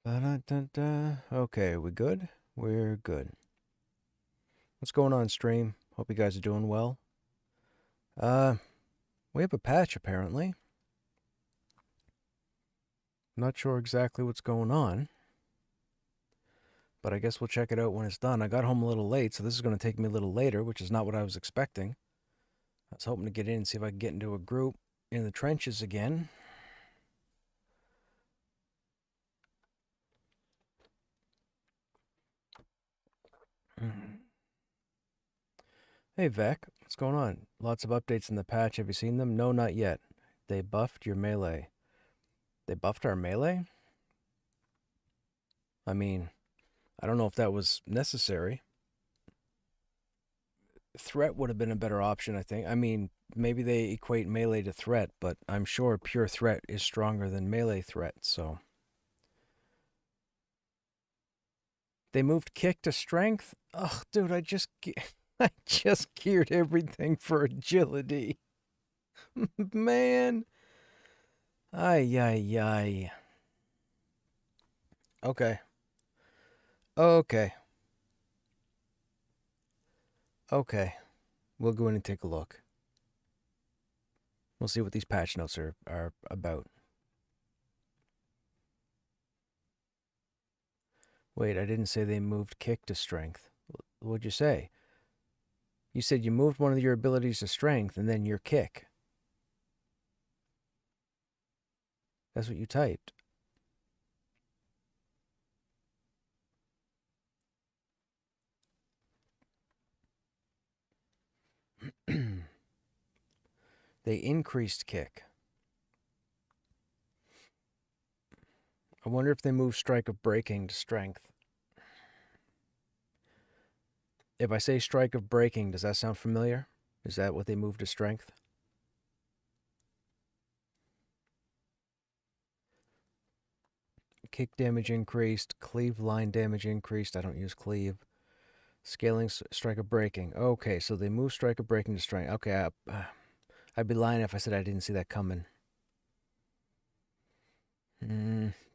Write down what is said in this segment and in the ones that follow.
Ba-da-da-da. Okay, we good? We're good. What's going on, stream? Hope you guys are doing well. Uh, we have a patch apparently. Not sure exactly what's going on, but I guess we'll check it out when it's done. I got home a little late, so this is going to take me a little later, which is not what I was expecting. I was hoping to get in and see if I could get into a group in the trenches again. Hey, Vec, what's going on? Lots of updates in the patch. Have you seen them? No, not yet. They buffed your melee. They buffed our melee? I mean, I don't know if that was necessary. Threat would have been a better option, I think. I mean, maybe they equate melee to threat, but I'm sure pure threat is stronger than melee threat, so. They moved kick to strength? Ugh, dude, I just geared everything for agility. Man. Ay, ay, ay. Okay. Okay. Okay. We'll go in and take a look. We'll see what these patch notes are about. Wait, I didn't say they moved kick to strength. What'd you say? You said you moved one of your abilities to strength and then your kick. That's what you typed. They increased kick. I wonder if they moved strike of breaking to strength. If I say strike of breaking, does that sound familiar? Is that what they moved to strength? Kick damage increased. Cleave line damage increased. I don't use cleave. Scaling strike of breaking. Okay, so they moved strike of breaking to strength. Okay, I'd be lying if I said I didn't see that coming.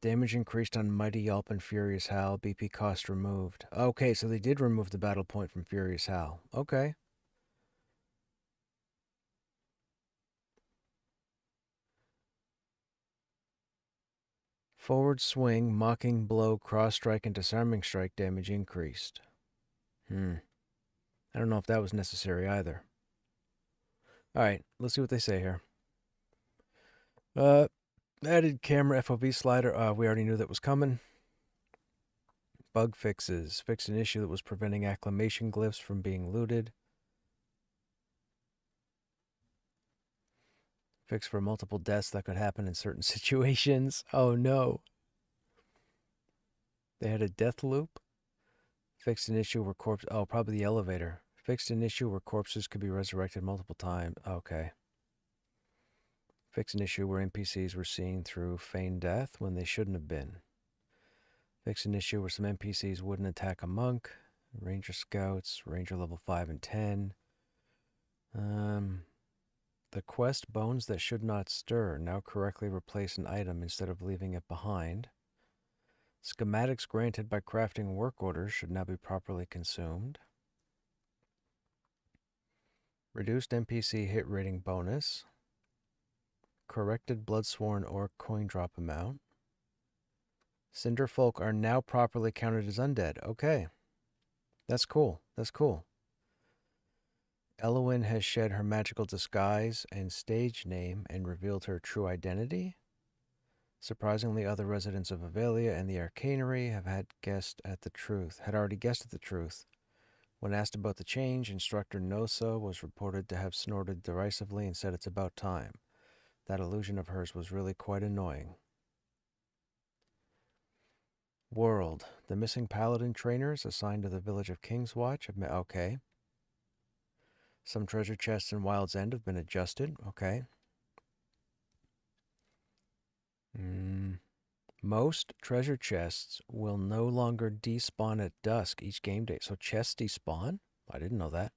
Damage increased on Mighty Yelp and Furious Howl. BP cost removed. Okay, so they did remove the battle point from Furious Howl. Okay. Forward swing, mocking blow, cross strike, and disarming strike damage increased. I don't know if that was necessary either. Alright, let's see what they say here. Added camera FOV slider. We already knew that was coming. Bug fixes. Fixed an issue that was preventing acclamation glyphs from being looted. Fix for multiple deaths that could happen in certain situations. Oh no. They had a death loop. Fixed an issue where corpses... Oh, probably the elevator. Fixed an issue where corpses could be resurrected multiple times. Okay. Fixed an issue where NPCs were seen through feigned death when they shouldn't have been. Fixed an issue where some NPCs wouldn't attack a monk. Ranger scouts, ranger level 5 and 10. The quest bones that should not stir now correctly replace an item instead of leaving it behind. Schematics granted by crafting work orders should now be properly consumed. Reduced NPC hit rating bonus. Corrected Bloodsworn or coin drop amount. Cinderfolk are now properly counted as undead. Okay. That's cool. That's cool. Elowyn has shed her magical disguise and stage name and revealed her true identity. Surprisingly, other residents of Avelia and the Arcanery have had already guessed at the truth. When asked about the change, instructor Nosa was reported to have snorted derisively and said it's about time. That illusion of hers was really quite annoying. World. The missing paladin trainers assigned to the village of Kingswatch have okay. Some treasure chests in Wild's End have been adjusted. Okay. Most treasure chests will no longer despawn at dusk each game day. So chests despawn? I didn't know that.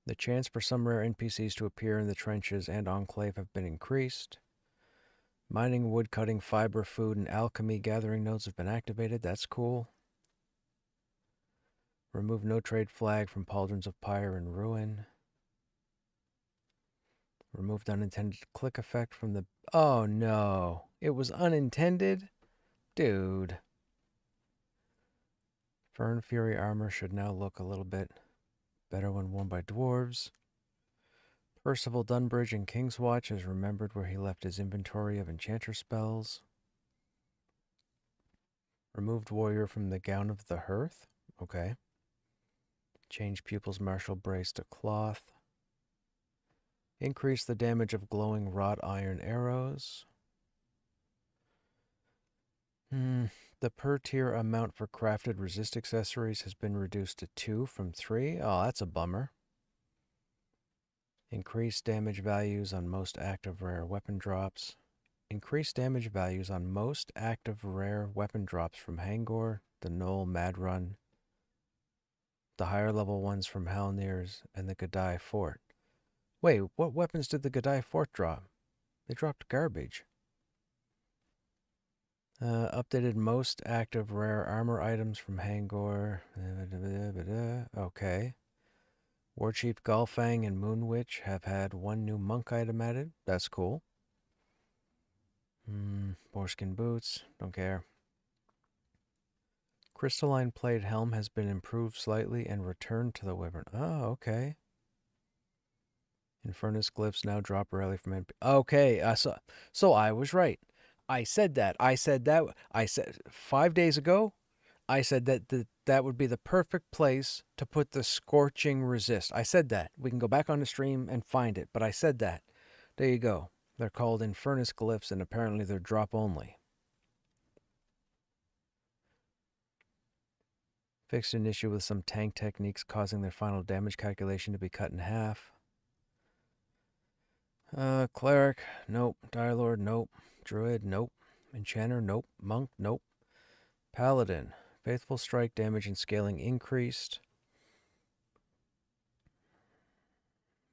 The chance for some rare NPCs to appear in the trenches and enclave have been increased. Mining, wood cutting, fiber, food, and alchemy gathering nodes have been activated. That's cool. Remove no trade flag from pauldrons of pyre and ruin. Removed unintended click effect from the... Oh no, it was unintended? Dude. Fern Fury armor should now look a little bit better when worn by dwarves. Percival Dunbridge in King's Watch has remembered where he left his inventory of enchanter spells. Removed warrior from the gown of the hearth. Okay. Change pupil's martial brace to cloth. Increase the damage of glowing wrought iron arrows. The per tier amount for crafted resist accessories has been reduced to 2 from 3. Oh, that's a bummer. Increase damage values on most active rare weapon drops. Increase damage values on most active rare weapon drops from Hangor, the Knoll Mad Run, the higher level ones from Halnir's, and the Gadai Fort. Wait, what weapons did the Gadai Fort drop? They dropped garbage. Updated most active rare armor items from Hangor. Okay. Warchief Galfang and Moonwitch have had 1 new monk item added. That's cool. Boarskin boots. Don't care. Crystalline plate helm has been improved slightly and returned to the wyvern. Oh, okay. Infernus glyphs now drop rarely from NP. Okay, so I was right. I said that. I said 5 days ago. I said that would be the perfect place to put the scorching resist. I said that. We can go back on the stream and find it, but I said that. There you go. They're called Infernus glyphs, and apparently they're drop only. Fixed an issue with some tank techniques causing their final damage calculation to be cut in half. Cleric, nope. Dire Lord, nope. Druid, nope. Enchanter, nope. Monk, nope. Paladin, faithful strike damage and scaling increased.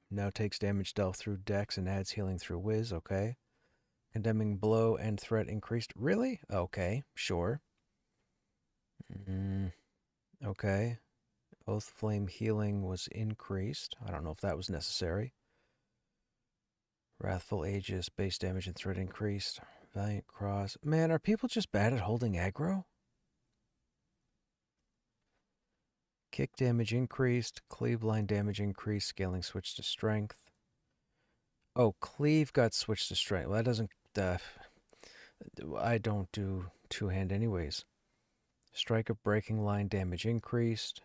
Now takes damage dealt through dex and adds healing through whiz, okay. Condemning blow and threat increased. Really? Okay, sure. Okay. Oath Flame healing was increased. I don't know if that was necessary. Wrathful Aegis, base damage and threat increased. Valiant Cross. Man, are people just bad at holding aggro? Kick damage increased. Cleave line damage increased. Scaling switched to strength. Oh, cleave got switched to strength. Well, that doesn't... I don't do two-hand anyways. Strike of breaking line damage increased.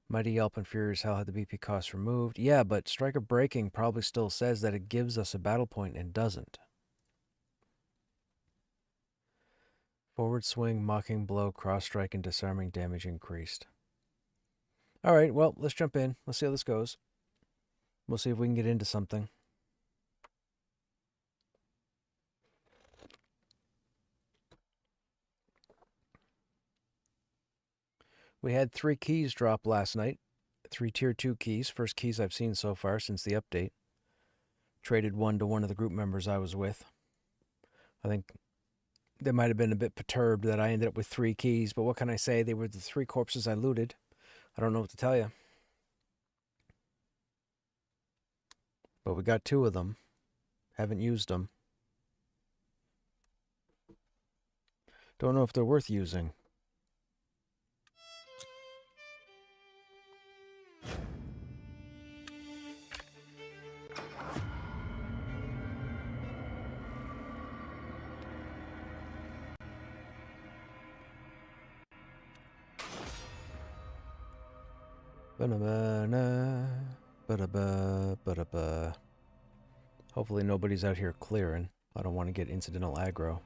Mighty Yelp and Furious Hell had the BP cost removed. Yeah, but Strike of Breaking probably still says that it gives us a battle point and doesn't. Forward swing, mocking blow, cross strike, and disarming damage increased. All right, well, let's jump in. Let's see how this goes. We'll see if we can get into something. We had 3 keys drop last night. 3 tier 2 keys. First keys I've seen so far since the update. Traded 1 to one of the group members I was with. I think they might have been a bit perturbed that I ended up with 3 keys, but what can I say? They were the 3 corpses I looted. I don't know what to tell you. But we got 2 of them. Haven't used them. Don't know if they're worth using. Hopefully nobody's out here clearing. I don't want to get incidental aggro.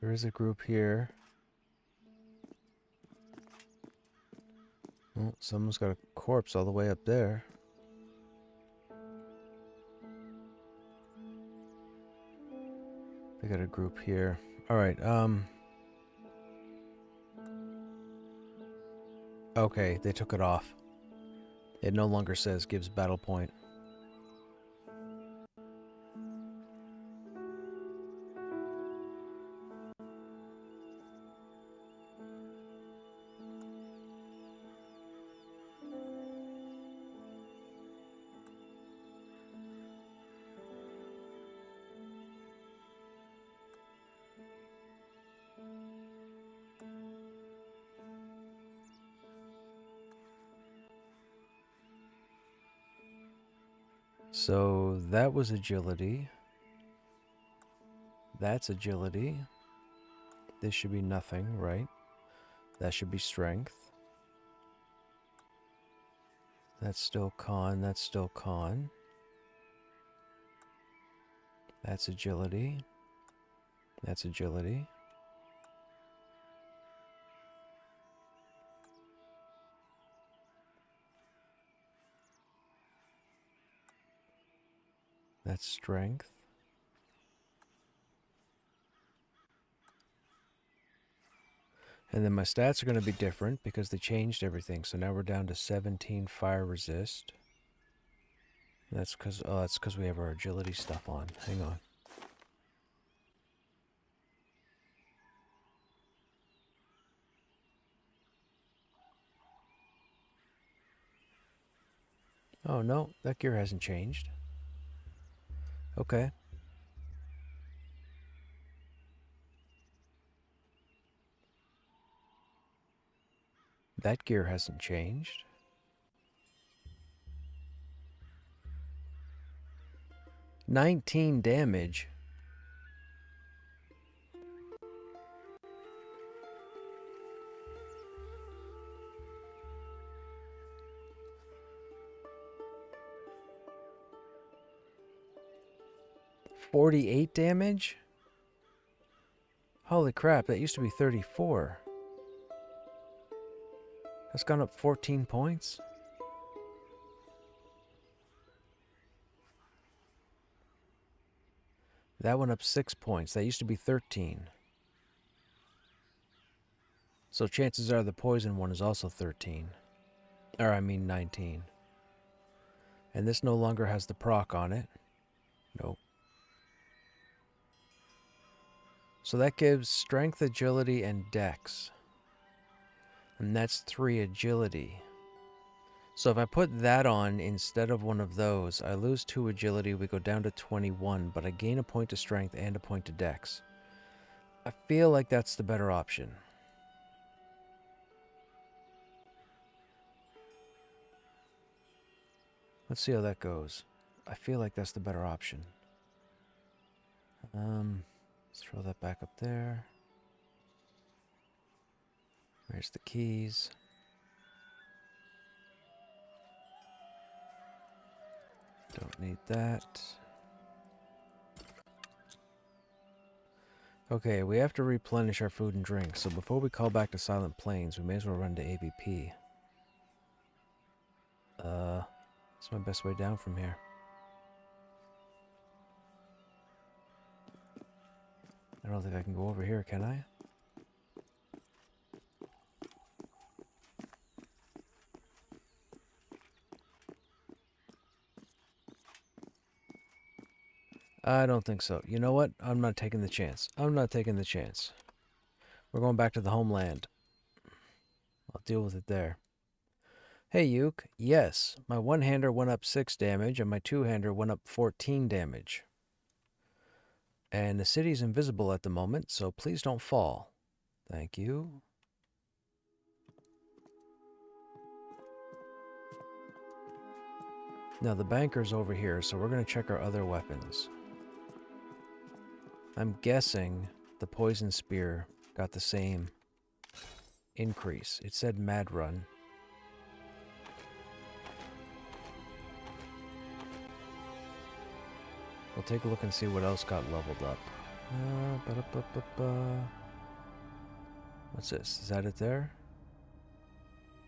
There is a group here. Oh, someone's got a corpse all the way up there. They got a group here. Alright, okay, they took it off. It no longer says gives battle point. So that was agility. That's agility. This should be nothing, right? That should be strength. That's still con. That's still con. That's agility. That's agility. That's strength. And then my stats are going to be different because they changed everything. So now we're down to 17 fire resist. That's because we have our agility stuff on. Hang on. Oh no, that gear hasn't changed. Okay. That gear hasn't changed. $19 damage. $48 damage? Holy crap, that used to be 34. That's gone up 14 points? That went up 6 points. That used to be 13. So chances are the poison one is also 13. Or I mean 19. And this no longer has the proc on it. Nope. So that gives strength, agility, and dex. And that's 3 agility. So if I put that on instead of one of those, I lose 2 agility, we go down to 21, but I gain a point to strength and a point to dex. I feel like that's the better option. Let's see how that goes. I feel like that's the better option. Let's throw that back up there. There's the keys. Don't need that. Okay, we have to replenish our food and drink, so before we call back to Silent Plains, we may as well run to AVP. What's my best way down from here? I don't think I can go over here, can I? I don't think so. You know what? I'm not taking the chance. I'm not taking the chance. We're going back to the homeland. I'll deal with it there. Hey, Yuke. Yes, my one-hander went up 6 damage, and my two-hander went up 14 damage. And the city's invisible at the moment, so please don't fall. Thank you. Now, the banker's over here, so we're going to check our other weapons. I'm guessing the poison spear got the same increase. It said Mad Run. We'll take a look and see what else got leveled up. Ba-da-ba-ba-ba. What's this? Is that it there?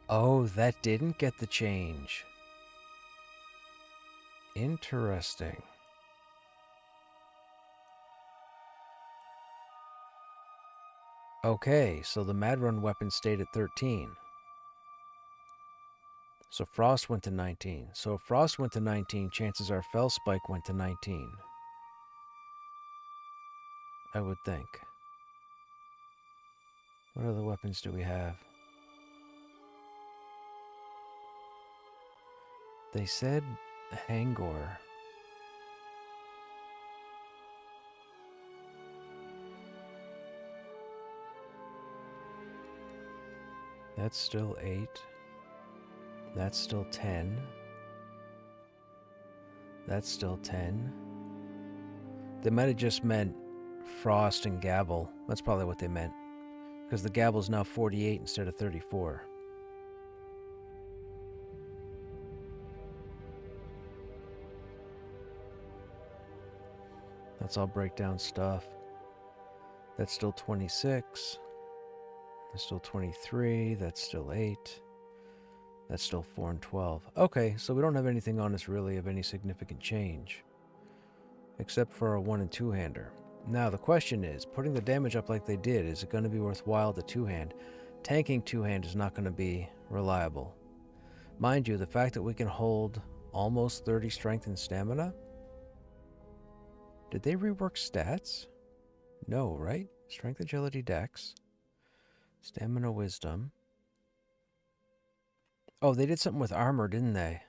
Oh, that didn't get the change. Interesting. Okay, so the Mad Run weapon stayed at 13. So Frost went to 19. So if Frost went to 19, chances are Fell Spike went to 19. I would think. What other weapons do we have? They said Hangor. That's still 8. That's still 10. That's still 10. They might have just meant Frost and Gavel. That's probably what they meant. Because the Gavel's now 48 instead of 34. That's all breakdown stuff. That's still 26. That's still 23. That's still 8. That's still 4 and 12. Okay, so we don't have anything on us really of any significant change. Except for a 1 and 2-hander. Now the question is, putting the damage up like they did, is it going to be worthwhile to 2-hand? Tanking 2-hand is not going to be reliable. Mind you, the fact that we can hold almost 30 strength and stamina? Did they rework stats? No, right? Strength, agility, dex. Stamina, wisdom. Oh, they did something with armor, didn't they?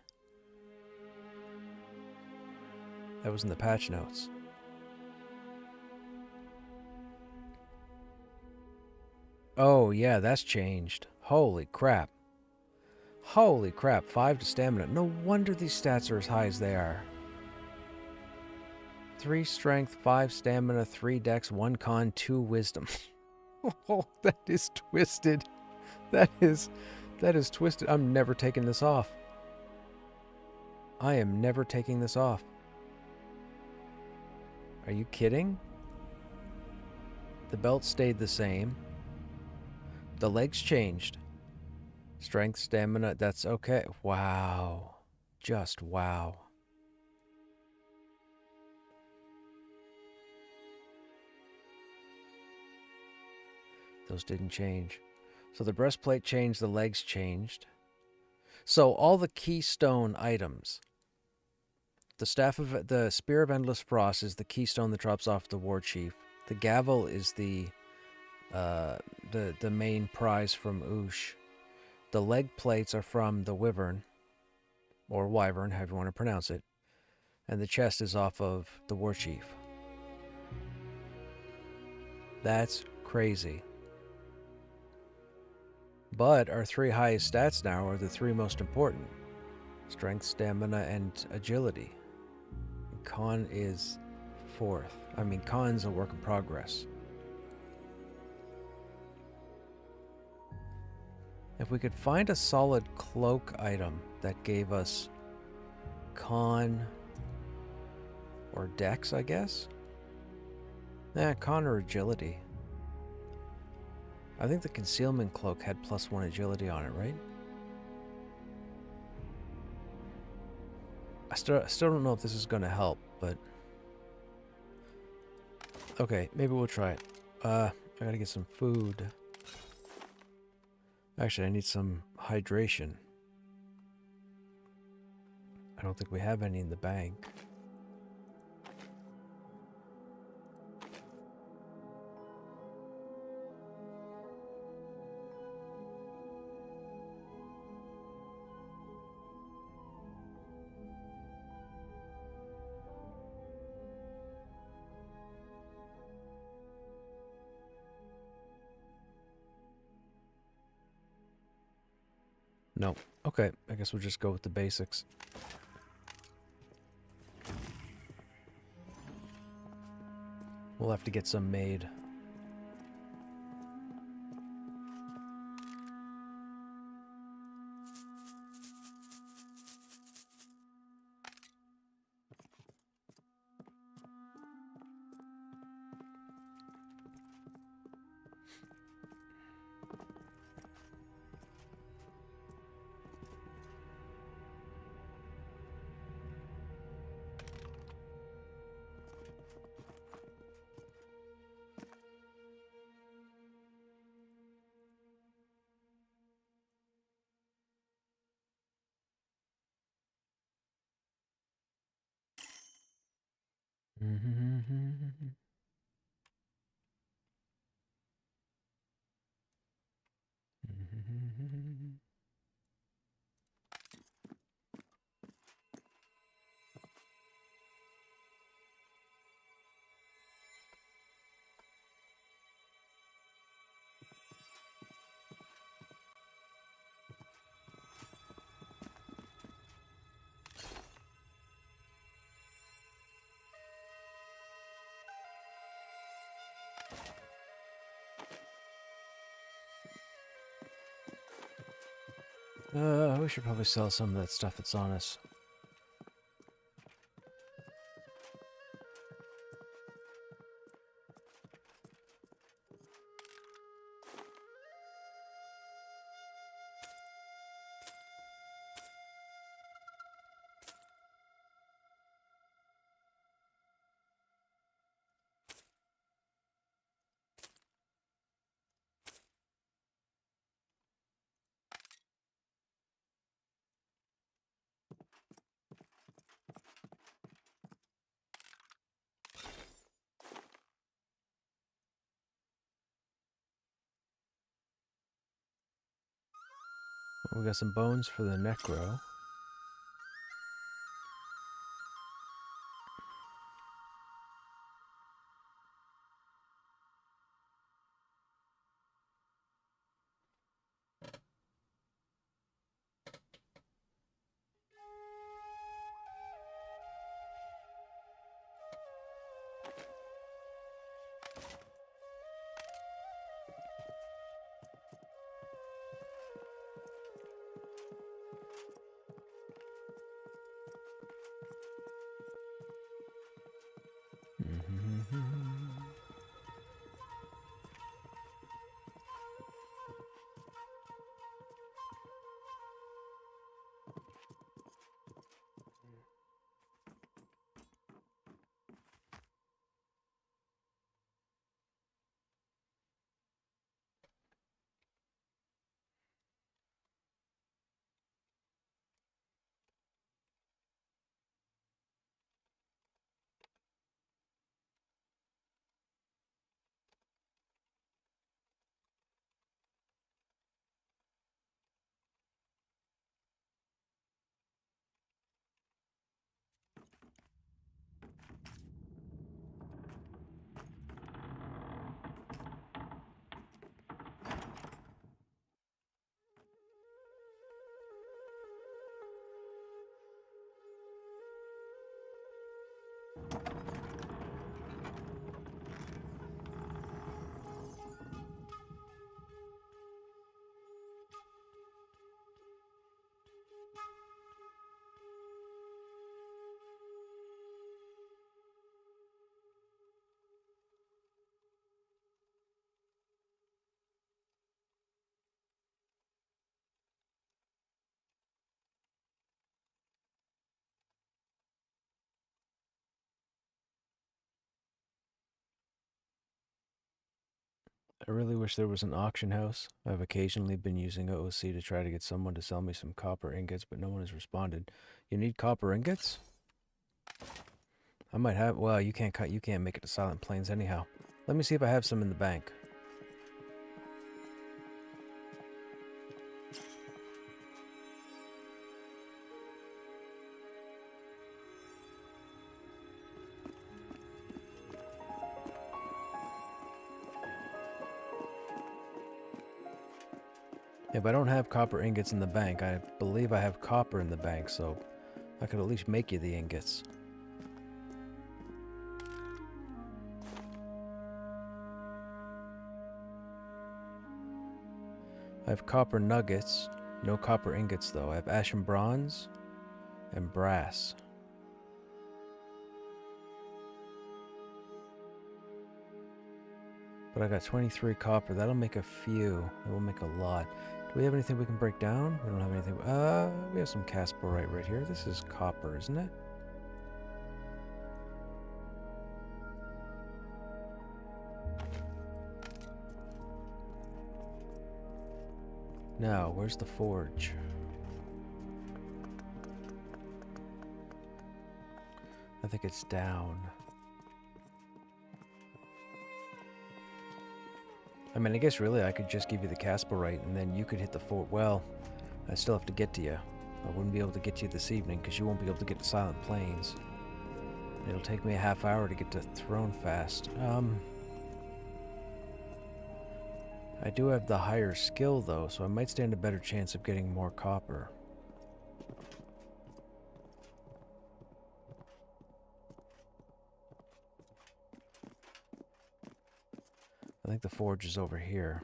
That was in the patch notes. Oh, yeah, that's changed. Holy crap. Holy crap, 5 to stamina. No wonder these stats are as high as they are. 3 strength, 5 stamina, 3 dex, 1 con, 2 wisdom. Oh, that is twisted. That is twisted. I'm never taking this off. I am never taking this off. Are you kidding? The belt stayed the same. The legs changed. Strength, stamina, that's okay. Wow. Just wow. Those didn't change. So the breastplate changed, the legs changed. So all the keystone items. The Spear of Endless Frost is the keystone that drops off the War Chief. The Gavel is the main prize from Oosh. The leg plates are from the Wyvern, or Wyvern, however you want to pronounce it. And the chest is off of the War Chief. That's crazy. But our 3 highest stats now are the 3 most important. Strength, stamina, and agility. Con is 4th. I mean, Con's a work in progress. If we could find a solid cloak item that gave us con or dex, I guess? Con or agility. I think the concealment cloak had +1 agility on it, right? I still don't know if this is going to help, but... Okay, maybe we'll try it. I gotta get some food. Actually, I need some hydration. I don't think we have any in the bank. No. Okay, I guess we'll just go with the basics. We'll have to get some made. We should probably sell some of that stuff that's on us. We got some bones for the necro. I really wish there was an auction house. I've occasionally been using OOC to try to get someone to sell me some copper ingots, but no one has responded. You need copper ingots? I might have. Well, you can't make it to Silent Plains anyhow. Let me see if I have some in the bank. If I don't have copper ingots in the bank, I believe I have copper in the bank, so I could at least make you the ingots. I have copper nuggets, no copper ingots though. I have ashen bronze and brass. But I got 23 copper. That'll make a few. It will make a lot. Do we have anything we can break down? We don't have anything. We have some Casperite right here. This is copper, isn't it? Now, where's the forge? I think it's down. mean, I guess really I could just give you the Casperite and then you could hit the fort. Well, I still have to get to you. I wouldn't be able to get to you this evening because you won't be able to get to Silent Plains. It'll take me a half hour to get to Throne Fast. I do have the higher skill though, so I might stand a better chance of getting more copper. I think the forge is over here.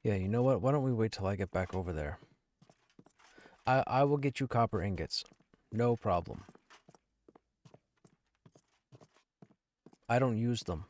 Yeah, you know what? Why don't we wait till I get back over there? I will get you copper ingots. No problem. I don't use them.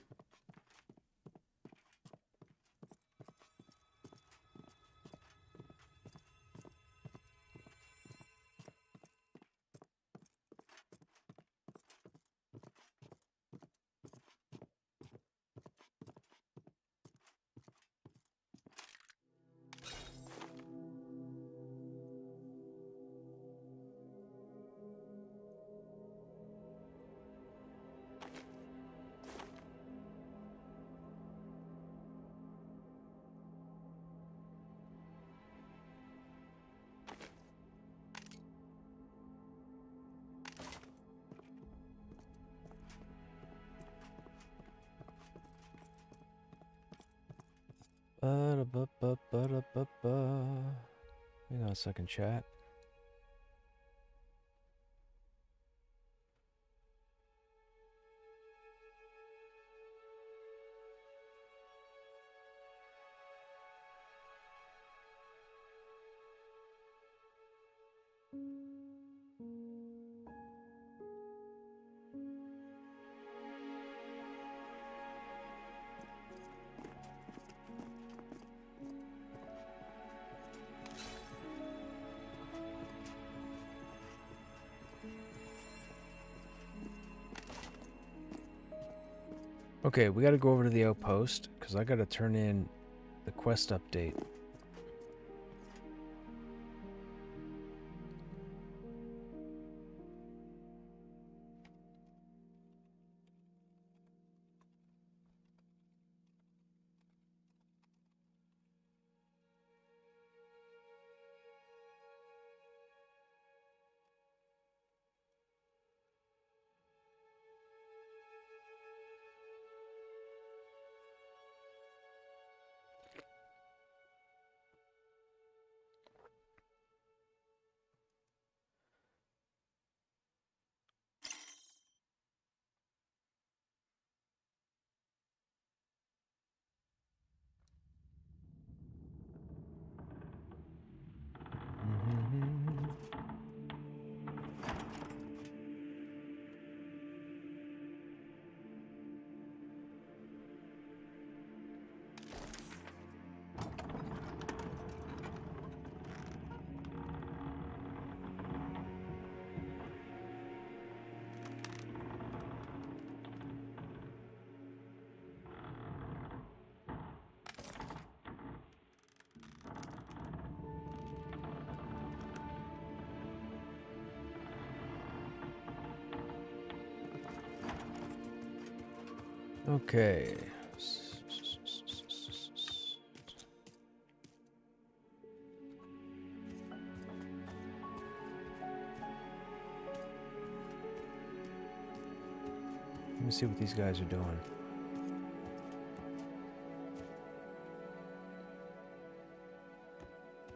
Hang on a second, chat. Okay, we gotta go over to the outpost, because I gotta turn in the quest update. Okay. Let me see what these guys are doing.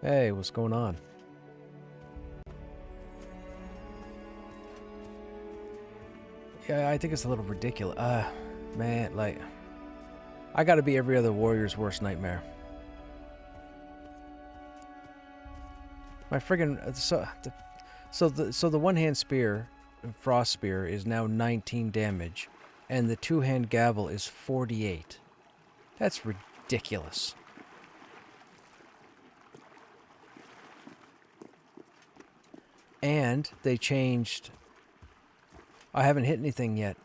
Hey, what's going on? Yeah, I think it's a little ridiculous. Man, like, I gotta be every other warrior's worst nightmare. My friggin' so the one-hand spear, frost spear, is now 19 damage, and the two-hand gavel is 48. That's ridiculous. And they changed. I haven't hit anything yet.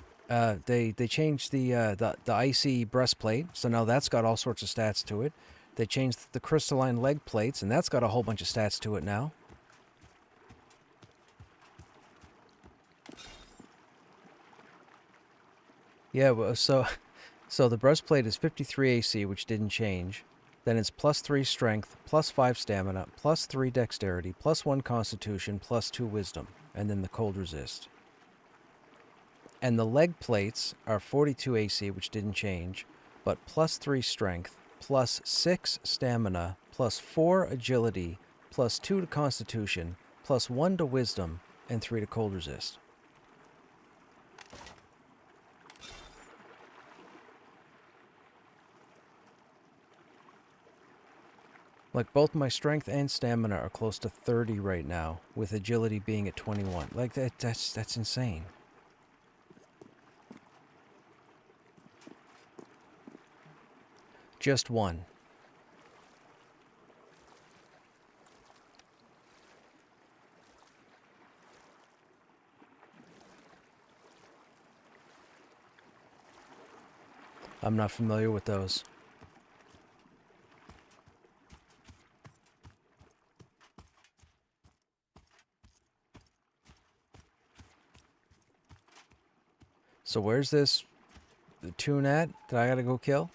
They changed the icy breastplate, so now that's got all sorts of stats to it. They changed the crystalline leg plates, and that's got a whole bunch of stats to it now. Yeah, well, so the breastplate is 53 AC, which didn't change. Then it's plus 3 strength, plus 5 stamina, plus 3 dexterity, plus 1 constitution, plus 2 wisdom, and then the cold resist. And the leg plates are 42 AC, which didn't change, but plus 3 strength, plus 6 stamina, plus 4 agility, plus 2 to constitution, plus 1 to wisdom, and 3 to cold resist. Like, both my strength and stamina are close to 30 right now, with agility being at 21. Like, that's insane. Just one. I'm not familiar with those. So where's this tune at that I gotta go kill?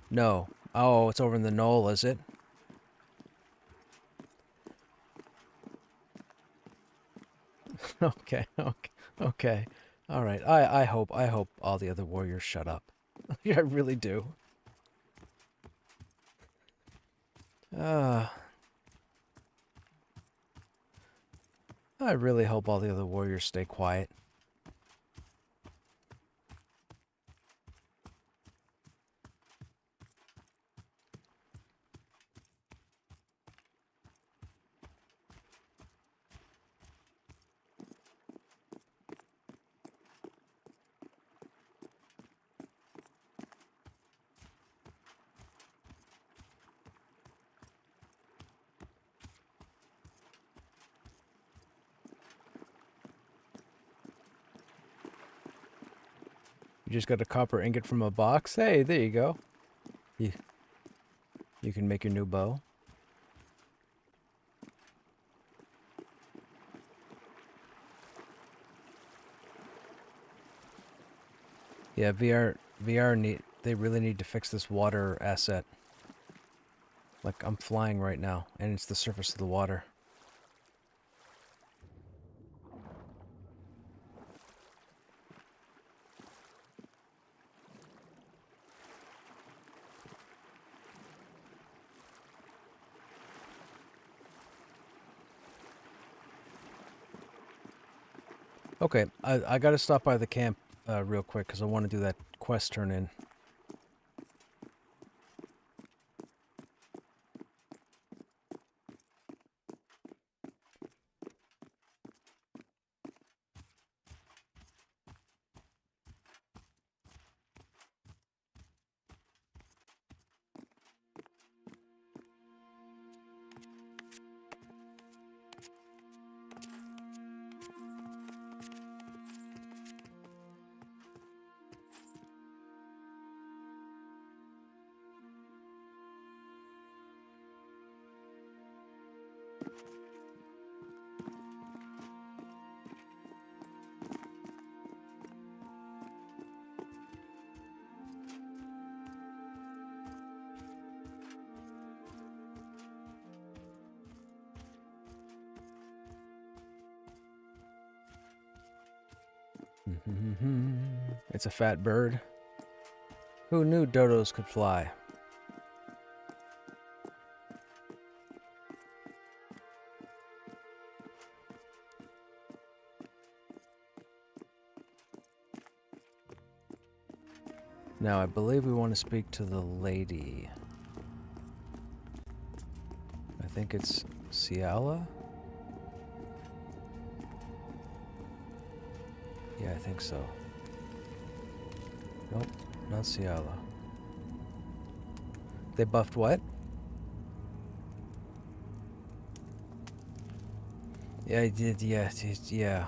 No. Oh, it's over in the knoll, is it? Okay, okay, okay. All right. I hope all the other warriors shut up. I really do. I really hope all the other warriors stay quiet. You just got a copper ingot from a box. Hey, there you go. You can make your new bow. Yeah, VR need they really need to fix this water asset. Like, I'm flying right now, and it's the surface of the water. Okay, I gotta stop by the camp real quick because I want to do that quest turn in. It's a fat bird. Who knew dodos could fly? Now, I believe we want to speak to the lady. I think it's Ciala? Yeah, I think so. Nope, not Ciala. They buffed what? Yeah, I did, yeah, yeah.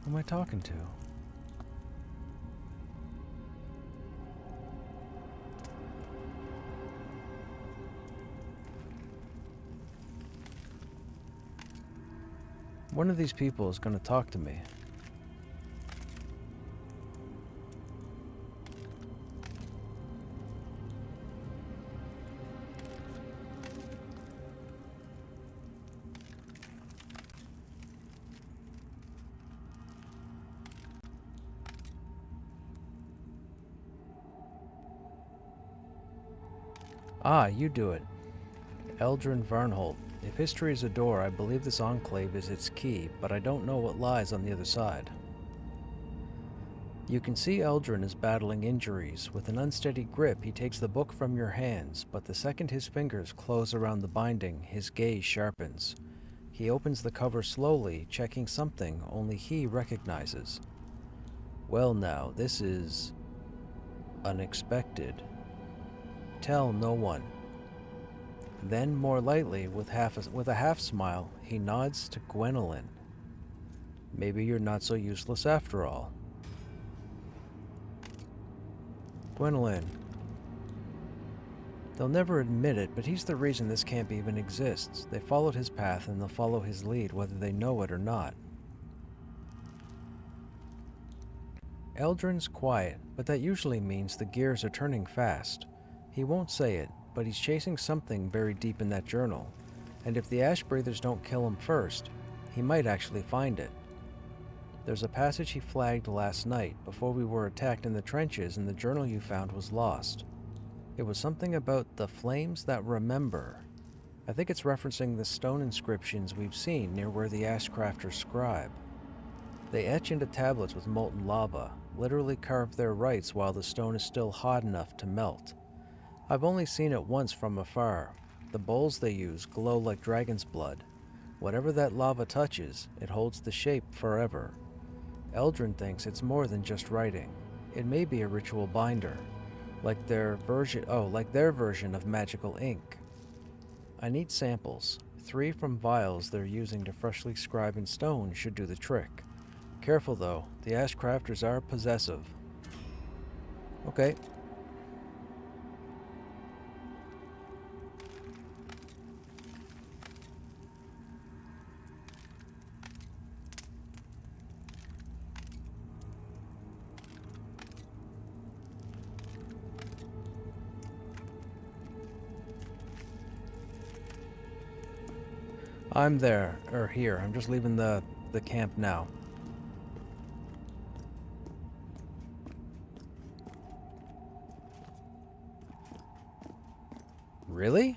Who am I talking to? One of these people is going to talk to me. Ah, you do it. Eldrin Varnholt. If history is a door, I believe this enclave is its key, but I don't know what lies on the other side. You can see Eldrin is battling injuries. With an unsteady grip, he takes the book from your hands, but the second his fingers close around the binding, his gaze sharpens. He opens the cover slowly, checking something only he recognizes. Well now, this is unexpected. Tell no one. Then, more lightly, with a half smile, he nods to Gwendolyn. Maybe you're not so useless after all. Gwendolyn. They'll never admit it, but he's the reason this camp even exists. They followed his path, and they'll follow his lead, whether they know it or not. Eldrin's quiet, but that usually means the gears are turning fast. He won't say it, but he's chasing something buried deep in that journal, and if the ash breathers don't kill him first, he might actually find it. There's a passage he flagged last night before we were attacked in the trenches, and the journal you found was lost. It was something about the flames that remember. I think it's referencing the stone inscriptions we've seen near where the Ashcrafters scribe. They etch into tablets with molten lava, literally carve their rites while the stone is still hot enough to melt. I've only seen it once from afar. The bowls they use glow like dragon's blood. Whatever that lava touches, it holds the shape forever. Eldrin thinks it's more than just writing. It may be a ritual binder, like their version of magical ink. I need samples. 3 from vials they're using to freshly scribe in stone should do the trick. Careful though, the Ashcrafters are possessive. Okay. I'm there, or here. I'm just leaving the camp now. Really?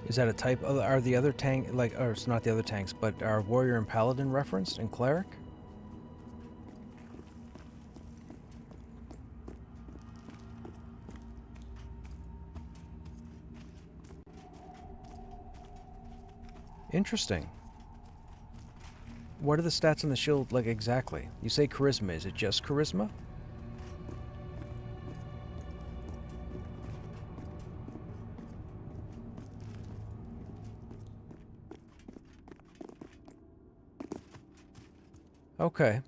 Is that a type? Are the other tank, or it's not the other tanks, but are warrior and paladin referenced and cleric? Interesting. What are the stats on the shield like exactly? You say charisma. Is it just charisma? Okay.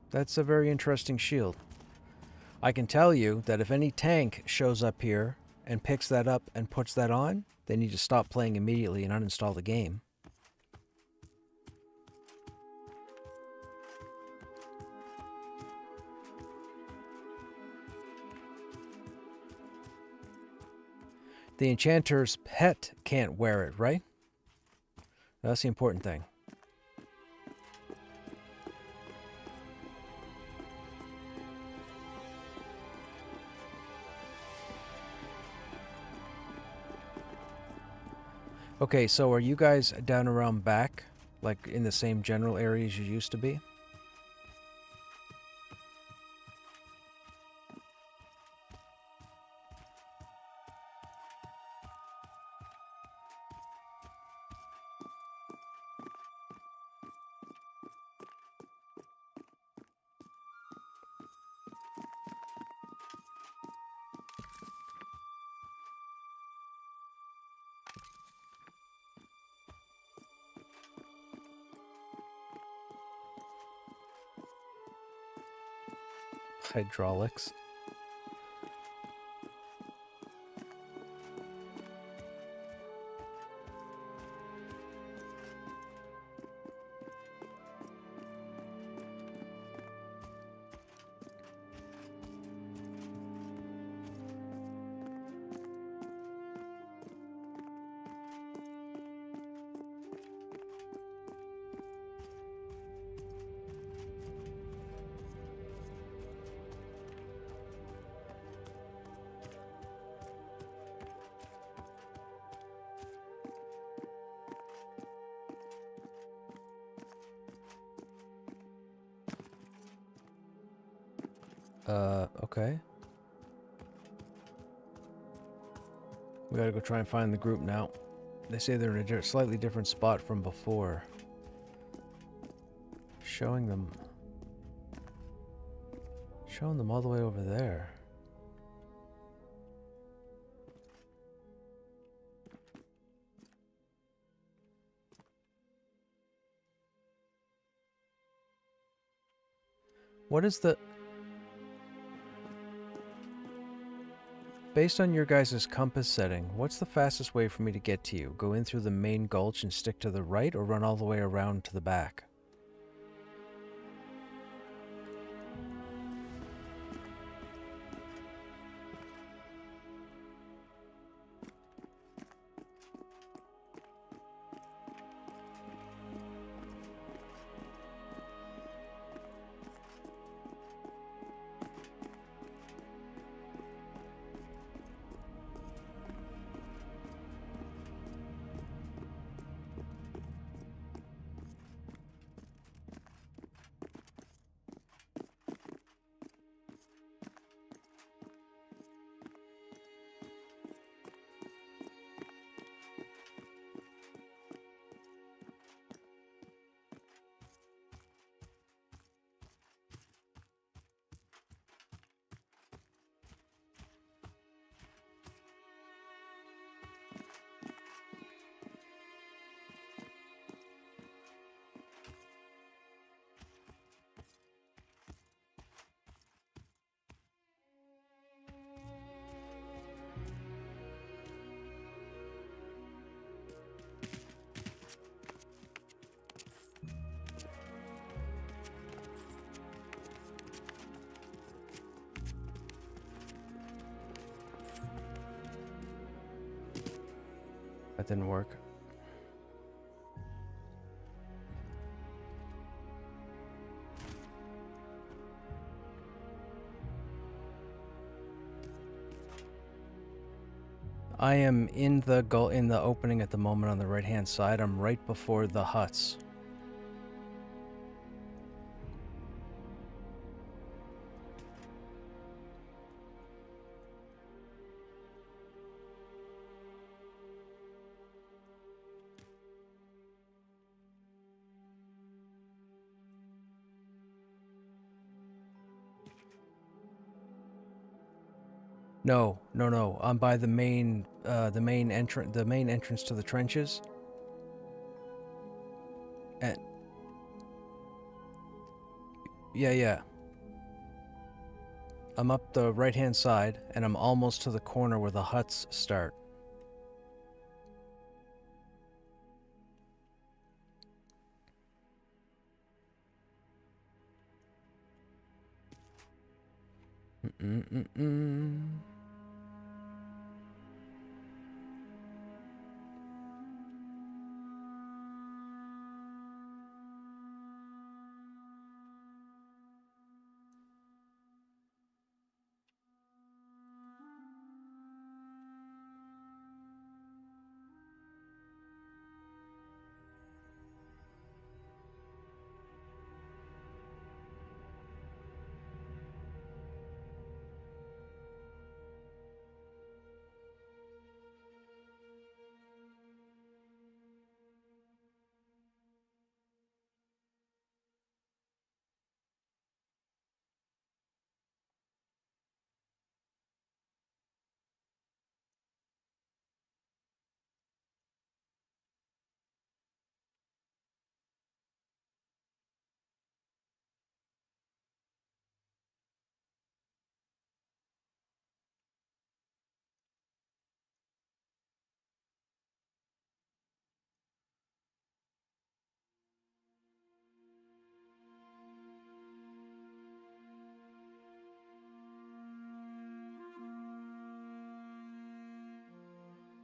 That's a very interesting shield. I can tell you that if any tank shows up here and picks that up and puts that on, they need to stop playing immediately and uninstall the game. The enchanter's pet can't wear it, right? That's the important thing. Okay, so are you guys down around back, like in the same general areas you used to be? Hydraulics. Okay. We gotta go try and find the group now. They say they're in a slightly different spot from before. Showing them all the way over there. What is the... Based on your guys' compass setting, what's the fastest way for me to get to you? Go in through the main gulch and stick to the right, or run all the way around to the back? That didn't work. I am in the opening at the moment on the right-hand side. I'm right before the huts. No. I'm by the main entrance to the trenches. And yeah. I'm up the right-hand side, and I'm almost to the corner where the huts start.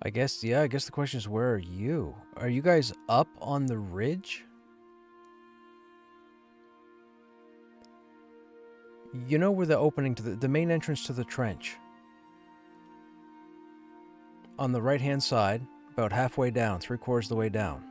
I guess the question is, where are you? Are you guys up on the ridge? You know where the opening to the main entrance to the trench? On the right-hand side, about halfway down, 3/4 of the way down.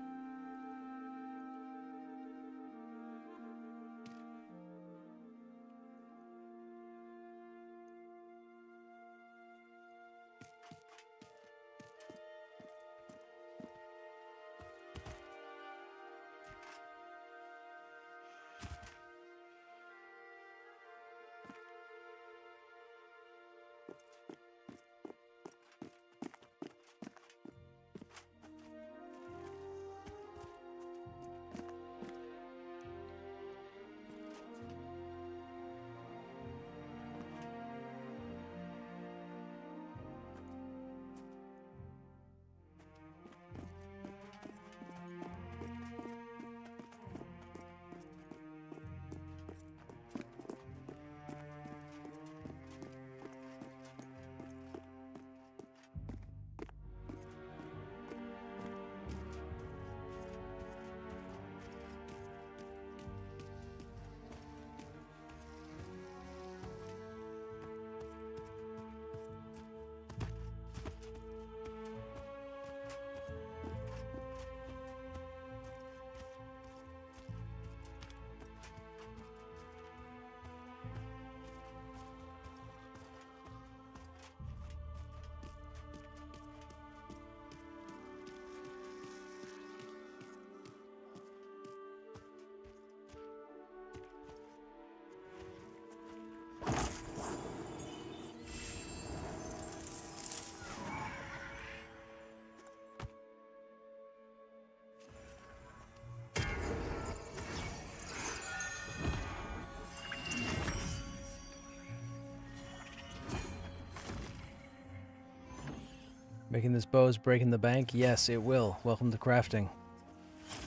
Making this bow is breaking the bank? Yes, it will. Welcome to crafting.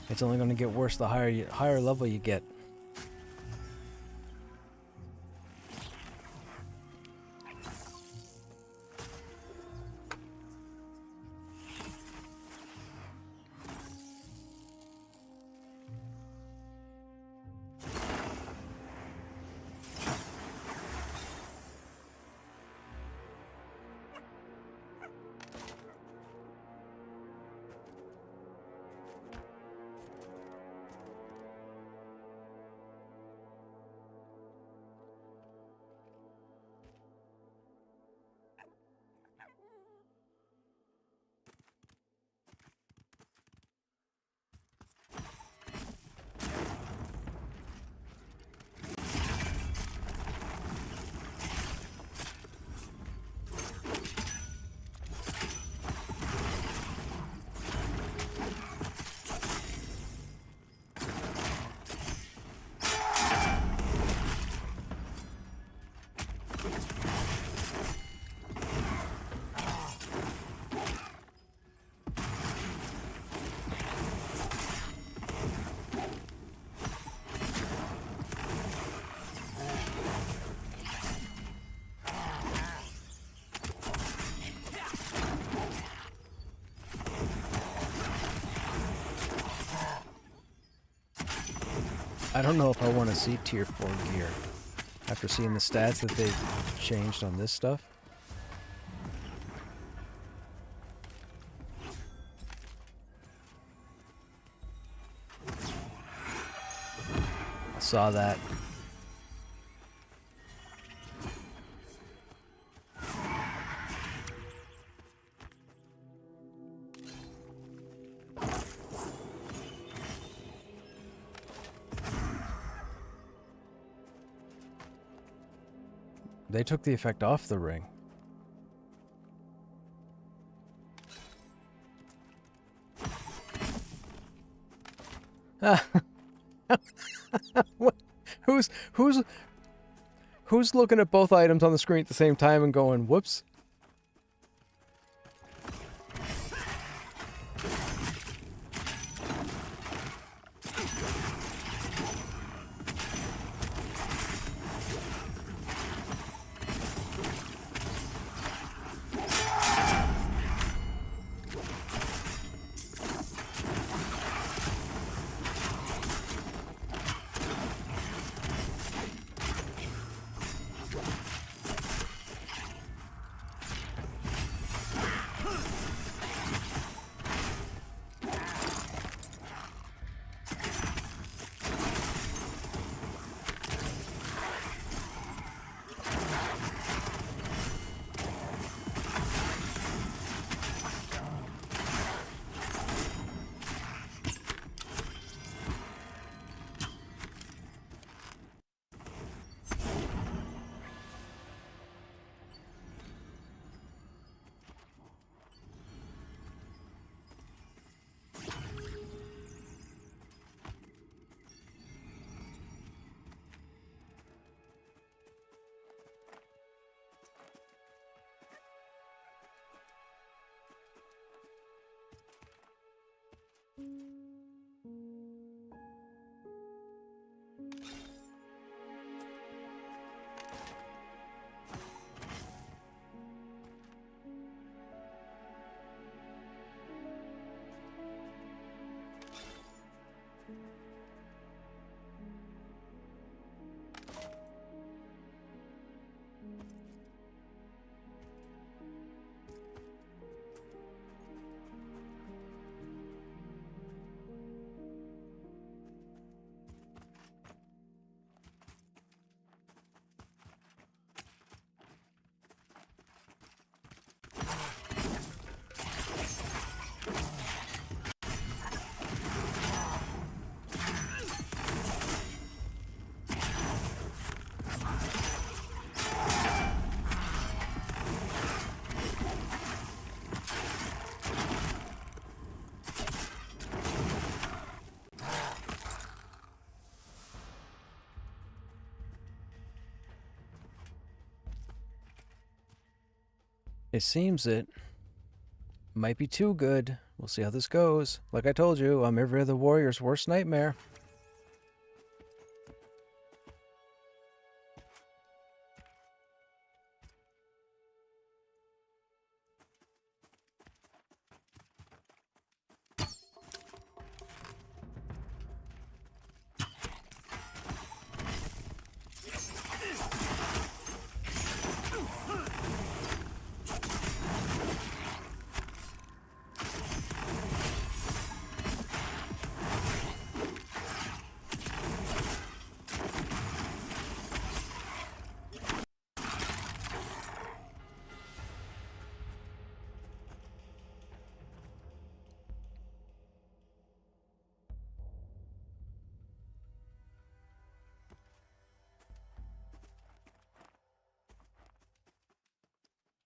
It's only going to get worse the higher level you get. I don't know if I want to see tier 4 gear after seeing the stats that they've changed on this stuff. I saw that. They took the effect off the ring. Who's looking at both items on the screen at the same time and going, whoops? It seems it might be too good. We'll see how this goes. Like I told you, I'm every other warrior's worst nightmare.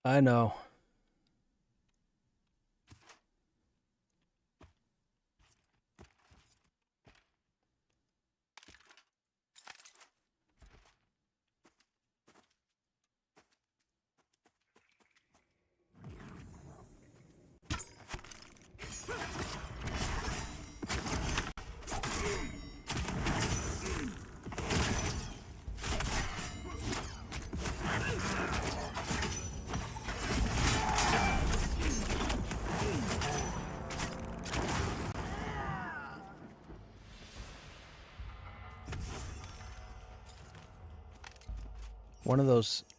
I know.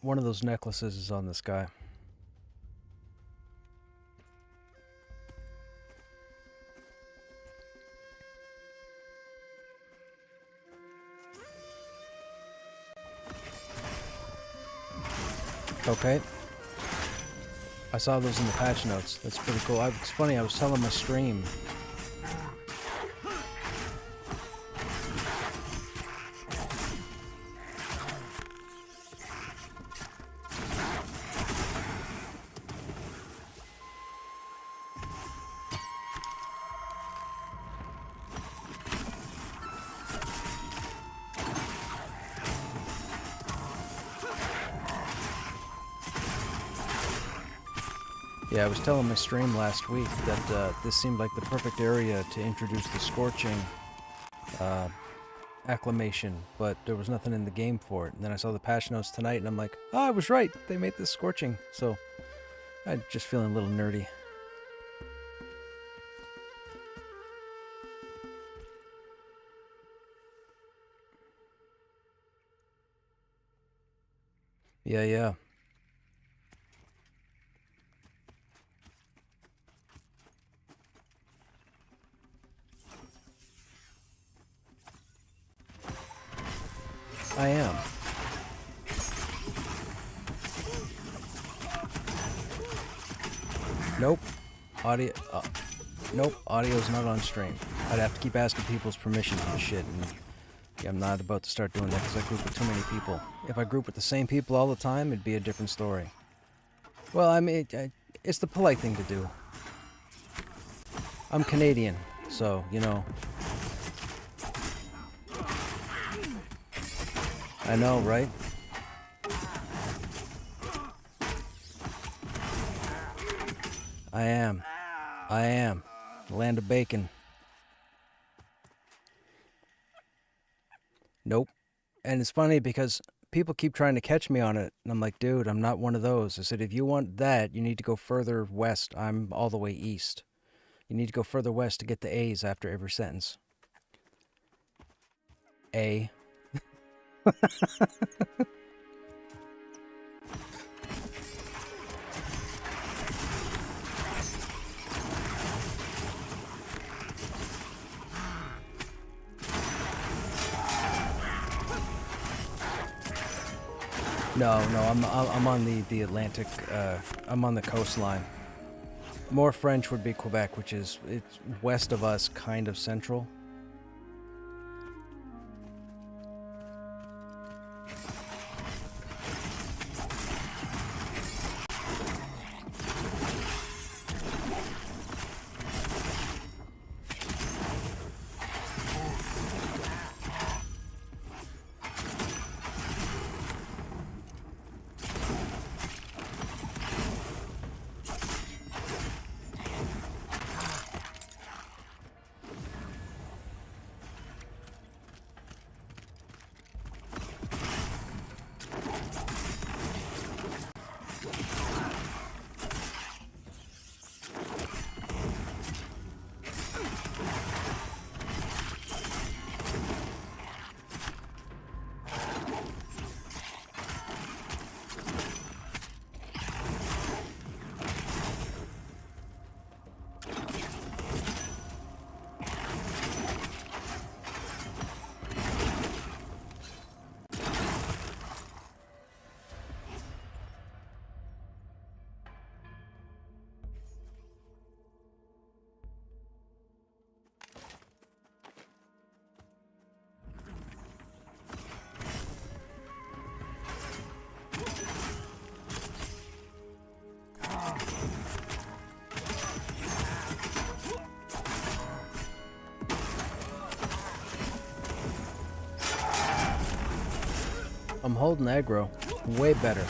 One of those necklaces is on this guy. Okay. I saw those in the patch notes. That's pretty cool. It's funny, I was telling my stream. Yeah, I was telling my stream last week that this seemed like the perfect area to introduce the scorching acclamation, but there was nothing in the game for it. And then I saw the patch notes tonight, and I'm like, oh, I was right. They made this scorching. So I'm just feeling a little nerdy. Yeah. I am. Nope. Nope. Audio's not on stream. I'd have to keep asking people's permissions and shit, and yeah, I'm not about to start doing that because I group with too many people. If I group with the same people all the time, it'd be a different story. Well, I mean, it's the polite thing to do. I'm Canadian, so, you know. I know, right? I am. Land of bacon. Nope. And it's funny because people keep trying to catch me on it. And I'm like, dude, I'm not one of those. I said, if you want that, you need to go further west. I'm all the way east. You need to go further west to get the A's after every sentence. A. No, I'm on the Atlantic. I'm on the coastline. More French would be Quebec, which is it's west of us, kind of central. I'm holding aggro. Way better.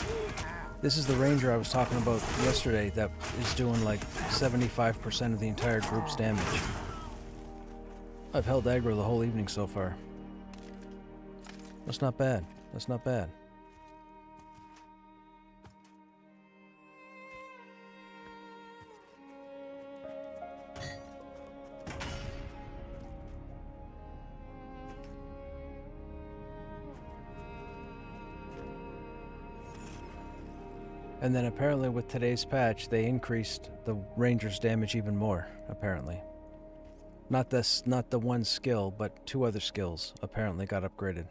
This is the ranger I was talking about yesterday that is doing like 75% of the entire group's damage. I've held aggro the whole evening so far. That's not bad. That's not bad. And then apparently with today's patch, they increased the ranger's damage even more, apparently. Not the one skill, but 2 other skills apparently got upgraded.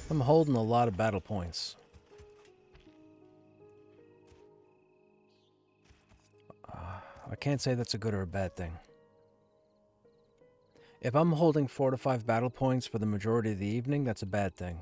I'm holding a lot of battle points. I can't say that's a good or a bad thing. If I'm holding 4 to 5 battle points for the majority of the evening, that's a bad thing.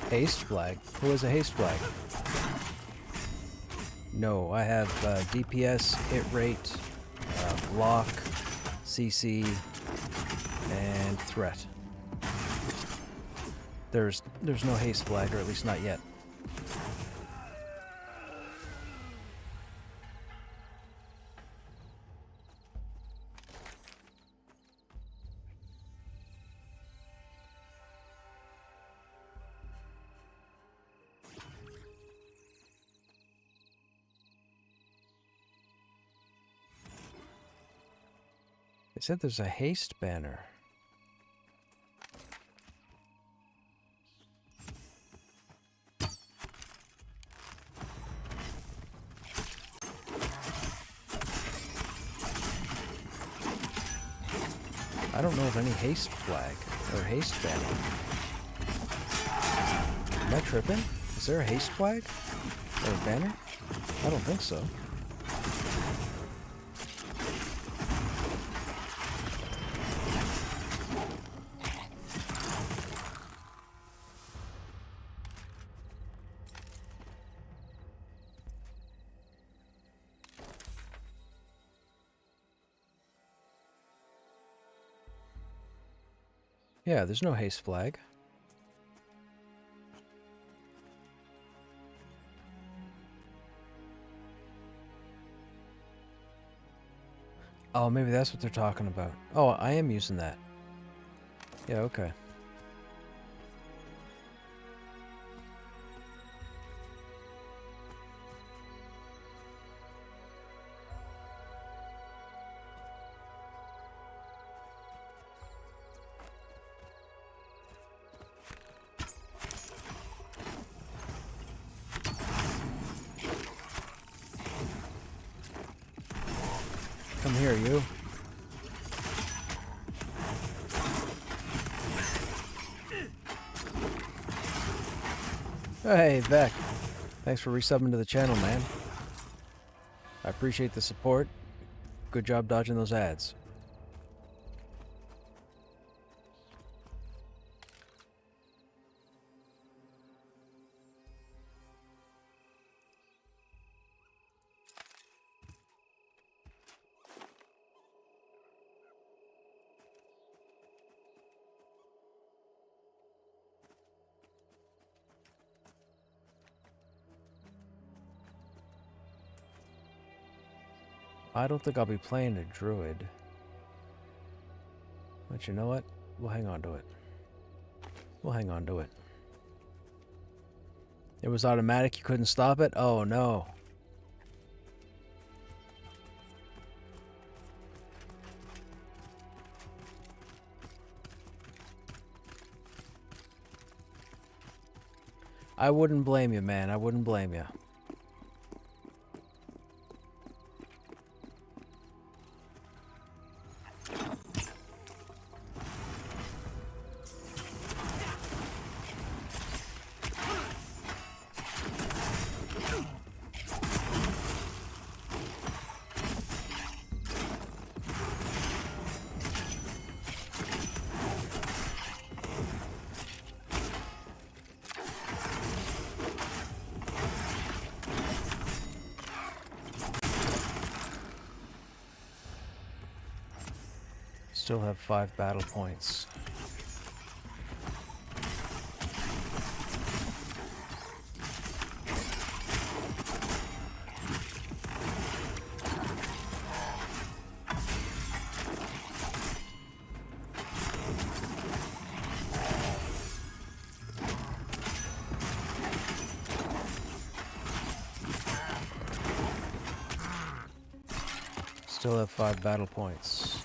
Haste flag? Who has a haste flag? No, I have DPS, hit rate, block, CC, and threat. There's no haste flag, or at least not yet. They said there's a haste banner. I don't know of any haste flag or haste banner. Am I tripping? Is there a haste flag or a banner? I don't think so. Yeah, there's no haste flag. Oh, maybe that's what they're talking about. Oh, I am using that. Yeah, okay. Come here, you. Hey, Beck. Thanks for resubbing to the channel, man. I appreciate the support. Good job dodging those ads. I don't think I'll be playing a druid. But you know what? We'll hang on to it. We'll hang on to it. It was automatic, you couldn't stop it? Oh no. I wouldn't blame you, man. I wouldn't blame you. Still have 5 battle points. Still have 5 battle points.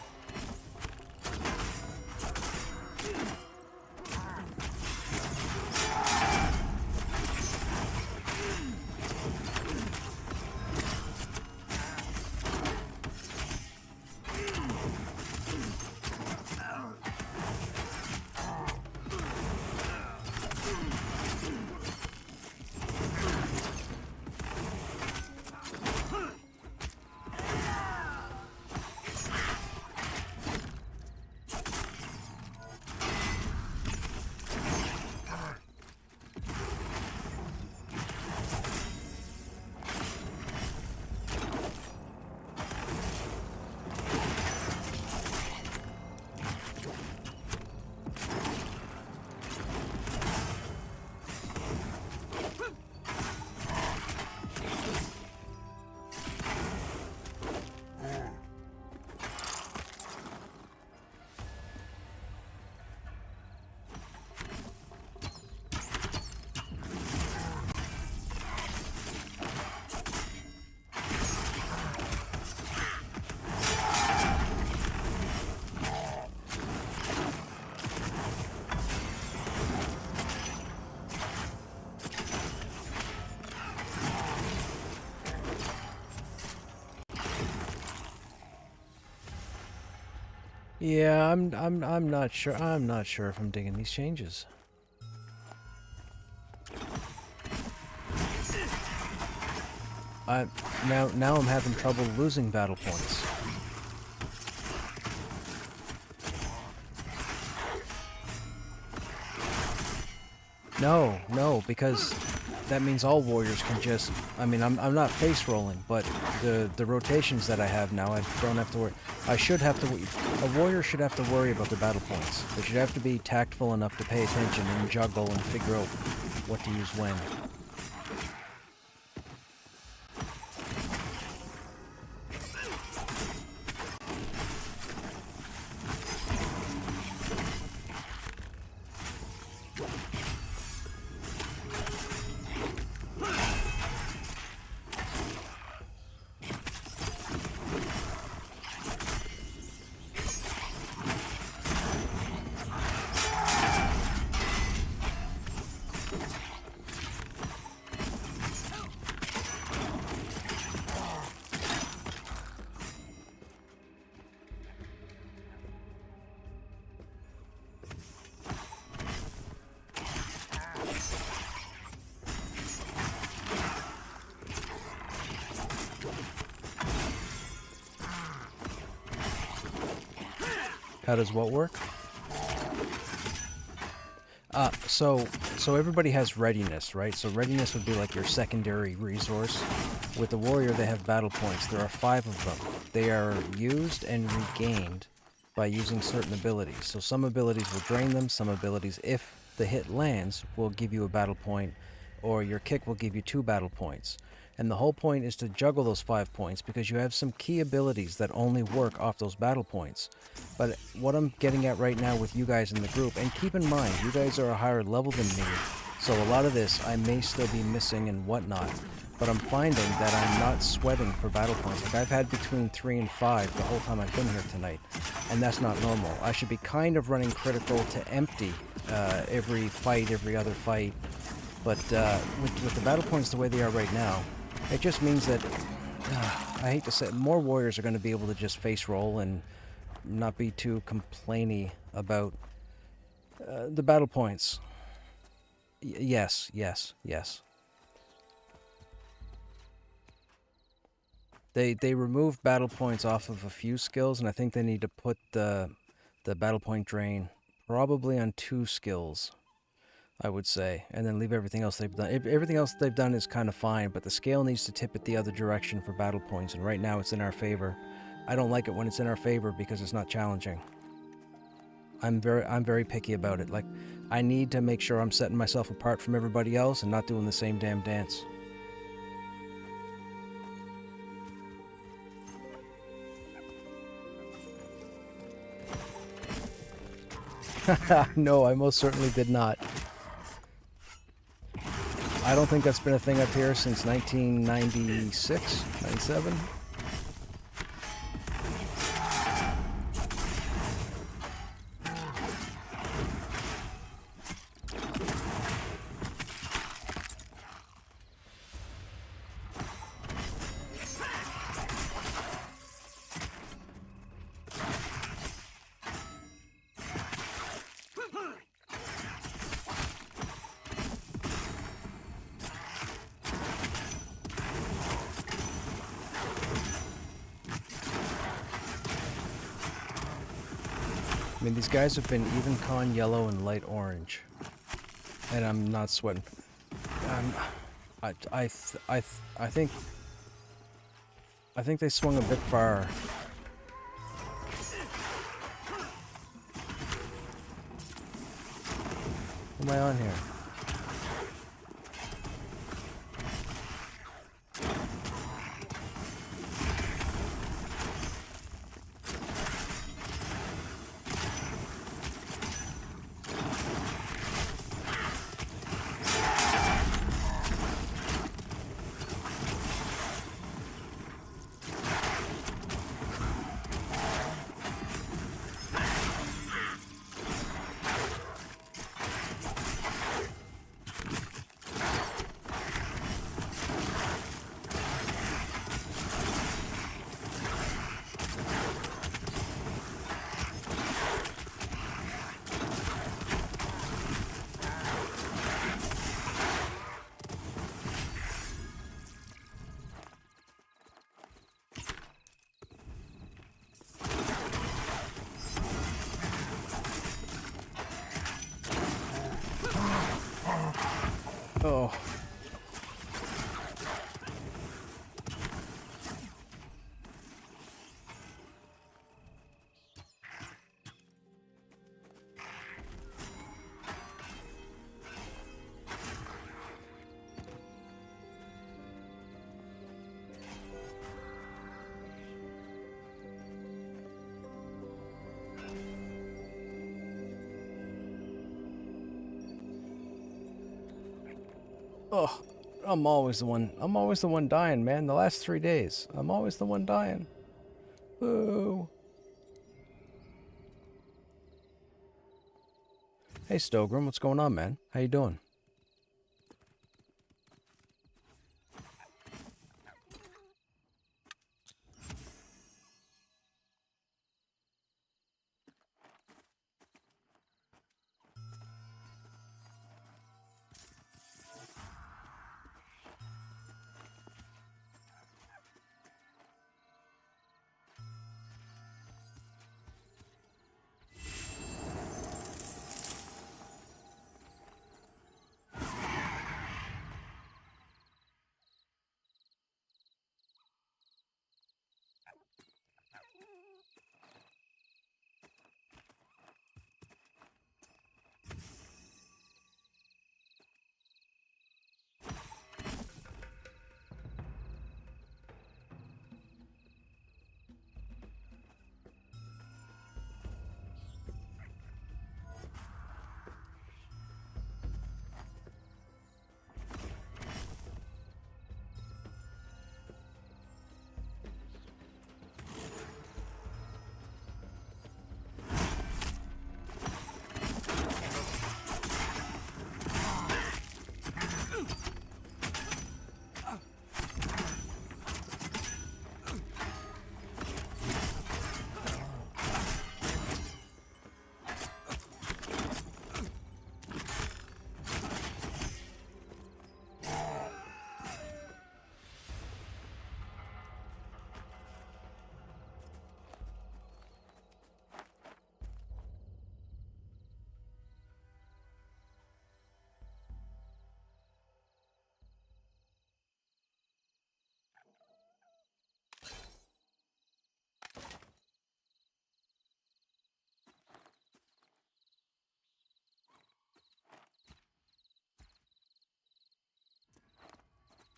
Yeah, I'm not sure. I'm not sure if I'm digging these changes. Now I'm having trouble losing battle points. No, because that means all warriors can just. I mean, I'm not face rolling, but the rotations that I have now, I don't have to worry. I should have to. A warrior should have to worry about the battle points. They should have to be tactful enough to pay attention and juggle and figure out what to use when. How does what work? So everybody has readiness, right? So readiness would be like your secondary resource. With the warrior, they have battle points. There are 5 of them. They are used and regained by using certain abilities. So some abilities will drain them, some abilities, if the hit lands, will give you a battle point, or your kick will give you 2 battle points. And the whole point is to juggle those 5 points, because you have some key abilities that only work off those battle points. But what I'm getting at right now with you guys in the group, and keep in mind, you guys are a higher level than me, so a lot of this I may still be missing and whatnot, but I'm finding that I'm not sweating for battle points. Like, I've had between 3 and 5 the whole time I've been here tonight, and that's not normal. I should be kind of running critical to empty every fight, every other fight, but with the battle points the way they are right now, it just means that, I hate to say it, more warriors are going to be able to just face roll and not be too complainy about the battle points. Yes. They removed battle points off of a few skills, and I think they need to put the battle point drain probably on 2 skills, I would say, and then leave everything else they've done. Everything else they've done is kind of fine, but the scale needs to tip it the other direction for battle points, and right now it's in our favor. I don't like it when it's in our favor because it's not challenging. I'm very picky about it. Like, I need to make sure I'm setting myself apart from everybody else and not doing the same damn dance. No, I most certainly did not. I don't think that's been a thing up here since 1996, 97. I mean, these guys have been even con yellow and light orange, and I'm not sweating. I think they swung a bit far. What am I on here? Oh, I'm always the one dying, man. The last 3 days. I'm always the one dying. Boo. Hey, Stogrim, what's going on, man? How you doing?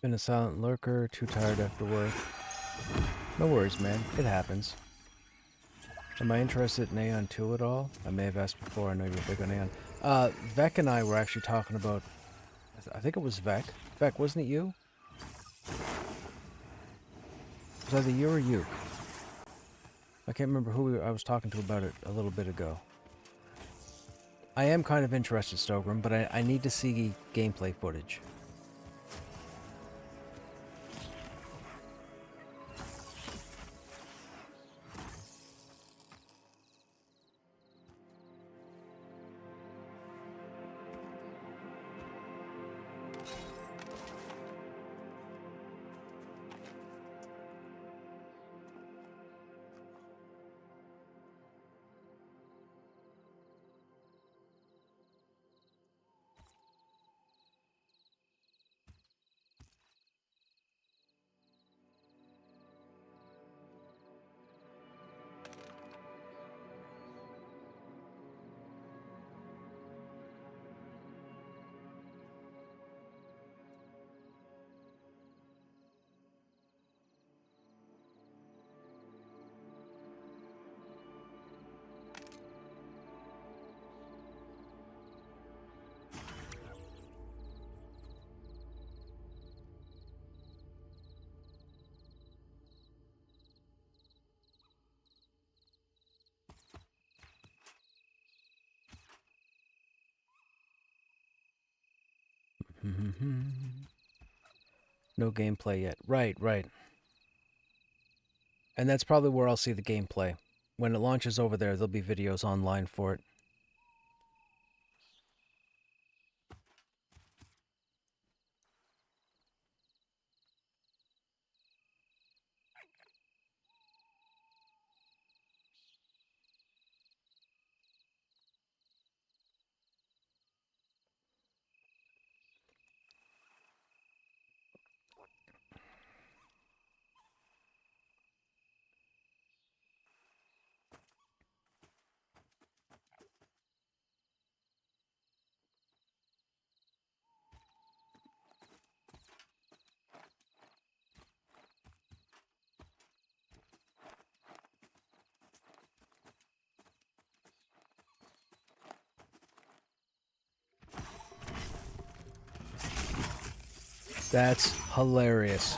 Been a silent lurker, too tired after work. No worries, man. It happens. Am I interested in Aeon 2 at all? I may have asked before. I know you're big on Aeon. Vec and I were actually talking about... I think it was Vec. Vec, wasn't it you? Was either you or you? I can't remember who I was talking to about it a little bit ago. I am kind of interested, Stogrim, but I need to see gameplay footage. No gameplay yet. Right, right. And that's probably where I'll see the gameplay. When it launches over there, there'll be videos online for it. That's hilarious.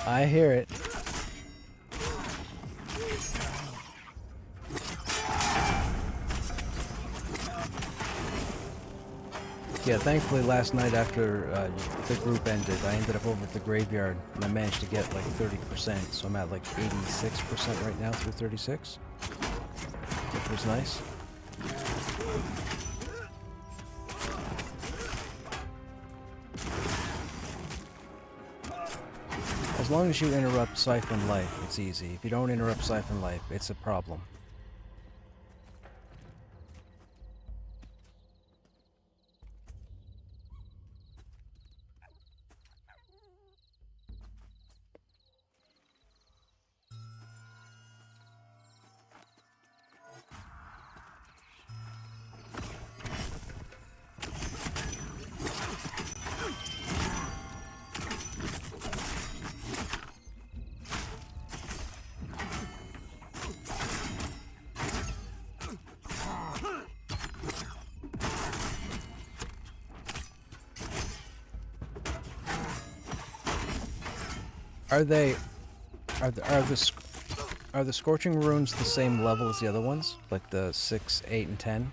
I hear it. Yeah, thankfully last night after the group ended, I ended up over at the graveyard and I managed to get like 30%, so I'm at like 86% right now through 36, which was nice. As long as you interrupt Siphon Life, it's easy. If you don't interrupt Siphon Life, it's a problem. Are the Scorching Runes the same level as the other ones? Like the 6, 8, and 10?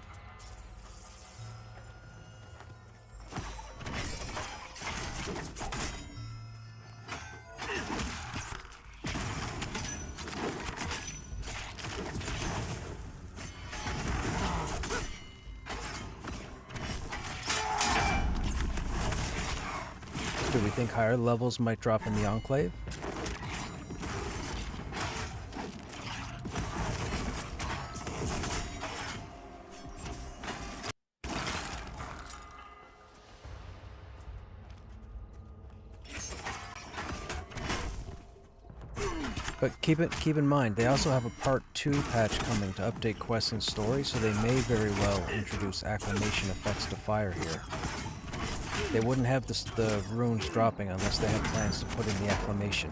Do we think higher levels might drop in the Enclave? But keep in mind, they also have a Part 2 patch coming to update quests and story, so they may very well introduce acclimation effects to fire here. They wouldn't have the runes dropping unless they have plans to put in the acclimation.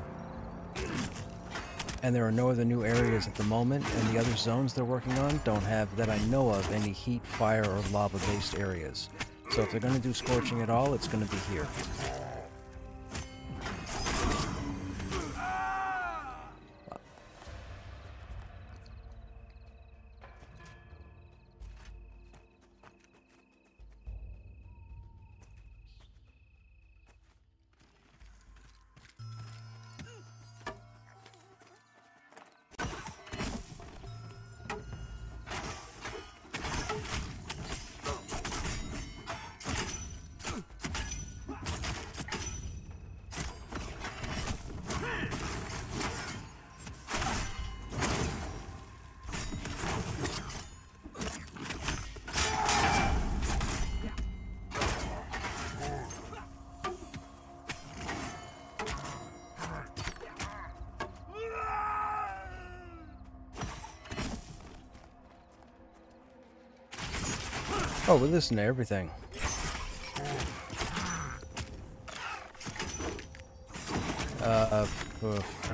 And there are no other new areas at the moment, and the other zones they're working on don't have, that I know of, any heat, fire, or lava-based areas. So if they're going to do scorching at all, it's going to be here. Oh, we listen to everything.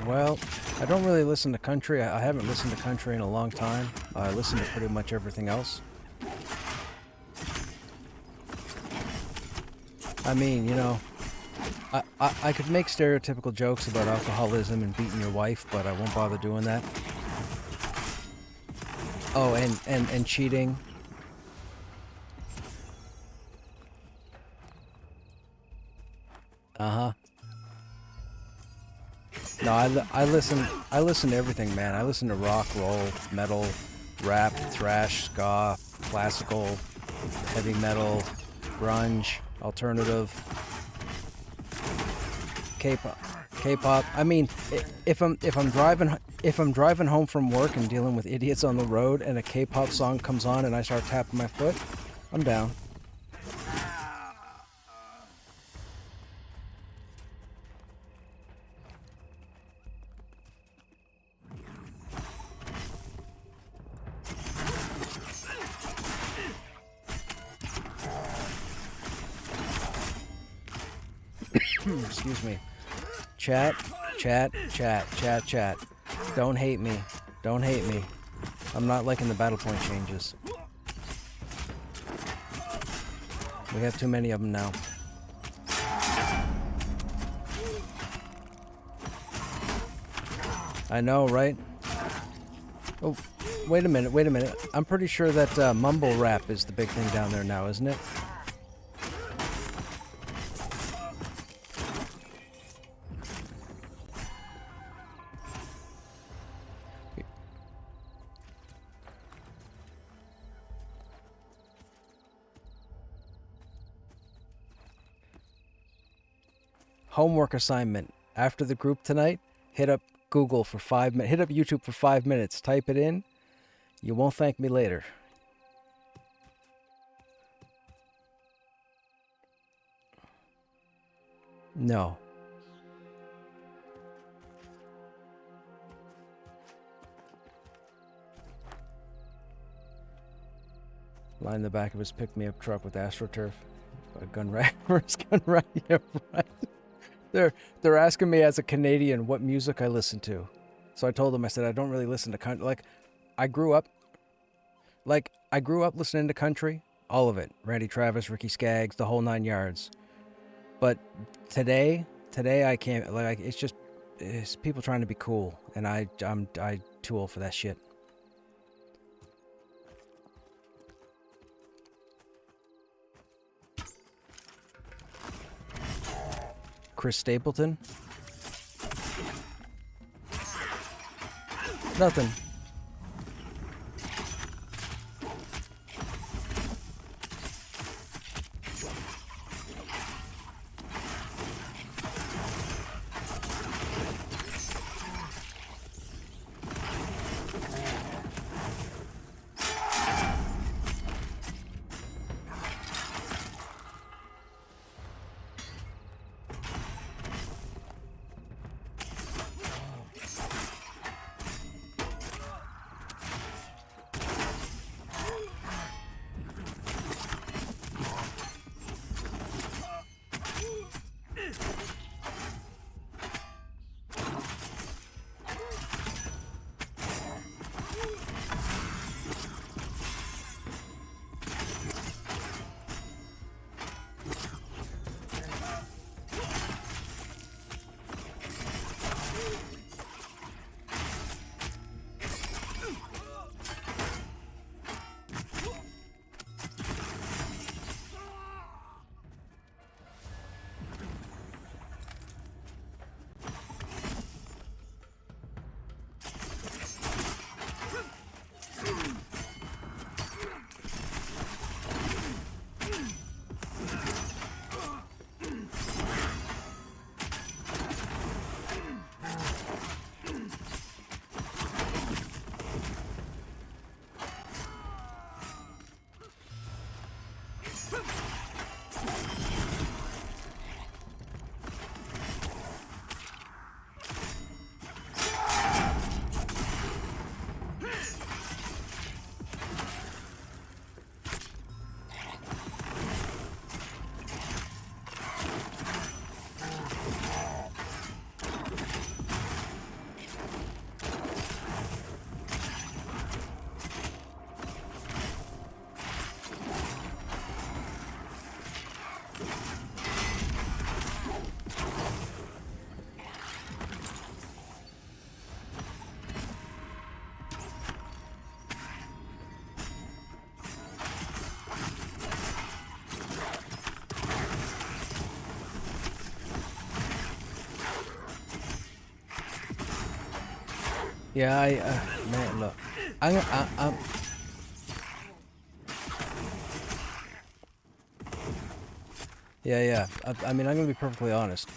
Well, I don't really listen to country. I haven't listened to country in a long time. I listen to pretty much everything else. I mean, you know, I could make stereotypical jokes about alcoholism and beating your wife, but I won't bother doing that. Oh, and cheating. Uh-huh. No, I listen to everything, man. I listen to rock, roll, metal, rap, thrash, ska, classical, heavy metal, grunge, alternative, K-pop. K-pop. I mean, if I'm driving home from work and dealing with idiots on the road and a K-pop song comes on and I start tapping my foot, I'm down. Excuse me. Chat. Don't hate me. Don't hate me. I'm not liking the battle point changes. We have too many of them now. I know, right? Oh, wait a minute. I'm pretty sure that mumble rap is the big thing down there now, isn't it? Homework assignment. After the group tonight, hit up Google for 5 minutes. Hit up YouTube for 5 minutes. Type it in. You won't thank me later. No. Line in the back of his pick-me-up truck with AstroTurf. A gun rack. Gun rack. Yeah, right. They're asking me as a Canadian what music I listen to. So I told them, I said, I don't really listen to country. Like, I grew up listening to country, all of it. Randy Travis, Ricky Skaggs, the whole 9 yards. But today I can't, like, it's people trying to be cool, and I'm too old for that shit. Chris Stapleton? Nothing. Yeah, man, look, I'm yeah, yeah. I mean, I'm gonna be perfectly honest.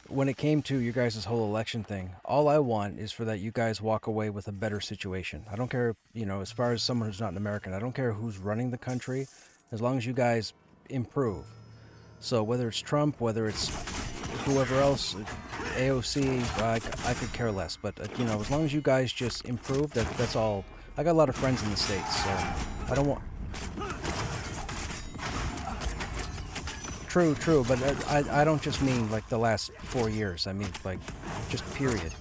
When it came to you guys' whole election thing, all I want is for that you guys walk away with a better situation. I don't care, as far as someone who's not an American, I don't care who's running the country, as long as you guys improve. So whether it's Trump, whether it's whoever else, AOC, I could care less. But as long as you guys just improve, that's all. I got a lot of friends in the States, so I don't want. True, true, but I don't just mean like the last 4 years. I mean like just period.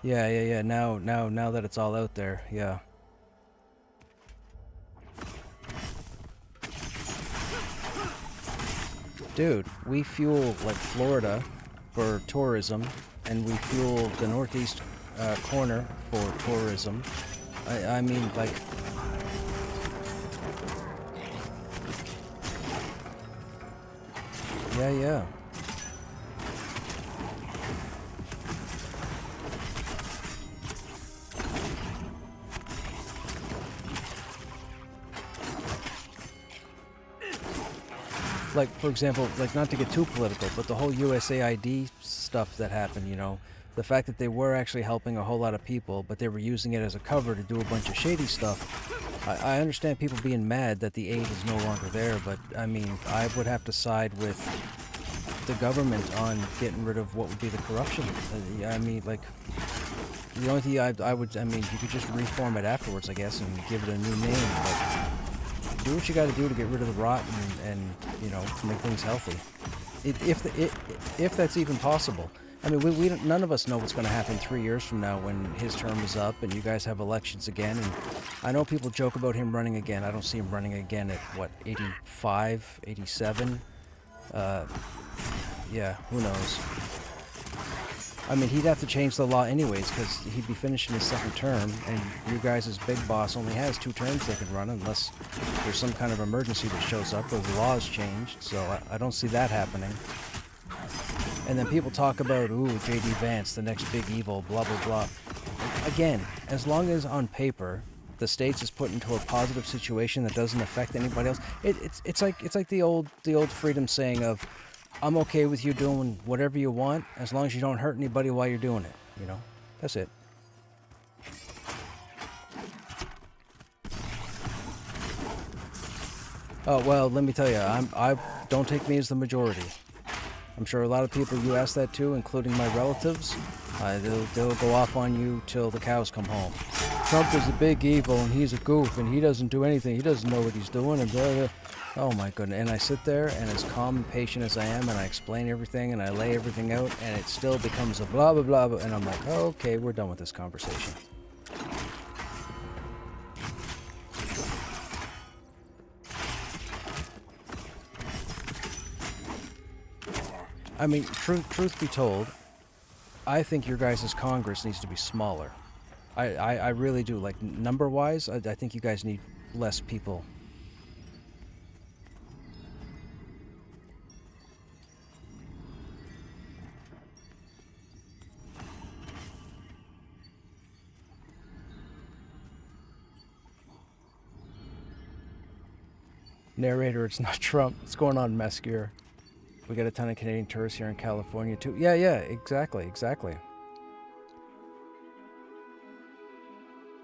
Yeah, yeah, yeah. Now that it's all out there, yeah. Dude, we fuel like Florida for tourism, and we fuel the northeast corner for tourism. I mean, like, yeah, yeah. Like, for example, like, not to get too political, but the whole USAID stuff that happened, the fact that they were actually helping a whole lot of people, but they were using it as a cover to do a bunch of shady stuff. I understand people being mad that the aid is no longer there, but I mean, I would have to side with the government on getting rid of what would be the corruption. I mean, like, the only thing I mean, you could just reform it afterwards, I guess, and give it a new name, but do what you got to do to get rid of the rot and to make things healthy. If that's even possible. I mean, we none of us know what's going to happen 3 years from now when his term is up and you guys have elections again. And I know people joke about him running again. I don't see him running again at, what, 85, 87? Yeah, who knows? I mean, he'd have to change the law anyways, because he'd be finishing his second term, and you guys' big boss only has 2 terms they can run unless there's some kind of emergency that shows up or the law's changed, so I don't see that happening. And then people talk about, ooh, J.D. Vance, the next big evil, blah, blah, blah. Again, as long as on paper the States is put into a positive situation that doesn't affect anybody else, it's like the old freedom saying of, I'm okay with you doing whatever you want as long as you don't hurt anybody while you're doing it, That's it. Oh, well, let me tell you, I don't take me as the majority. I'm sure a lot of people you ask that to, including my relatives, they'll go off on you till the cows come home. Trump is a big evil and he's a goof and he doesn't do anything. He doesn't know what he's doing and blah, blah. Oh my goodness. And I sit there and as calm and patient as I am and I explain everything and I lay everything out and it still becomes a blah, blah, blah, blah. And I'm like, oh, okay, we're done with this conversation. I mean, truth be told, I think your guys' Congress needs to be smaller. I really do. Like, number-wise, I think you guys need less people. Narrator, it's not Trump. What's going on, Mesquier? We got a ton of Canadian tourists here in California, too. Yeah, exactly.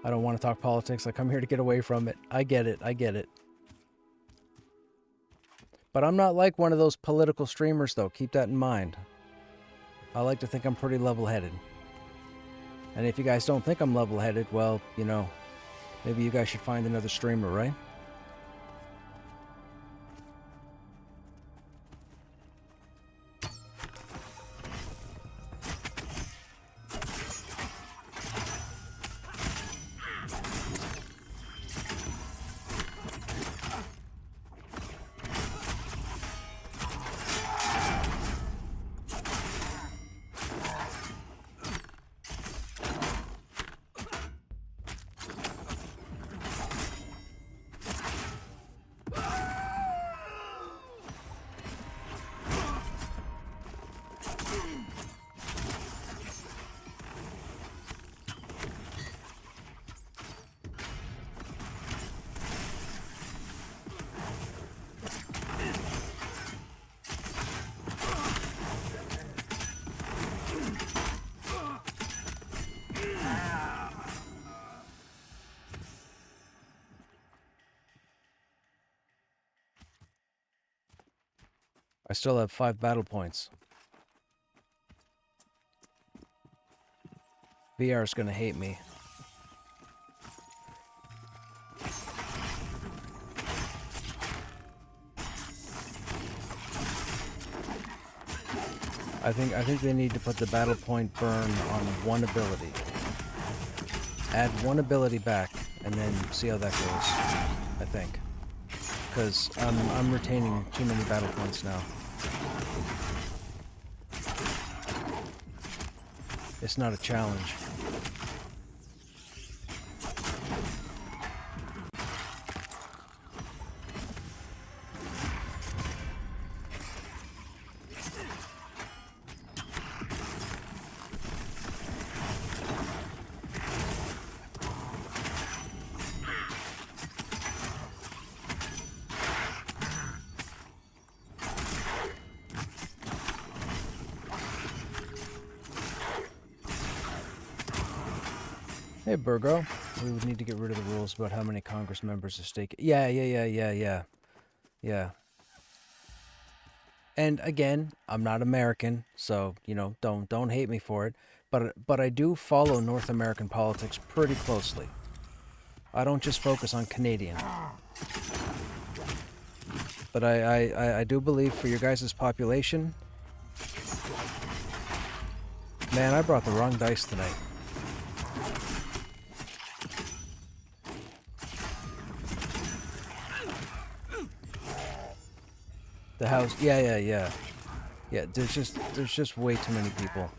I don't want to talk politics. I come here to get away from it. I get it. But I'm not like one of those political streamers, though. Keep that in mind. I like to think I'm pretty level-headed. And if you guys don't think I'm level-headed, well, maybe you guys should find another streamer, right? I still have 5 battle points. VR is gonna hate me. I think they need to put the battle point burn on one ability. Add one ability back, and then see how that goes. I think, because I'm retaining too many battle points now. It's not a challenge. Hey, Burgo. We would need to get rid of the rules about how many Congress members are stake. Yeah. And again, I'm not American, so you know, don't hate me for it. But I do follow North American politics pretty closely. I don't just focus on Canadian. But I do believe for your guys' population. Man, I brought the wrong dice tonight. The house, yeah. There's just way too many people.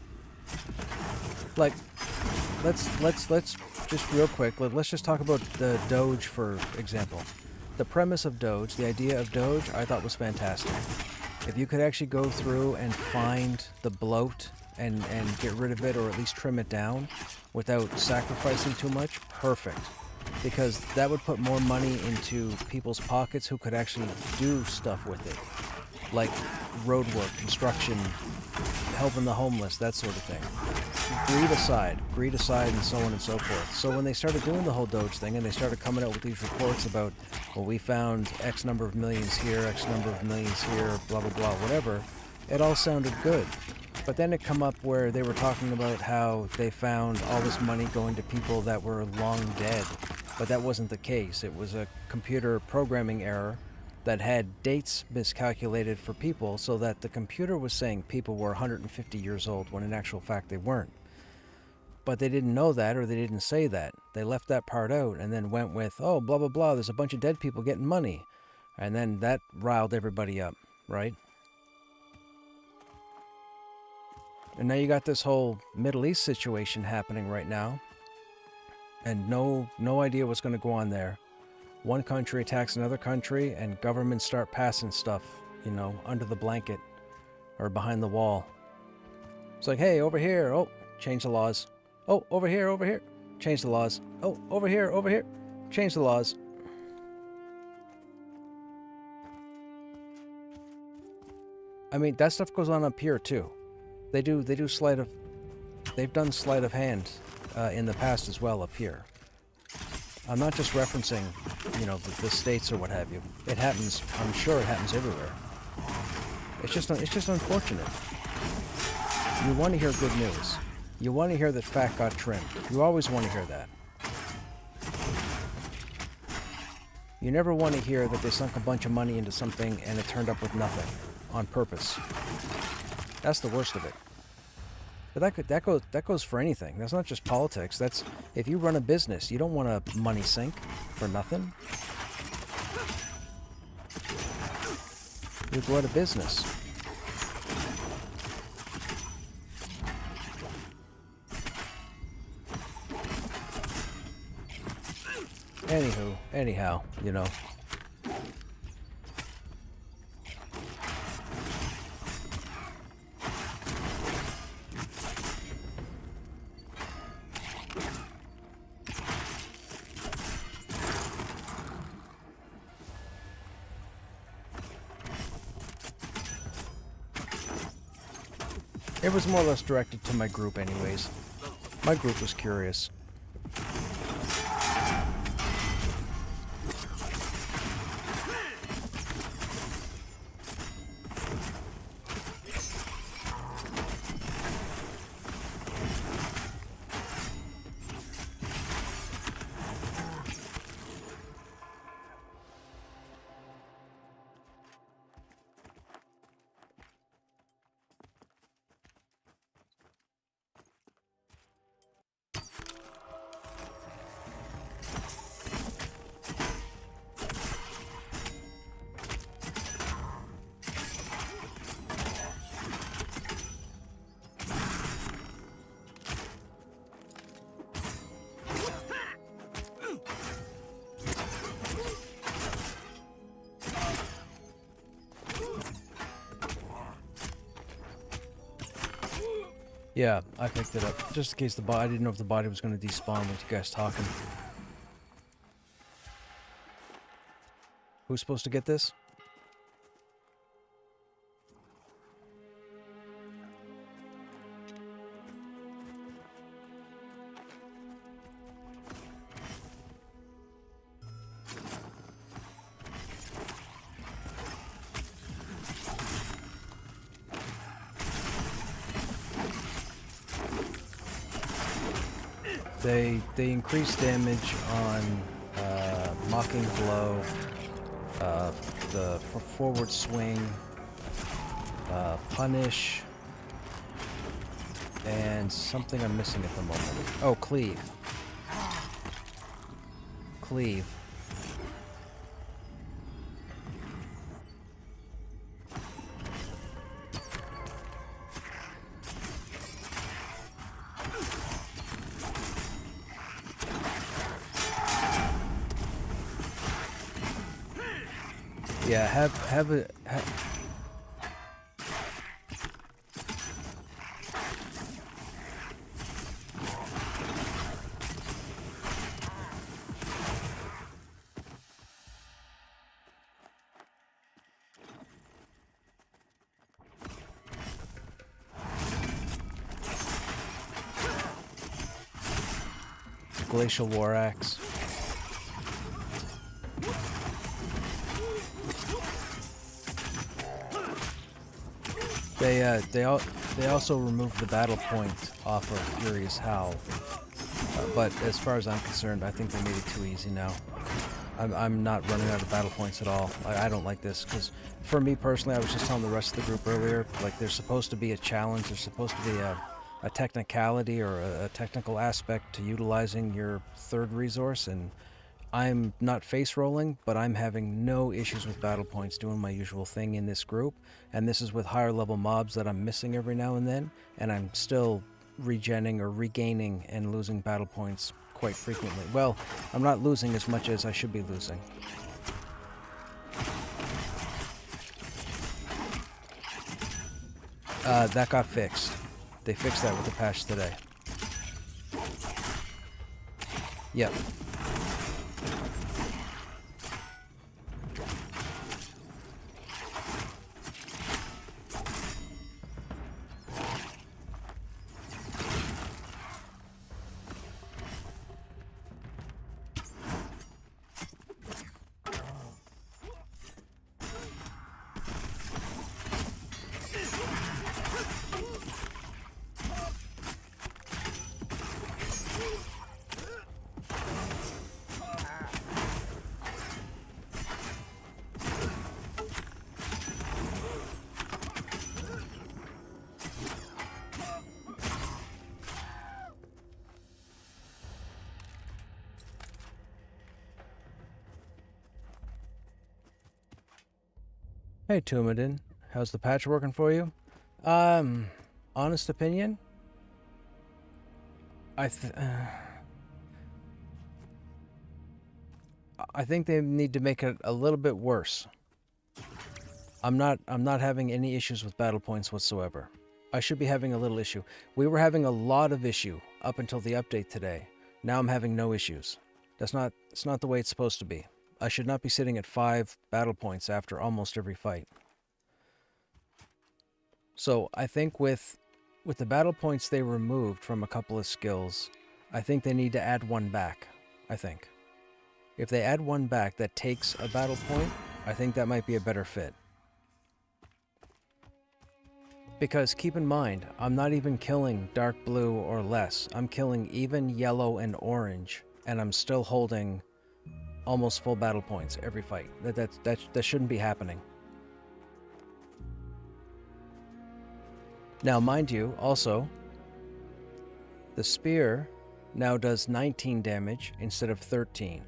Like, let's just real quick. Let's just talk about the Doge, for example. The premise of Doge, the idea of Doge, I thought was fantastic. If you could actually go through and find the bloat and get rid of it, or at least trim it down, without sacrificing too much, perfect. Because that would put more money into people's pockets who could actually do stuff with it. Like road work, construction, helping the homeless, that sort of thing. Greed aside, and so on and so forth. So when they started doing the whole Doge thing, and they started coming out with these reports about, well, we found X number of millions here, X number of millions here, blah, blah, blah, whatever, it all sounded good. But then it come up where they were talking about how they found all this money going to people that were long dead. But that wasn't the case. It was a computer programming error that had dates miscalculated for people, so that the computer was saying people were 150 years old when in actual fact they weren't. But they didn't know that, or they didn't say that. They left that part out and then went with, oh, blah, blah, blah, there's a bunch of dead people getting money. And then that riled everybody up, right? And now you got this whole Middle East situation happening right now. And no idea what's going to go on there. One country attacks another country, and governments start passing stuff, you know, under the blanket or behind the wall. It's like, hey, over here, oh, change the laws. Oh, over here, change the laws. Oh, over here, change the laws. I mean, that stuff goes on up here too. They do they've done sleight of hand in the past as well up here. I'm not just referencing, you know, the states or what have you. It happens. I'm sure it happens everywhere. It's just unfortunate. You want to hear good news. You want to hear that fat got trimmed. You always want to hear that. You never want to hear that they sunk a bunch of money into something and it turned up with nothing on purpose. That's the worst of it. But that goes for anything. That's not just politics. That's if you run a business, you don't want a money sink for nothing. You go out of business. Anyhow, you know. It was more or less directed to my group anyways. My group was curious. Yeah, I picked it up. Just in case the body... I didn't know if the body was going to despawn with you guys talking. Who's supposed to get this? They increase damage on Mocking Blow, the forward swing, Punish, and something I'm missing at the moment. Oh, Cleave. Cleave. Yeah, have a... Glacial War Axe. They also removed the battle point off of Furious Howl, but as far as I'm concerned, I think they made it too easy now. I'm not running out of battle points at all. I don't like this, because for me personally, I was just telling the rest of the group earlier, like there's supposed to be a challenge, there's supposed to be a technicality or a technical aspect to utilizing your third resource, and I'm not face rolling, but I'm having no issues with battle points doing my usual thing in this group, and this is with higher level mobs that I'm missing every now and then, and I'm still regenning or regaining and losing battle points quite frequently. Well, I'm not losing as much as I should be losing. That got fixed. They fixed that with the patch today. Yep. Hey, Tumadin. How's the patch working for you? Honest opinion? I think they need to make it a little bit worse. I'm not having any issues with battle points whatsoever. I should be having a little issue. We were having a lot of issue up until the update today. Now I'm having no issues. It's not the way it's supposed to be. I should not be sitting at 5 battle points after almost every fight. So I think with the battle points they removed from a couple of skills, I think they need to add one back, I think. If they add one back that takes a battle point, I think that might be a better fit. Because keep in mind, I'm not even killing dark blue or less. I'm killing even yellow and orange, and I'm still holding almost full battle points every fight. That shouldn't be happening. Now, mind you, also, the spear now does 19 damage instead of 13.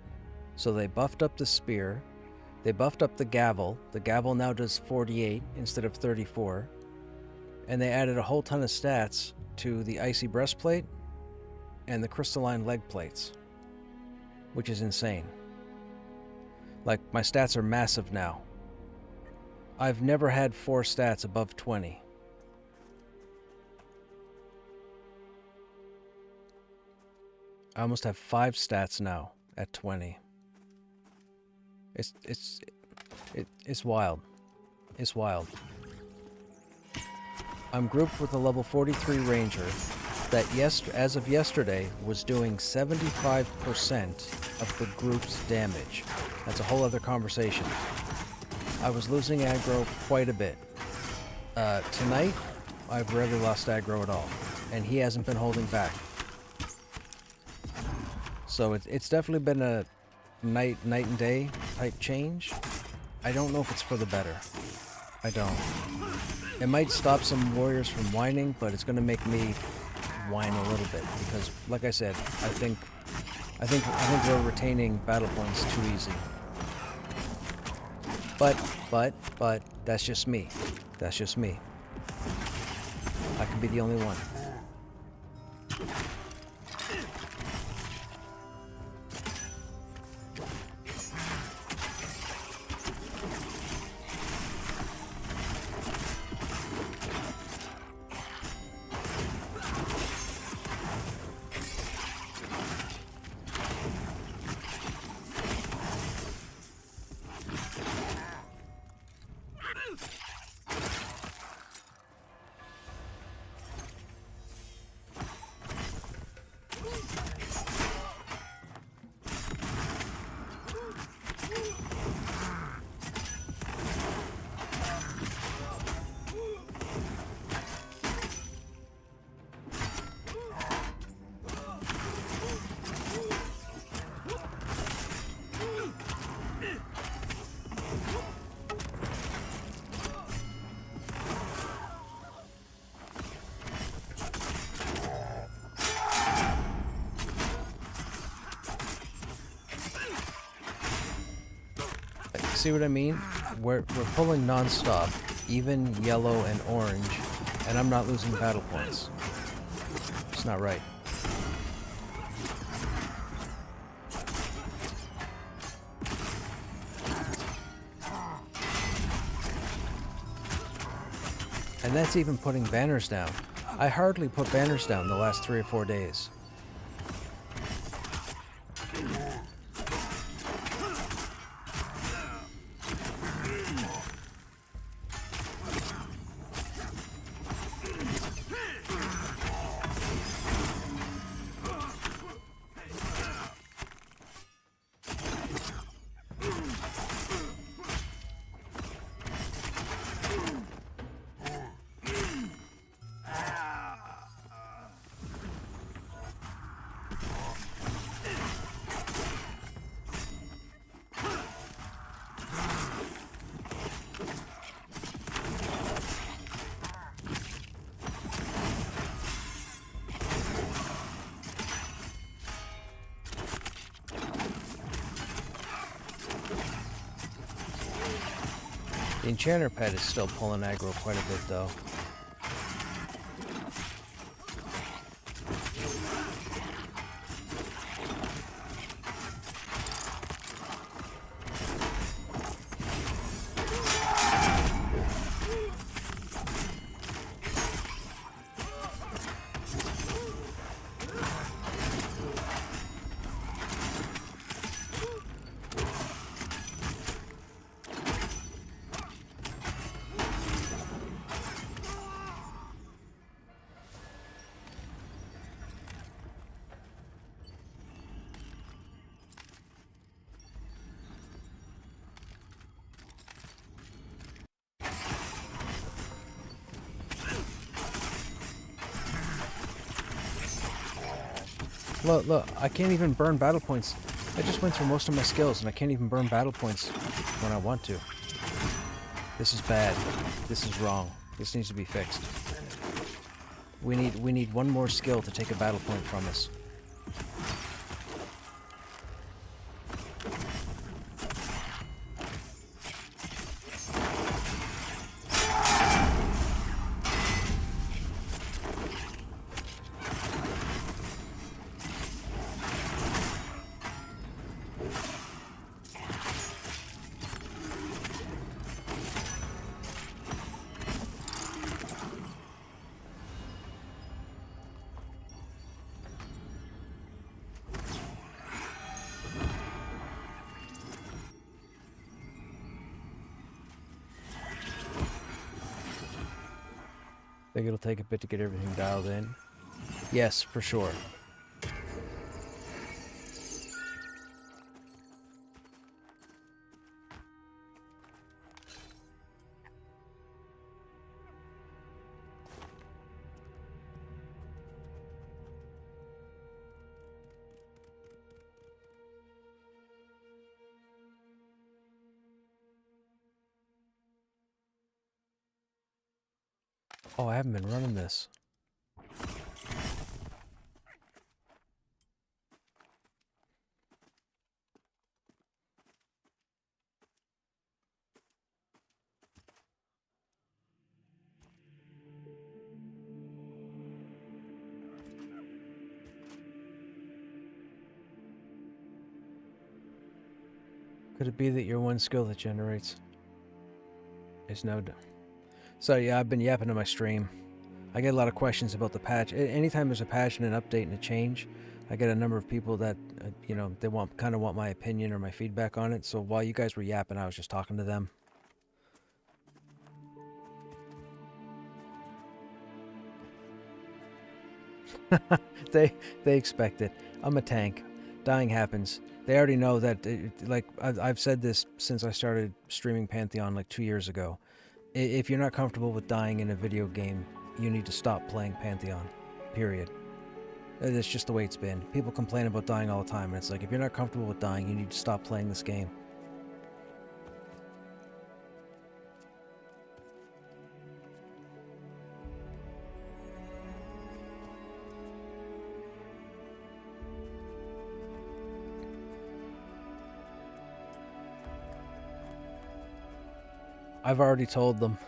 So they buffed up the spear, they buffed up the gavel. The gavel now does 48 instead of 34. And they added a whole ton of stats to the icy breastplate and the crystalline leg plates, which is insane. Like, my stats are massive now. I've never had 4 stats above 20. I almost have 5 stats now at 20. It's wild. It's wild. I'm grouped with a level 43 ranger that as of yesterday was doing 75% of the group's damage. That's a whole other conversation. I was losing aggro quite a bit. Tonight, I've rarely lost aggro at all, and he hasn't been holding back. So it's definitely been a night and day type change. I don't know if it's for the better. I don't. It might stop some warriors from whining, but it's going to make me whine a little bit because, like I said, I think we're retaining battle points too easy. But that's just me. That's just me. I can be the only one. See what I mean? We're pulling non-stop, even yellow and orange, and I'm not losing battle points. It's not right. And that's even putting banners down. I hardly put banners down the last 3 or 4 days. The enchanter pet is still pulling aggro quite a bit though. Look, I can't even burn battle points. I just went through most of my skills and I can't even burn battle points when I want to. This is bad. This is wrong. This needs to be fixed. We need one more skill to take a battle point from us. Think it'll take a bit to get everything dialed in? Yes, for sure. Oh, I haven't been running this. Could it be that your one skill that generates is no... So yeah, I've been yapping to my stream. I get a lot of questions about the patch. Anytime there's a patch and an update and a change, I get a number of people that, you know, they kind of want my opinion or my feedback on it. So while you guys were yapping, I was just talking to them. they expect it. I'm a tank. Dying happens. They already know that. Like I've said this since I started streaming Pantheon like 2 years ago. If you're not comfortable with dying in a video game, you need to stop playing Pantheon. Period. That's just the way it's been. People complain about dying all the time, and it's like, if you're not comfortable with dying, you need to stop playing this game. I've already told them.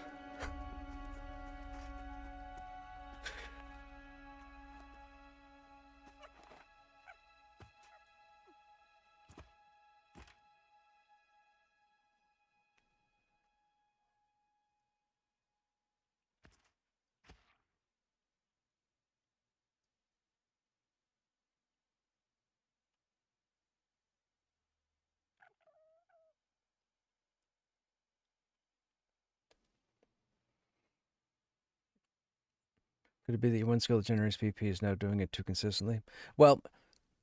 Could it be that your one skill that generates PP is now doing it too consistently? Well,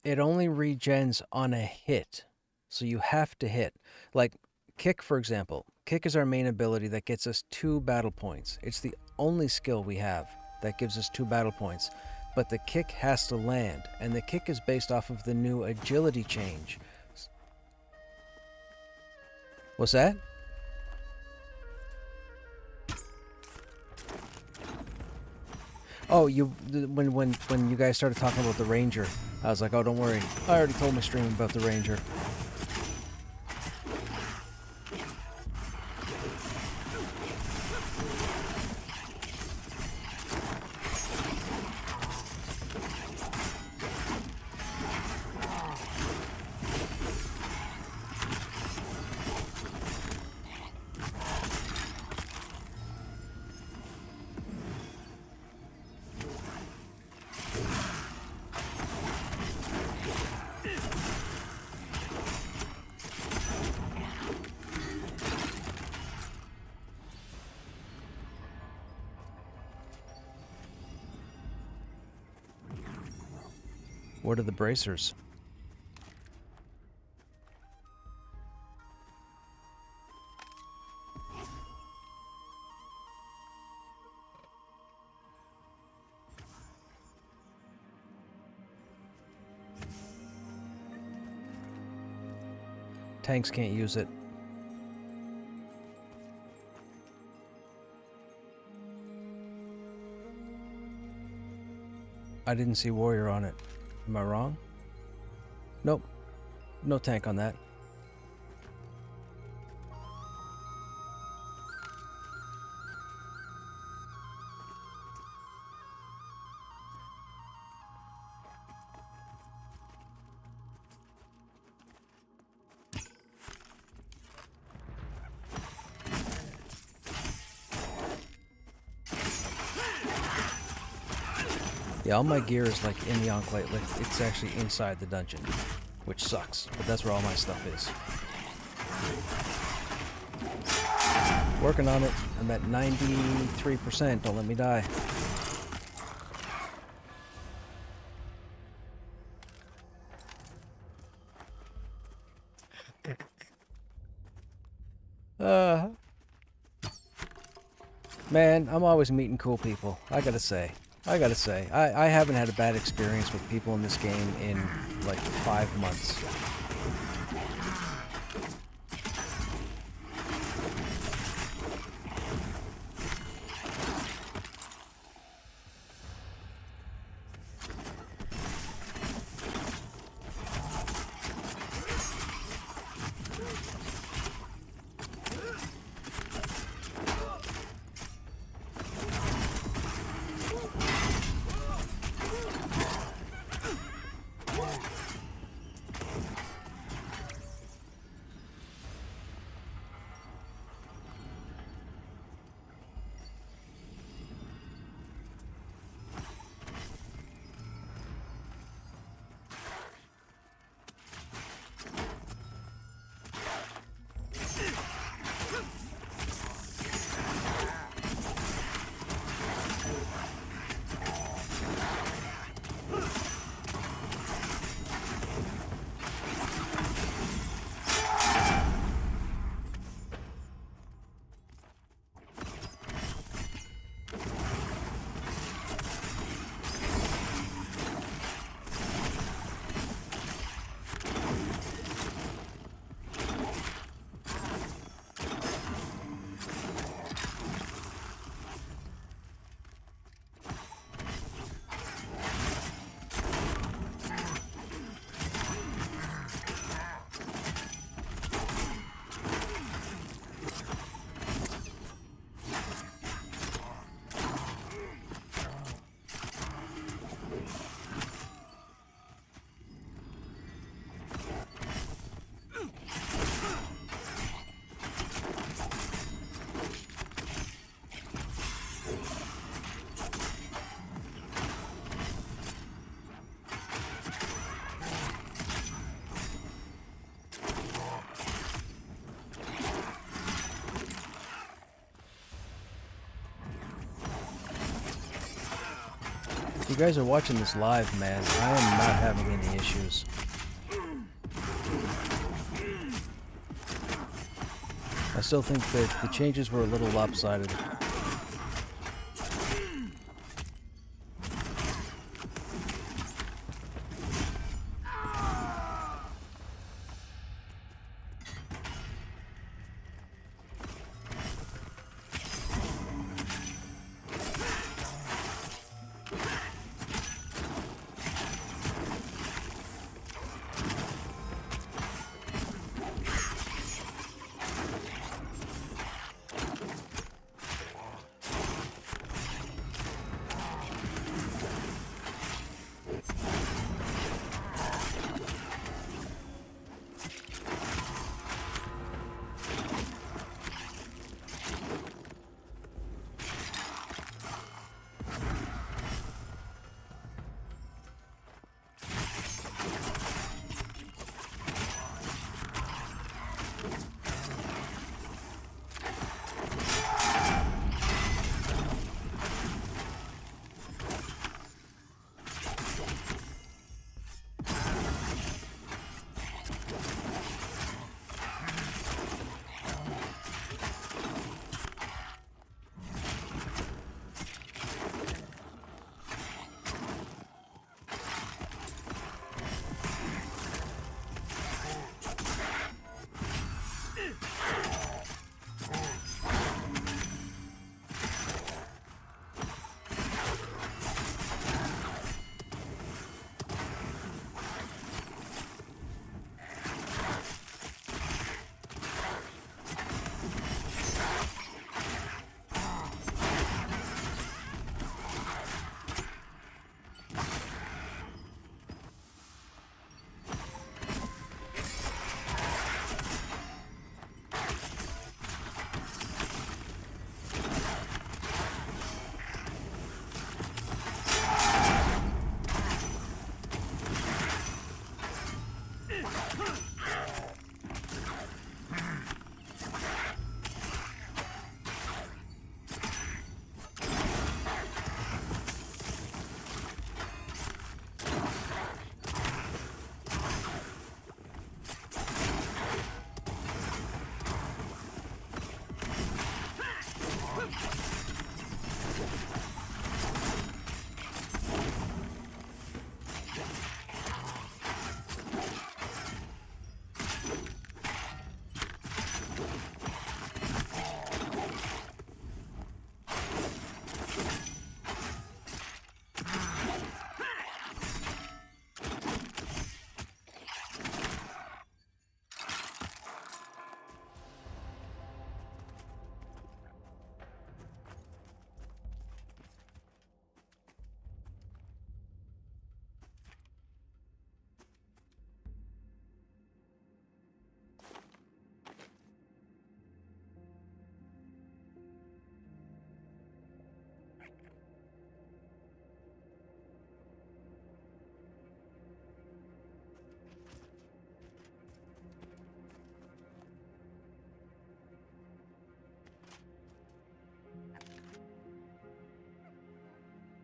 it only regens on a hit. So you have to hit. Like, Kick, for example. Kick is our main ability that gets us 2 battle points. It's the only skill we have that gives us 2 battle points. But the kick has to land, and the kick is based off of the new agility change. What's that? Oh, when you guys started talking about the Ranger, I was like, oh, don't worry. I already told my stream about the Ranger. What are the bracers? Tanks can't use it. I didn't see warrior on it. Am I wrong? Nope. No tank on that. Yeah, all my gear is like in the Enclave, like it's actually inside the dungeon, which sucks, but that's where all my stuff is. Working on it. I'm at 93%, don't let me die. Uh, man, I'm always meeting cool people. I gotta say. I haven't had a bad experience with people in this game in like 5 months. You guys are watching this live, man. I am not having any issues. I still think that the changes were a little lopsided.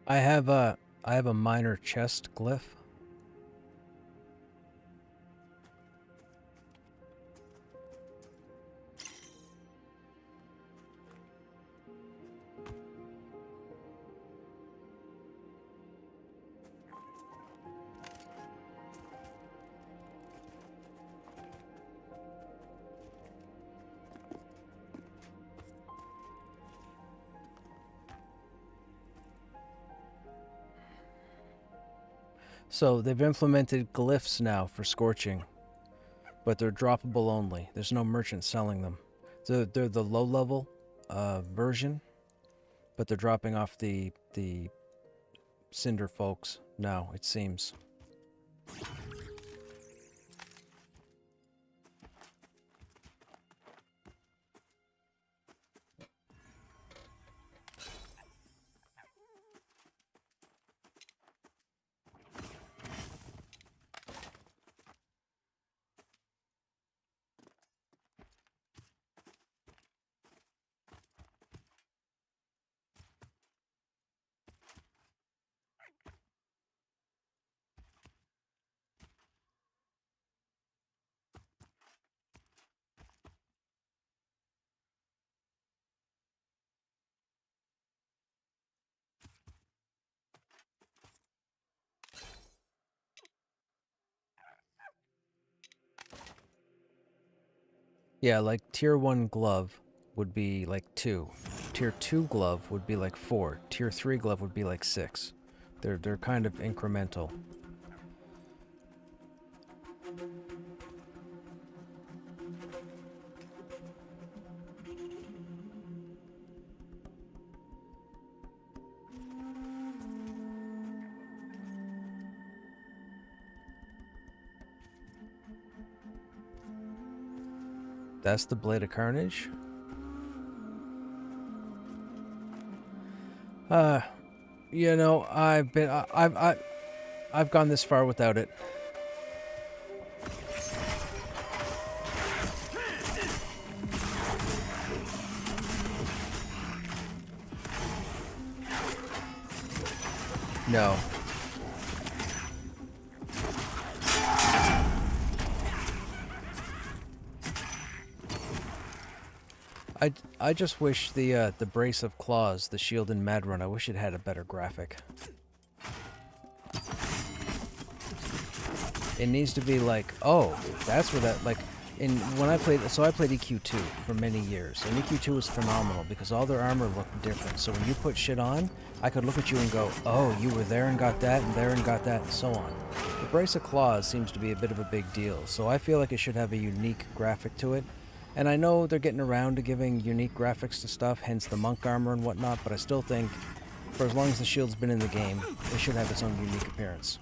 I have a minor chest glyph. So they've implemented glyphs now for scorching, but they're droppable only. There's no merchant selling them. They're the low-level version, but they're dropping off the Cinder folks now, it seems. Yeah, like tier 1 glove would be like 2. Tier 2 glove would be like 4. Tier 3 glove would be like 6. They're kind of incremental. That's the Blade of Carnage. You know, I've gone this far without it. No. I just wish the Brace of Claws, the shield in Madrun, I wish it had a better graphic. It needs to be like, oh, that's where that, like, when I played EQ2 for many years, and EQ2 was phenomenal because all their armor looked different. So when you put shit on, I could look at you and go, oh, you were there and got that, and there and got that, and so on. The Brace of Claws seems to be a bit of a big deal, so I feel like it should have a unique graphic to it. And I know they're getting around to giving unique graphics to stuff, hence the monk armor and whatnot, but I still think, for as long as the shield's been in the game, it should have its own unique appearance.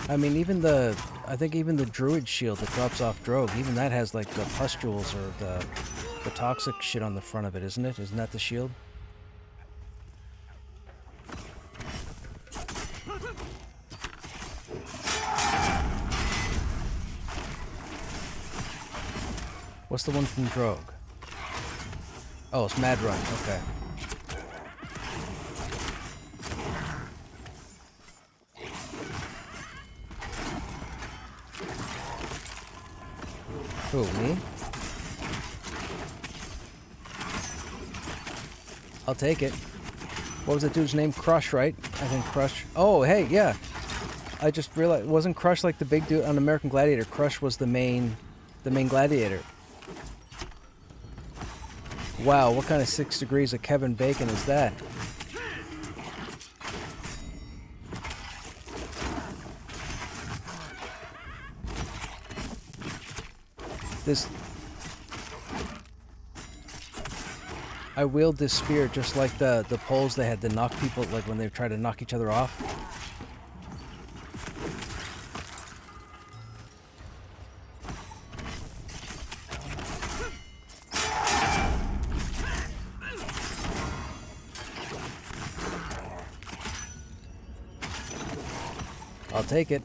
I mean, I think even the Druid shield that drops off Drogue, even that has like the pustules or the toxic shit on the front of it, isn't it? Isn't that the shield? What's the one from Drogue? Oh, it's Madrun, okay. Who, me? I'll take it. What was that dude's name? Crush, right? I think Crush. Oh, hey, yeah. I just realized, wasn't Crush like the big dude on American Gladiator? Crush was the main gladiator. Wow, what kind of 6 degrees of Kevin Bacon is that? I wield this spear just like the poles they had to knock people, like when they try to knock each other off. I'll take it.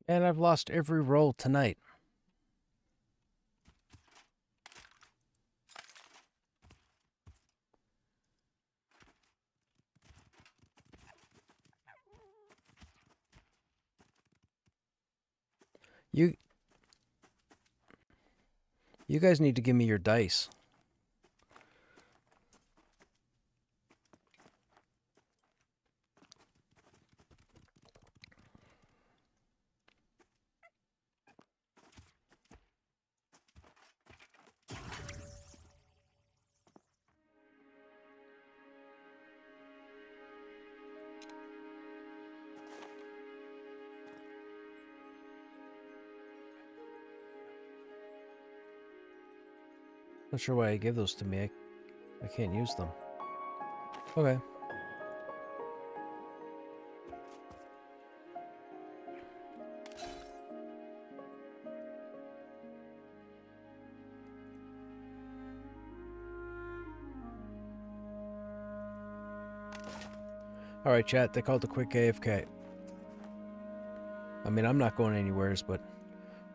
And I've lost every roll tonight. You guys need to give me your dice. Not sure why I gave those to me. I can't use them. Okay. Alright, chat, they called a quick AFK. I mean, I'm not going anywheres, but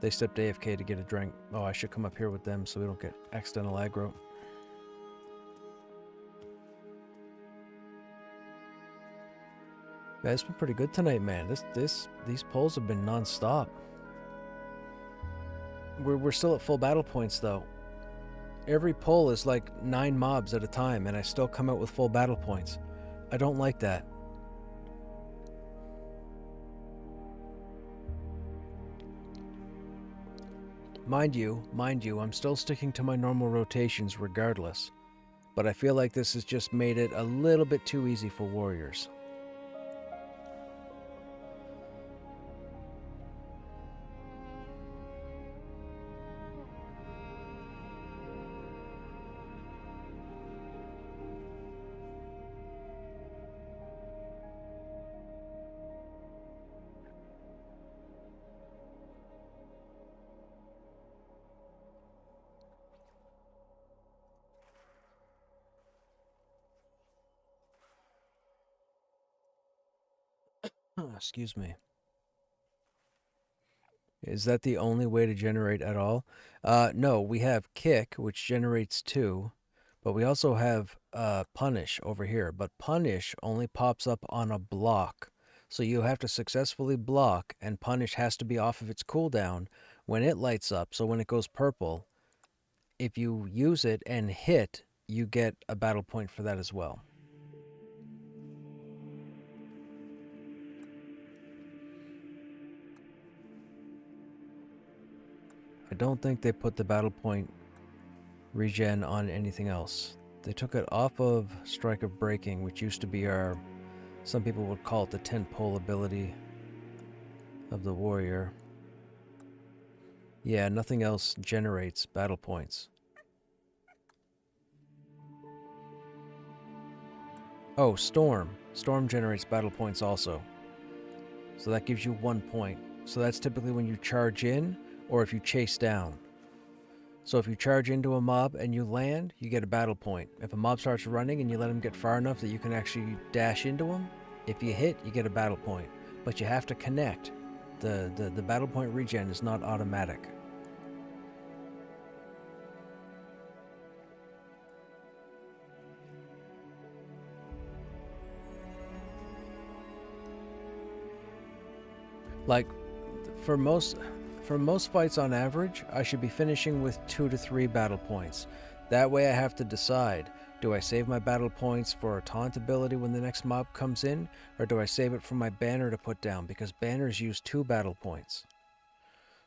they stepped AFK to get a drink. Oh, I should come up here with them so we don't get accidental aggro. Yeah, it's been pretty good tonight, man. These polls have been non-stop. We're still at full battle points, though. Every poll is like 9 mobs at a time, and I still come out with full battle points. I don't like that. Mind you, I'm still sticking to my normal rotations regardless. But I feel like this has just made it a little bit too easy for warriors. Excuse me. Is that the only way to generate at all? No, we have Kick, which generates 2, but we also have Punish over here. But Punish only pops up on a block. So you have to successfully block, and Punish has to be off of its cooldown when it lights up. So when it goes purple, if you use it and hit, you get a battle point for that as well. I don't think they put the battle point regen on anything else. They took it off of Strike of Breaking, which used to be our, some people would call it the 10 pole ability of the warrior. Yeah, nothing else generates battle points. Oh, Storm. Storm generates battle points also. So that gives you 1 point. So that's typically when you charge in or if you chase down. So if you charge into a mob and you land, you get a battle point. If a mob starts running and you let him get far enough that you can actually dash into him, if you hit, you get a battle point. But you have to connect. The battle point regen is not automatic. Like, for most fights on average, I should be finishing with 2 to 3 battle points. That way I have to decide, do I save my battle points for a taunt ability when the next mob comes in, or do I save it for my banner to put down, because banners use 2 battle points.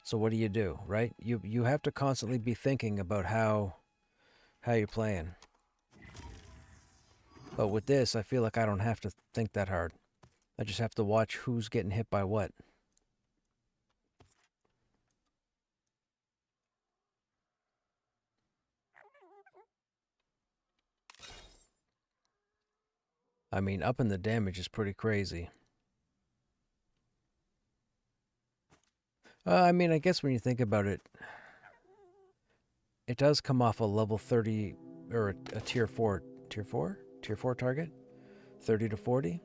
So what do, right? You have to constantly be thinking about how you're playing. But with this, I feel like I don't have to think that hard. I just have to watch who's getting hit by what. I mean, upping the damage is pretty crazy. I mean, I guess when you think about it, it does come off a level 30 or a tier 4 target, 30 to 40.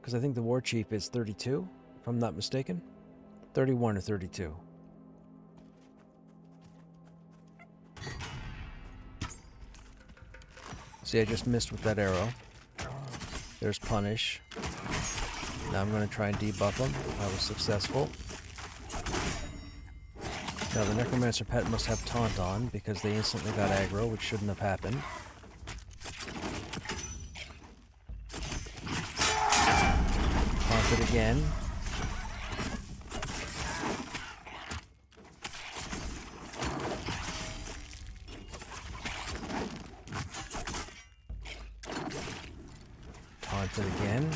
Because I think the war chief is 32 if I'm not mistaken. 31 or 32. See, I just missed with that arrow. There's punish. Now I'm going to try and debuff them. I was successful. Now the Necromancer pet must have taunt on because they instantly got aggro, which shouldn't have happened. Taunt it again. Taunt it again.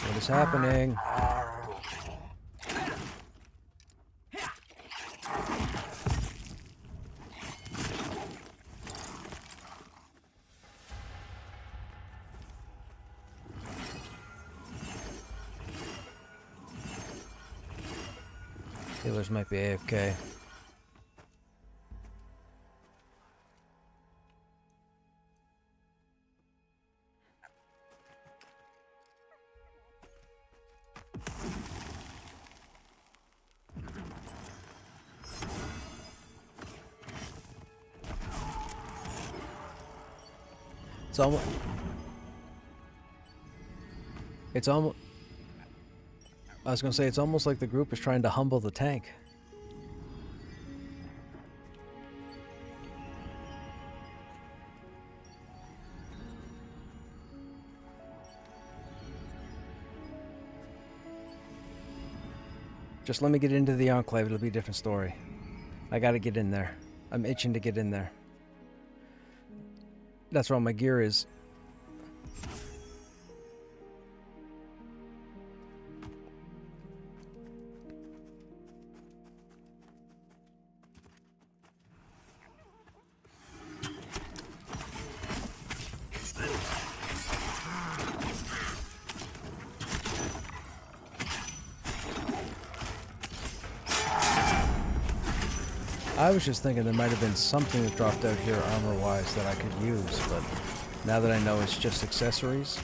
What is happening? Healers might be AFK. I was gonna say, it's almost like the group is trying to humble the tank. Just let me get into the Enclave, it'll be a different story. I gotta get in there. I'm itching to get in there. That's where all my gear is. I was just thinking there might have been something that dropped out here armor-wise that I could use, but now that I know it's just accessories.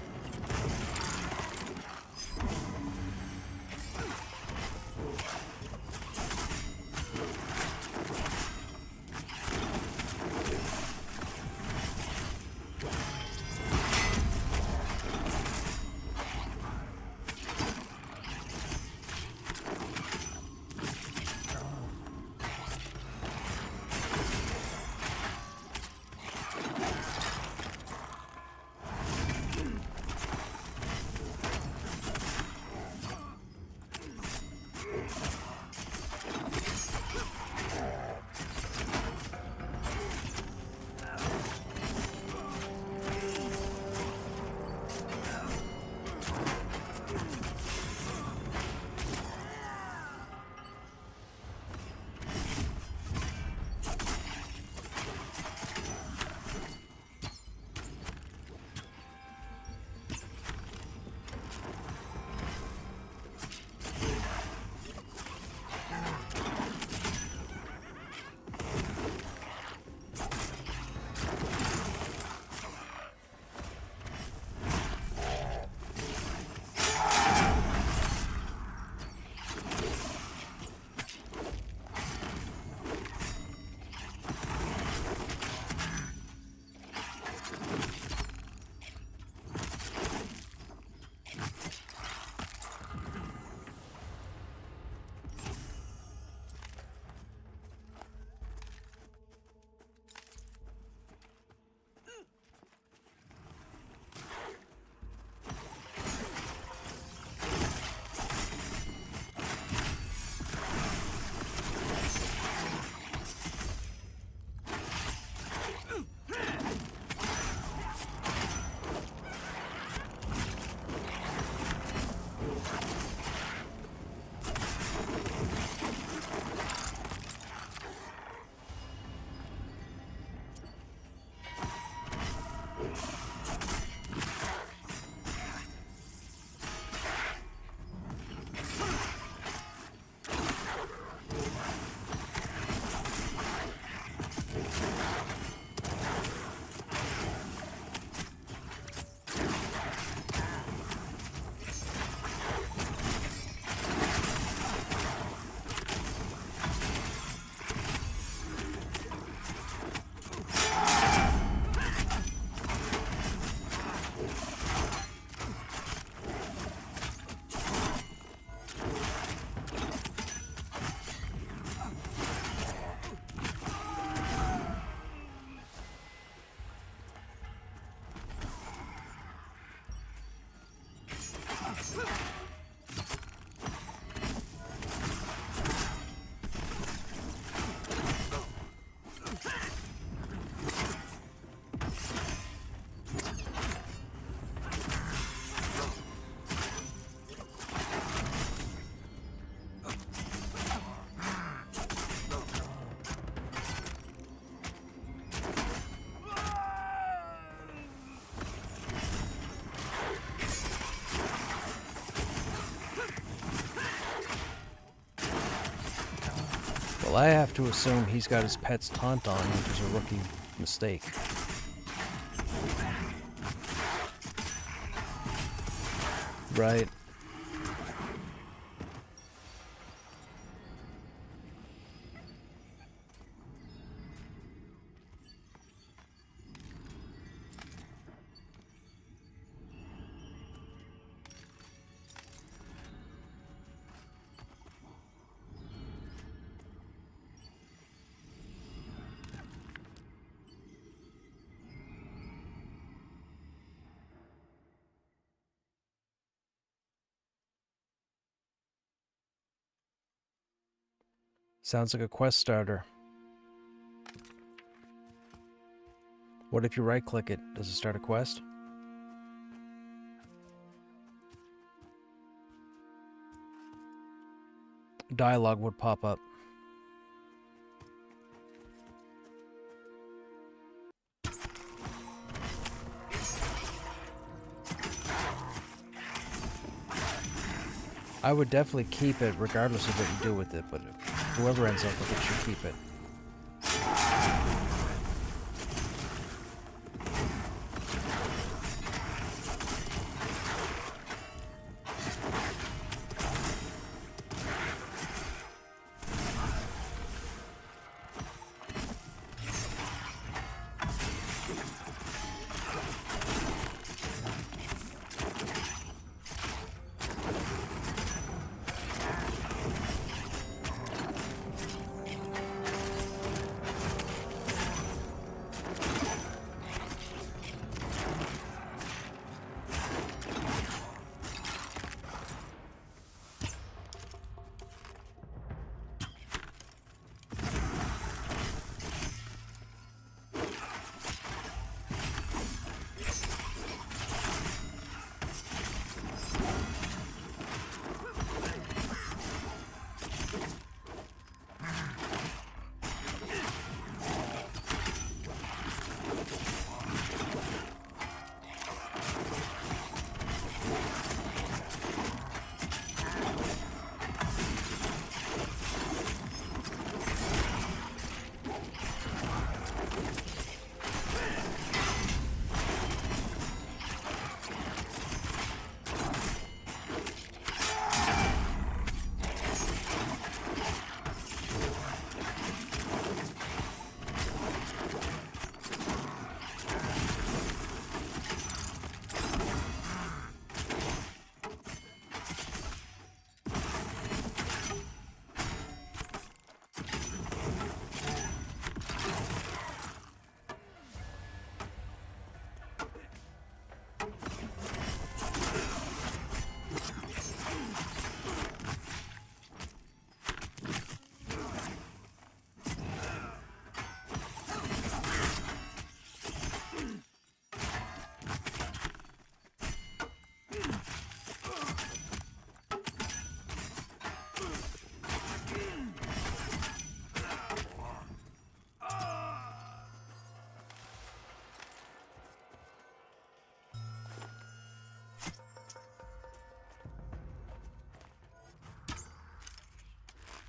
Well, I have to assume he's got his pet's taunt on, which is a rookie mistake. Right. Sounds like a quest starter. What if you right-click it? Does it start a quest? Dialogue would pop up. I would definitely keep it regardless of what you do with it, but whoever ends up with it should keep it.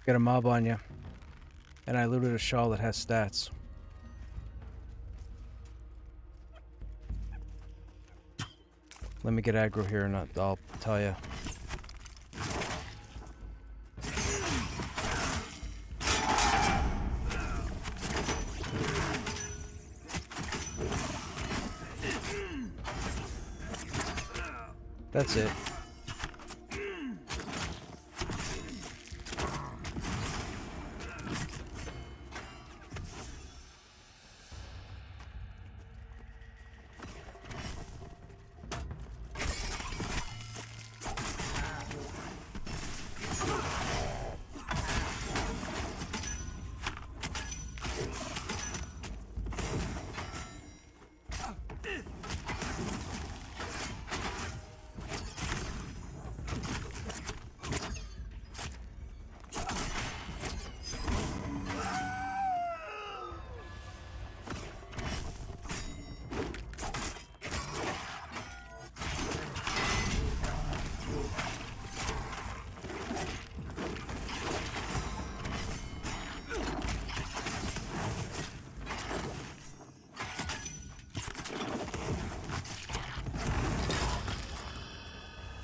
Got a mob on you. And I looted a shawl that has stats. Let me get aggro here and I'll tell you. That's it.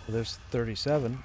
Well, there's 37.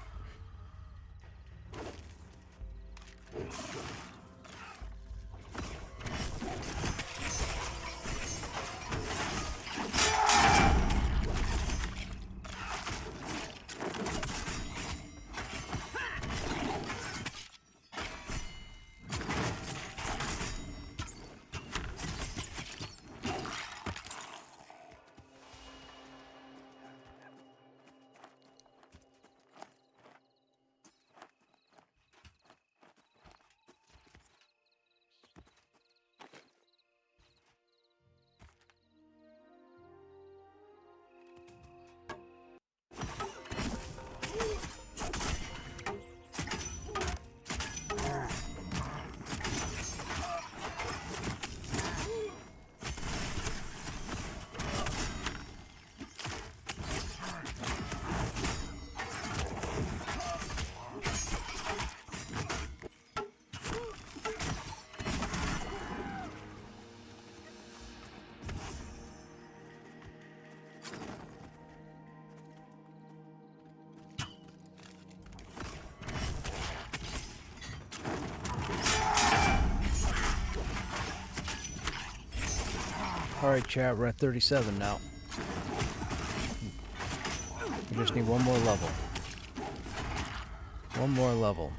Alright, chat, we're at 37 now. We just need one more level. One more level.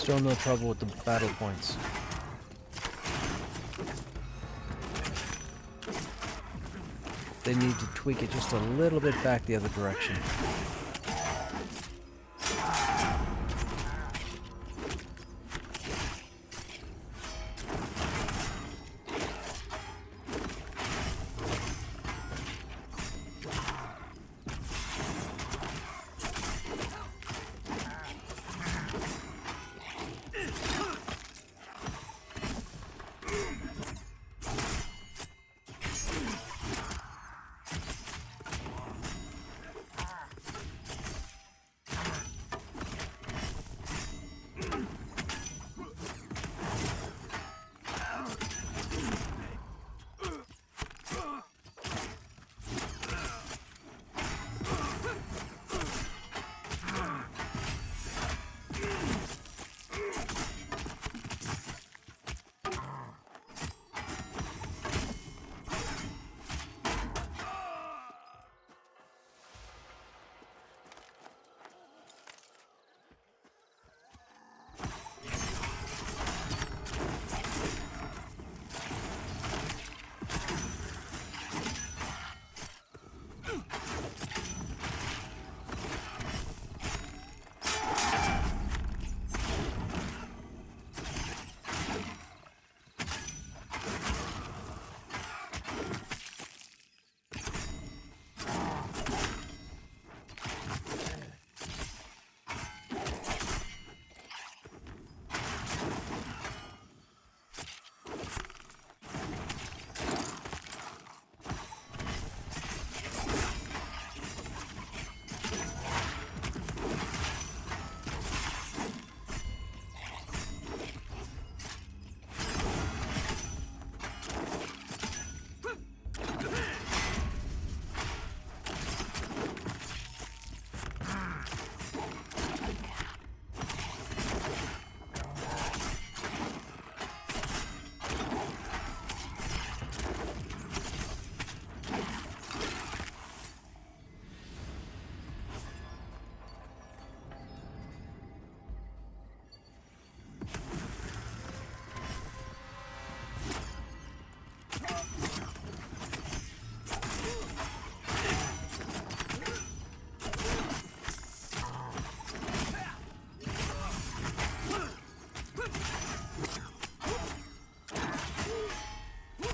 Still no trouble with the battle points. They need to tweak it just a little bit back the other direction.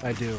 I do.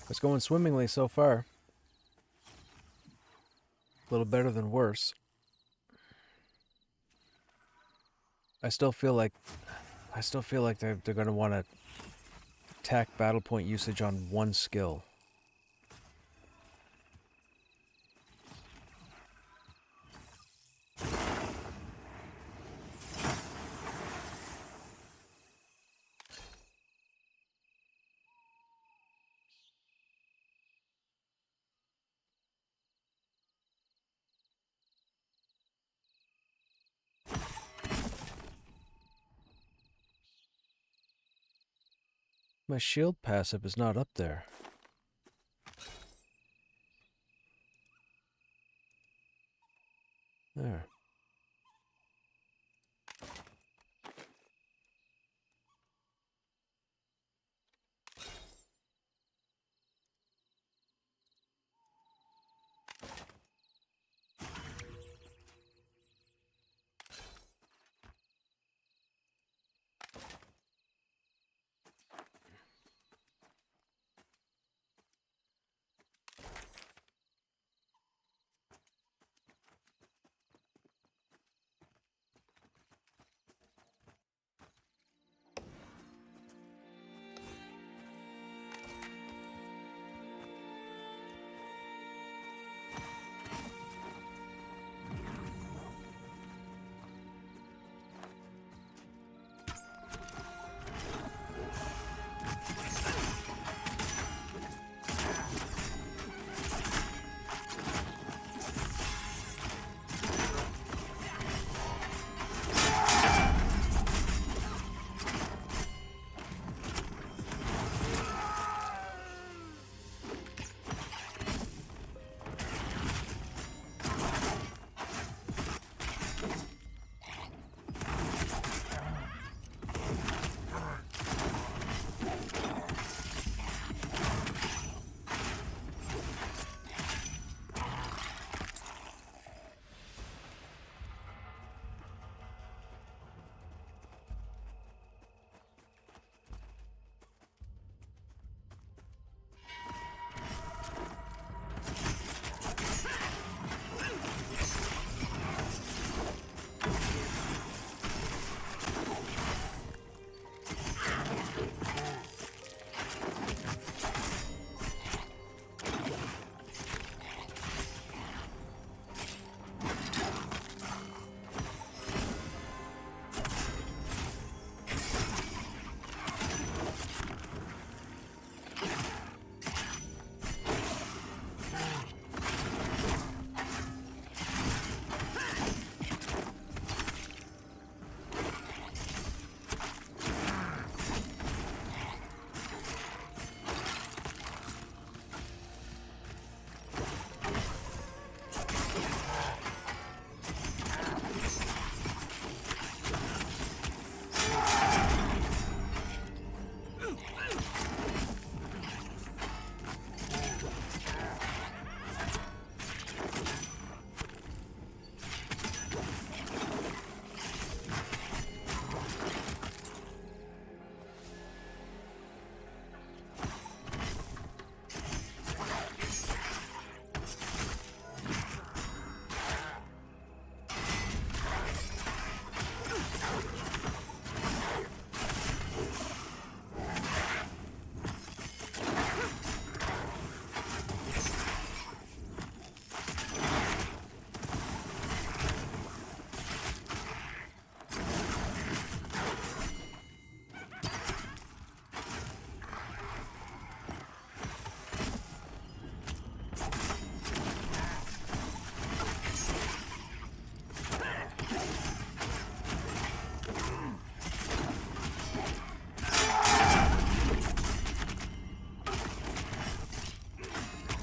It's going swimmingly so far. A little better than worse. I still feel like they're going to want to tack battle point usage on one skill. My shield passive is not up there. There.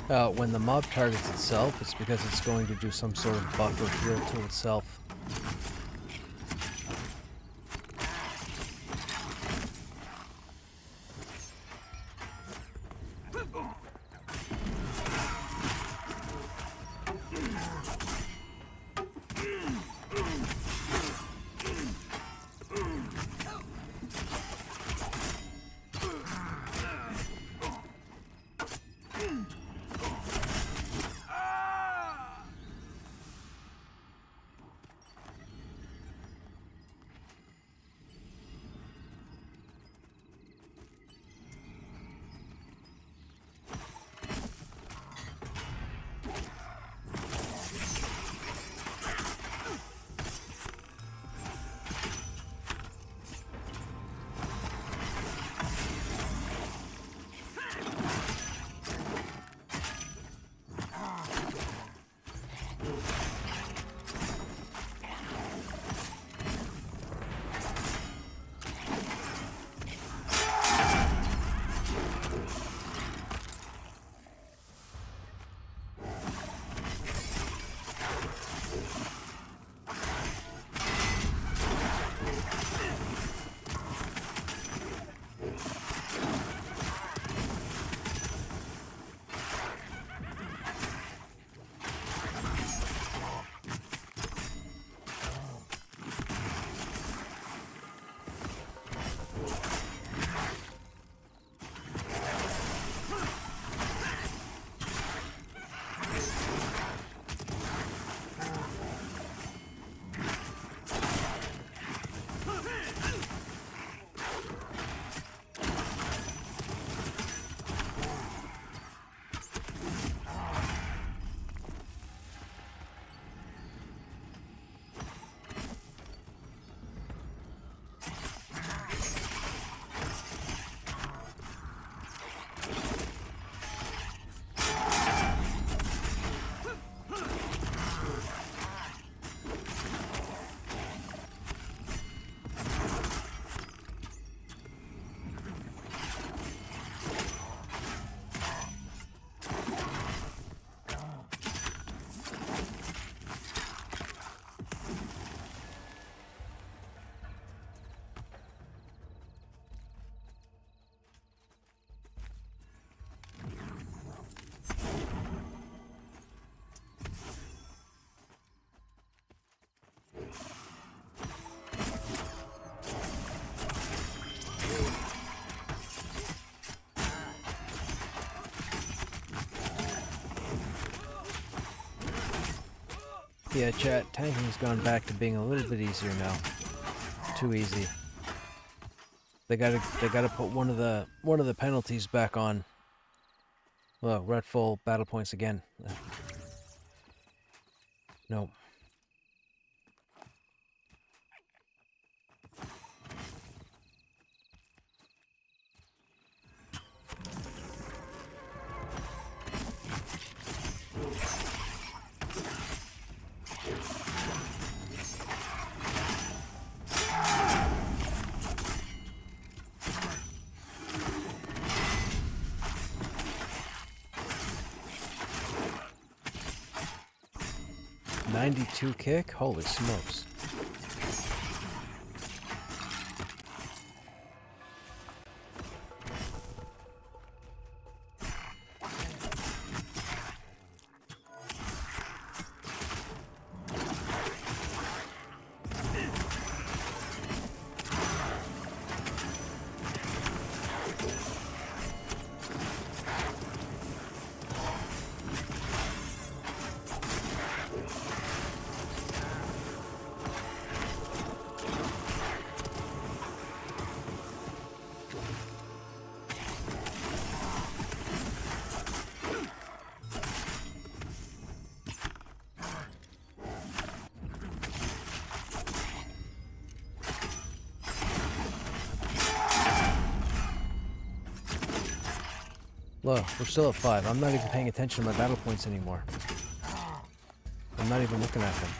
When the mob targets itself, it's because it's going to do some sort of buff or heal to itself. Yeah, chat, tanking's gone back to being a little bit easier now. Too easy. They gotta put one of the penalties back on. Well, red full battle points again. No. .92 kick? Holy smokes. Look, we're still at 5. I'm not even paying attention to my battle points anymore. I'm not even looking at them.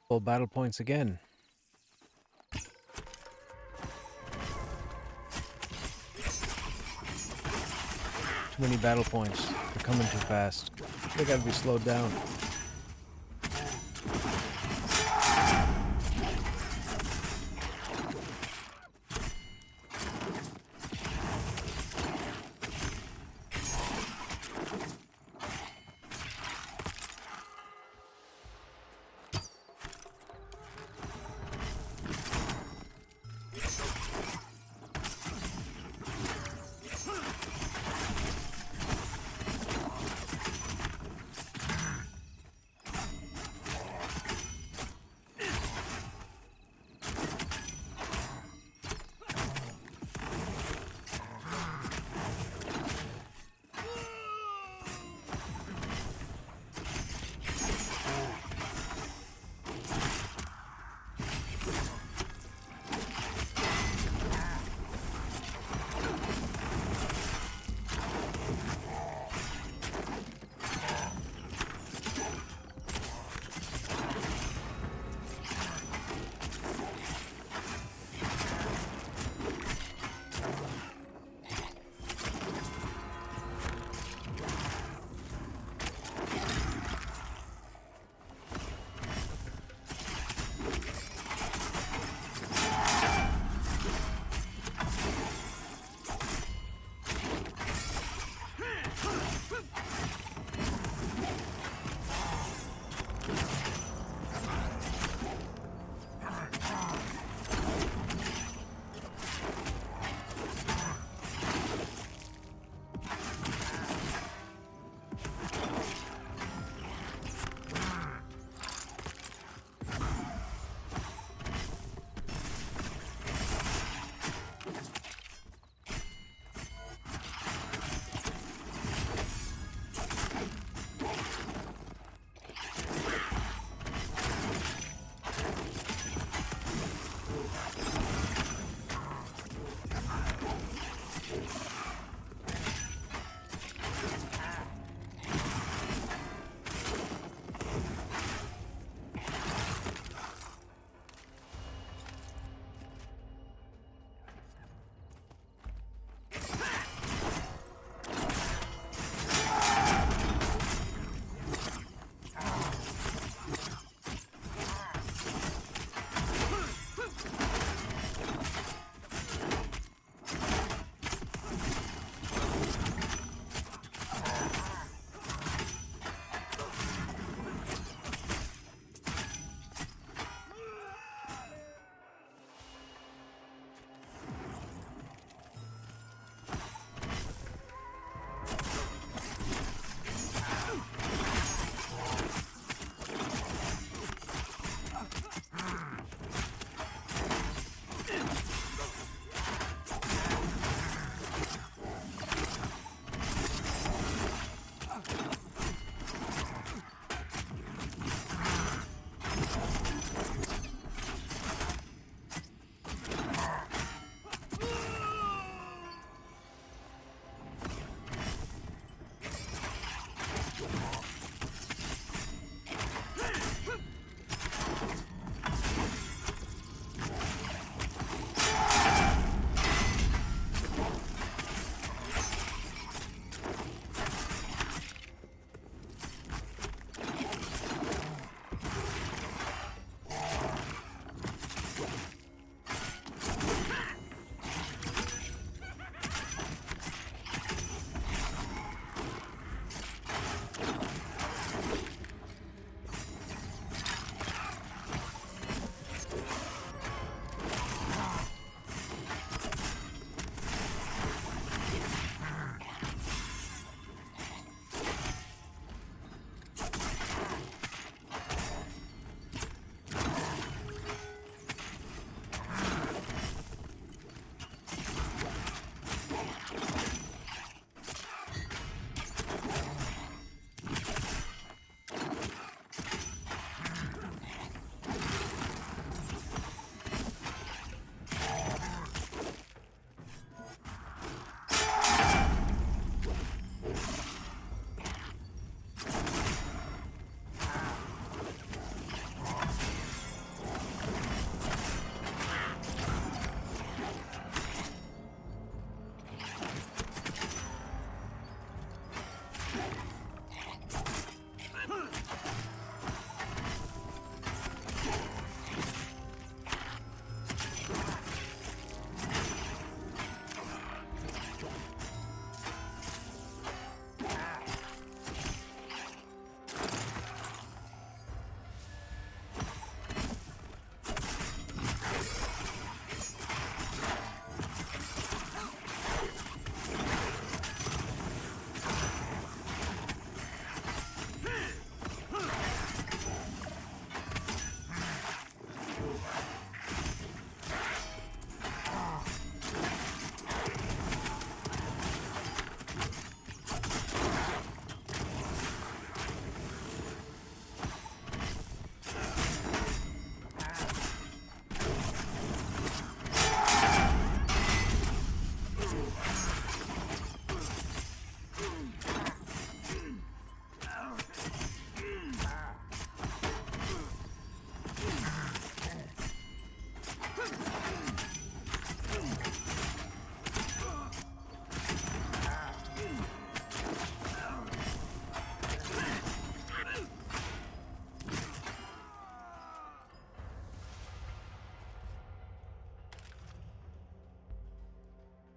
Full battle points again. Too many battle points. They're coming too fast. They gotta be slowed down.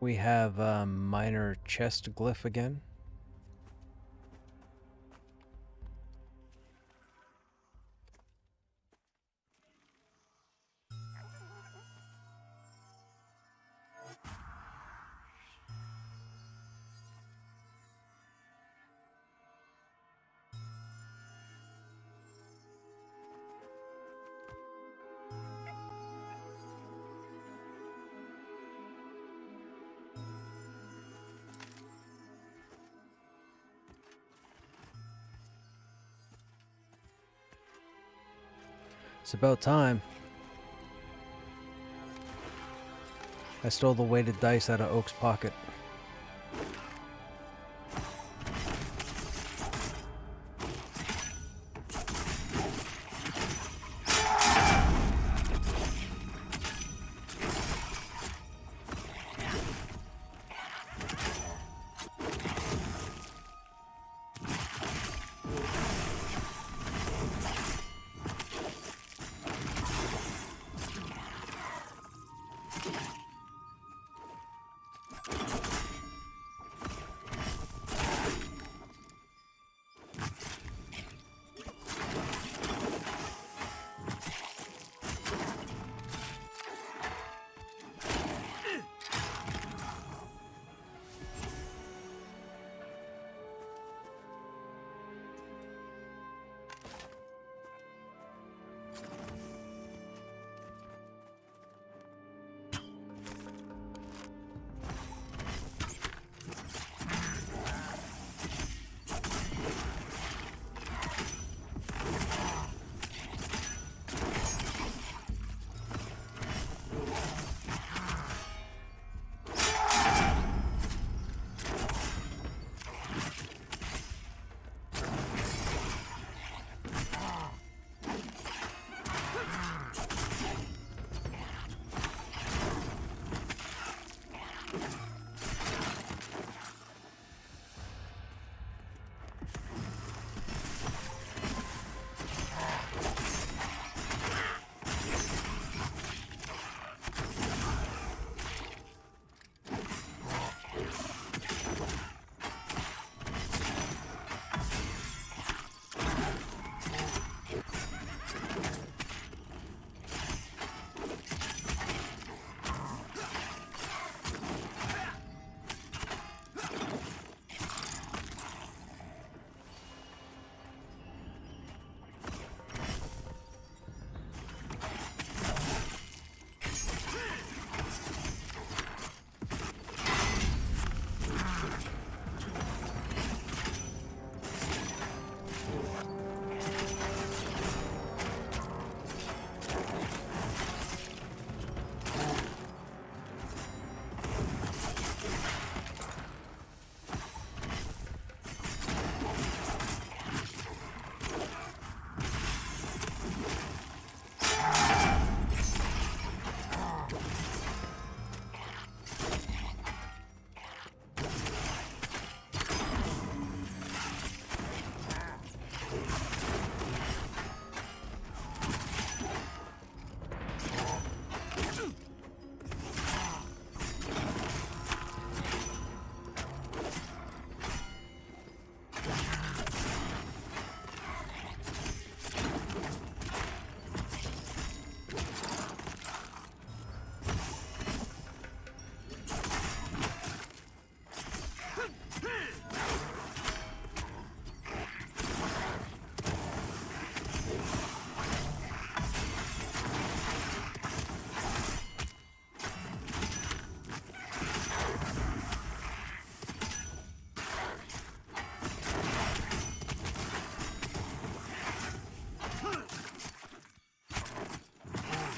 We have a minor chest glyph again. It's about time. I stole the weighted dice out of Oak's pocket.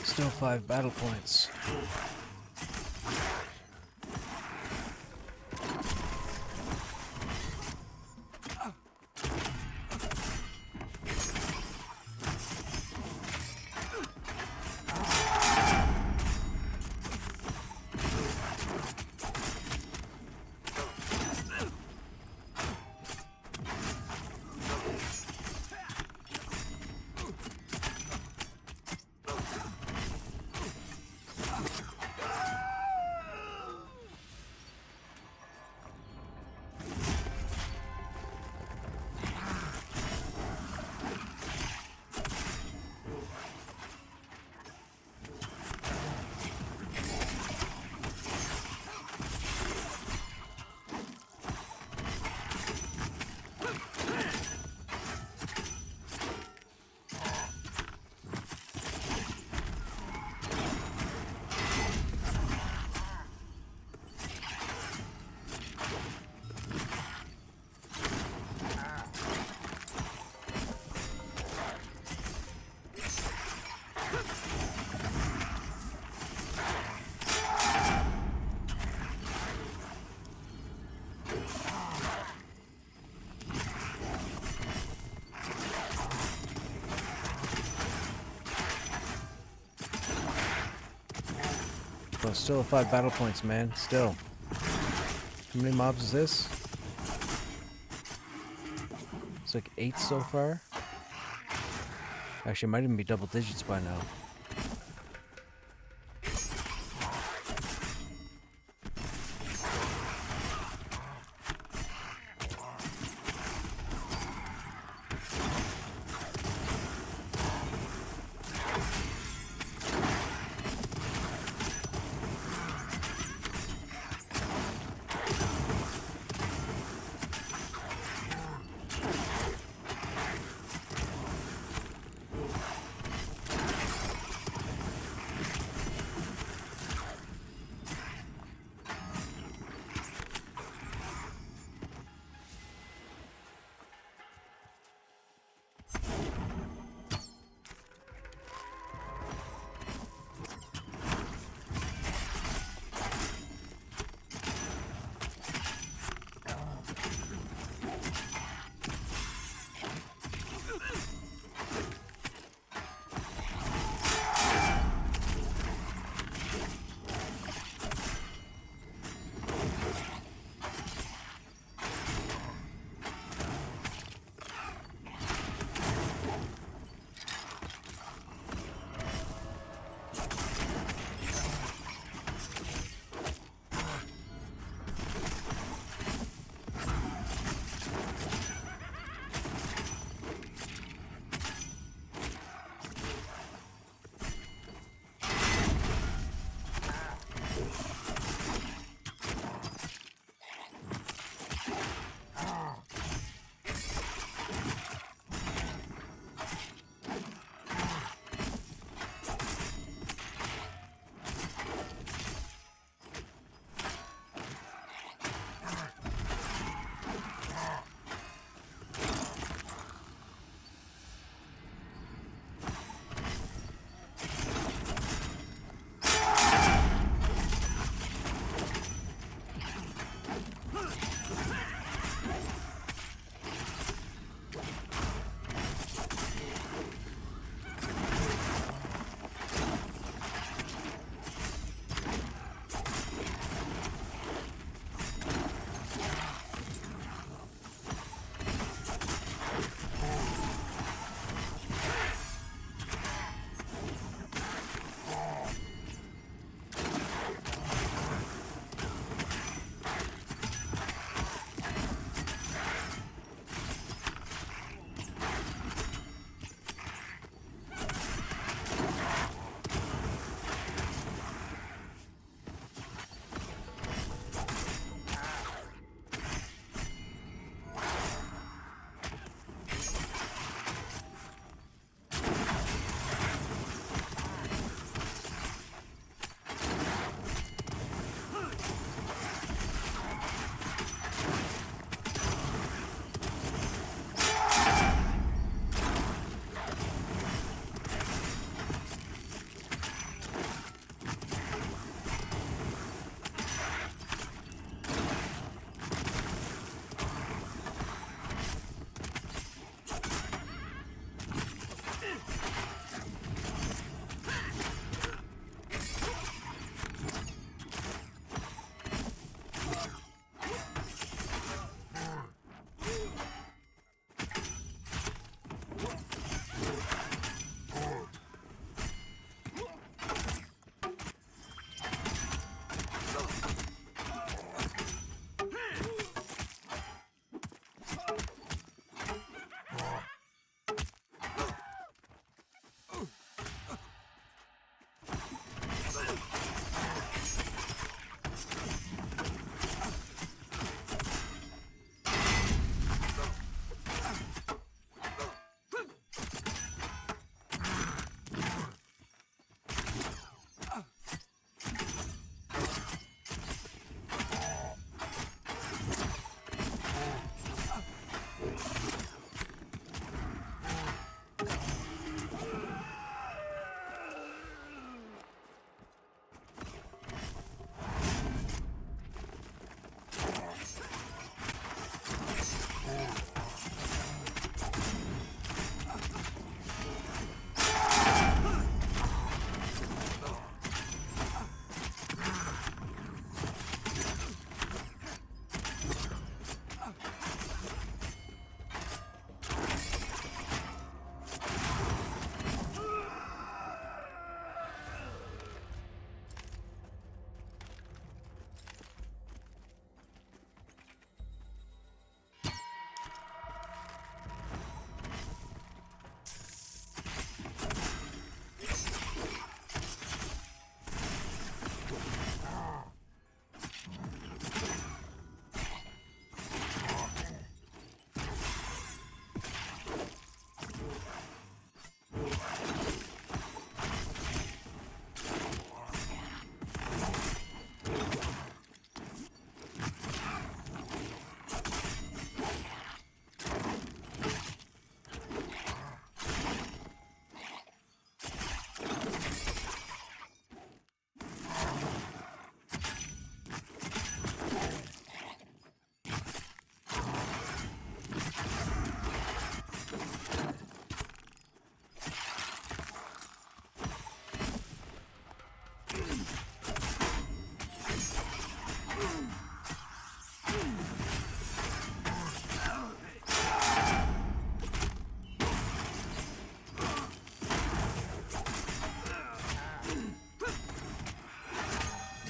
Still 5 battle points. But still 5 battle points, man. Still. How many mobs is this? It's like 8 so far. Actually, it might even be double digits by now.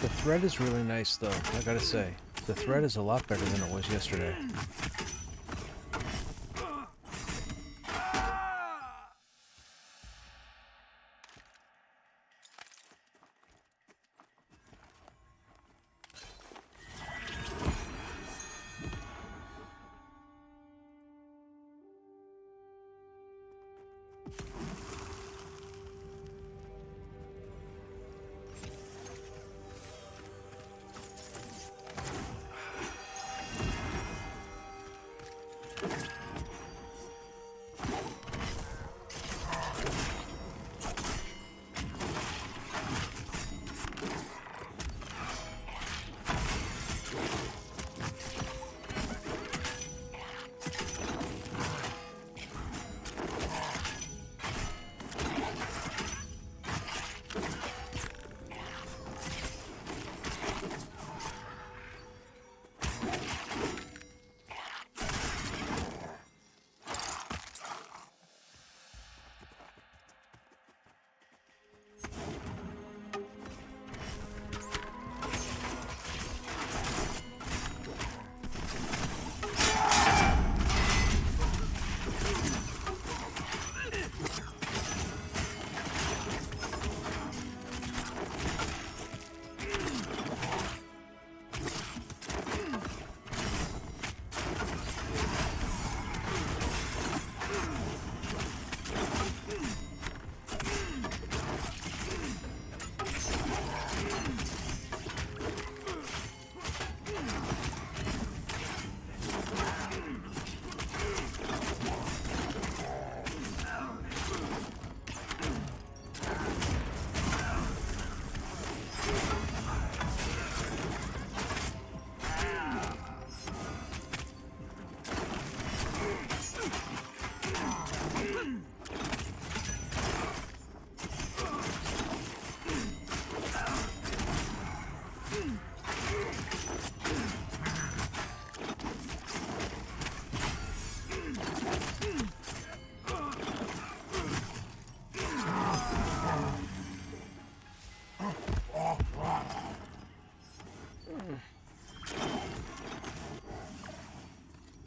The thread is really nice, though, I gotta say. The thread is a lot better than it was yesterday.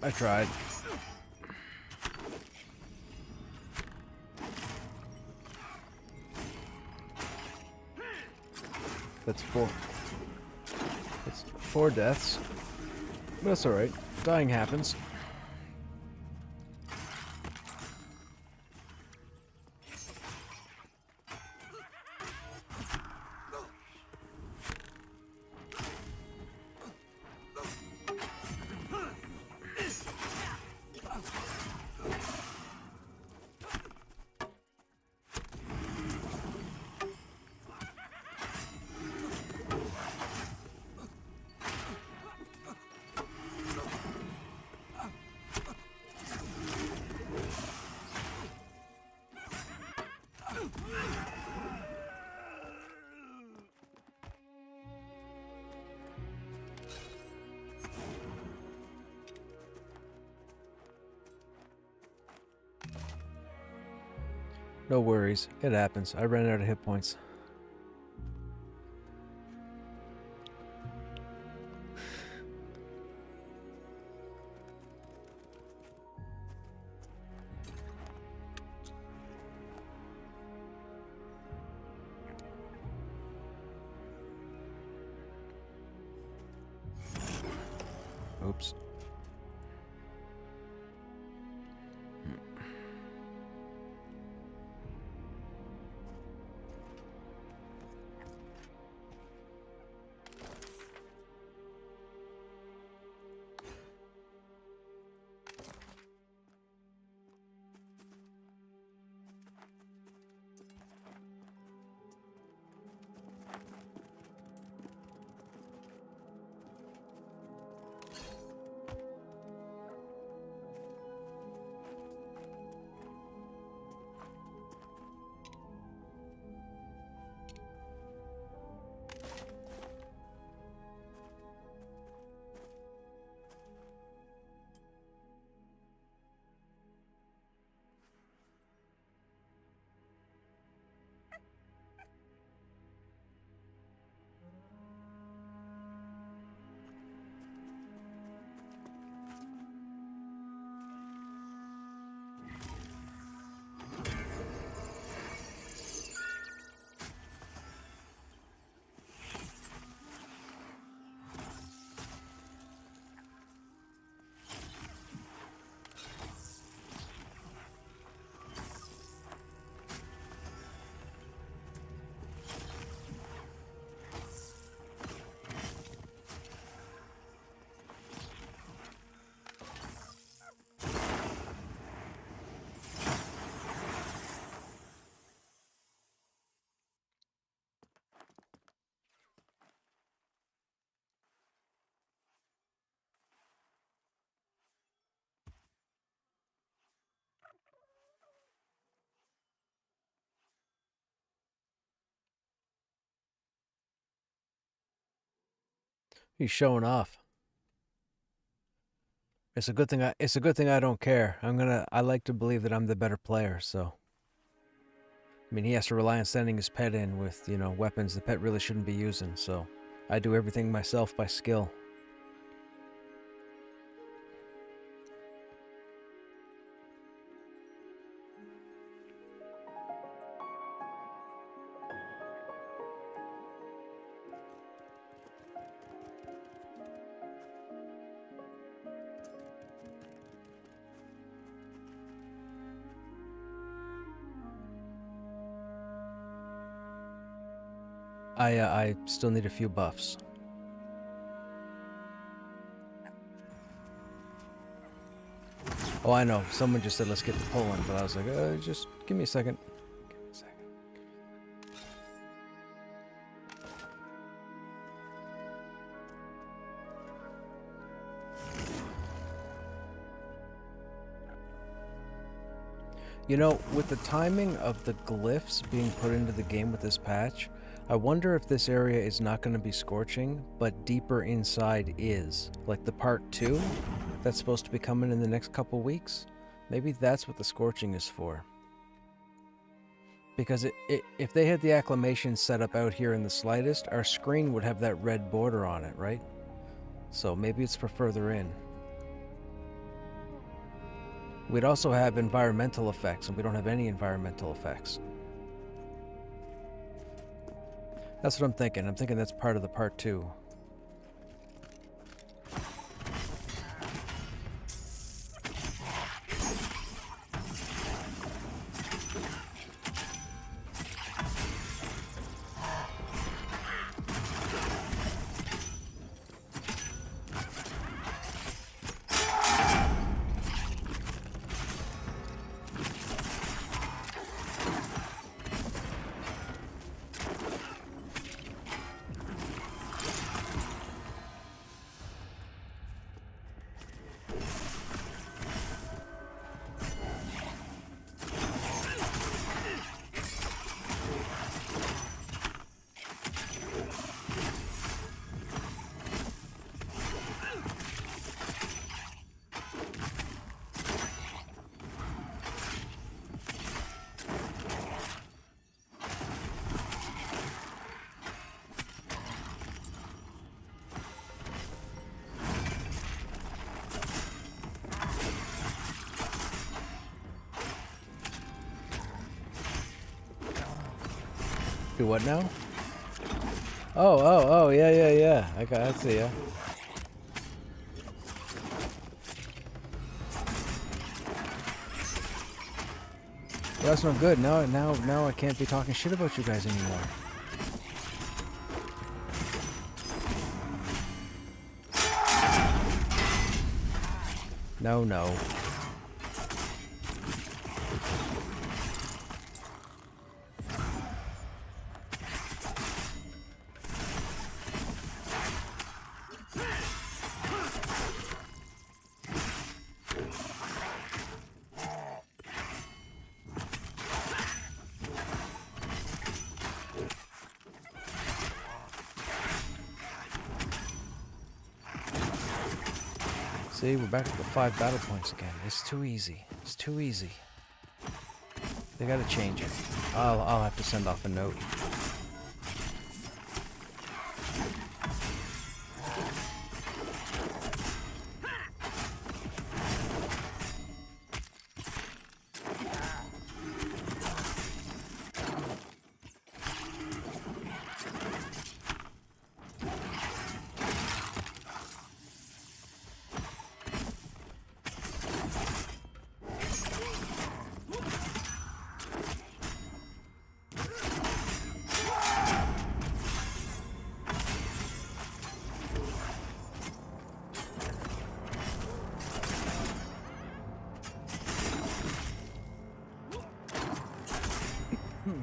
I tried. That's four. That's 4 deaths. That's alright. Dying happens. No worries. It happens. I ran out of hit points. Oops. He's showing off. It's a good thing I don't care. I like to believe that I'm the better player, so. I mean, he has to rely on sending his pet in with, weapons the pet really shouldn't be using, so I do everything myself by skill. I still need a few buffs. Oh, I know. Someone just said let's get to Poland, but I was like, just give me a second. Give me a second. With the timing of the glyphs being put into the game with this patch, I wonder if this area is not going to be scorching, but deeper inside is. Like the part 2 that's supposed to be coming in the next couple weeks. Maybe that's what the scorching is for. Because if they had the acclamation set up out here in the slightest, our screen would have that red border on it, right? So maybe it's for further in. We'd also have environmental effects, and we don't have any environmental effects. That's what I'm thinking. I'm thinking that's part of the part 2. Do what now? Oh, yeah. I see ya. Well, that's not good. Now I can't be talking shit about you guys anymore. No. See, we're back to the 5 battle points again. It's too easy. It's too easy. They gotta change it. I'll have to send off a note.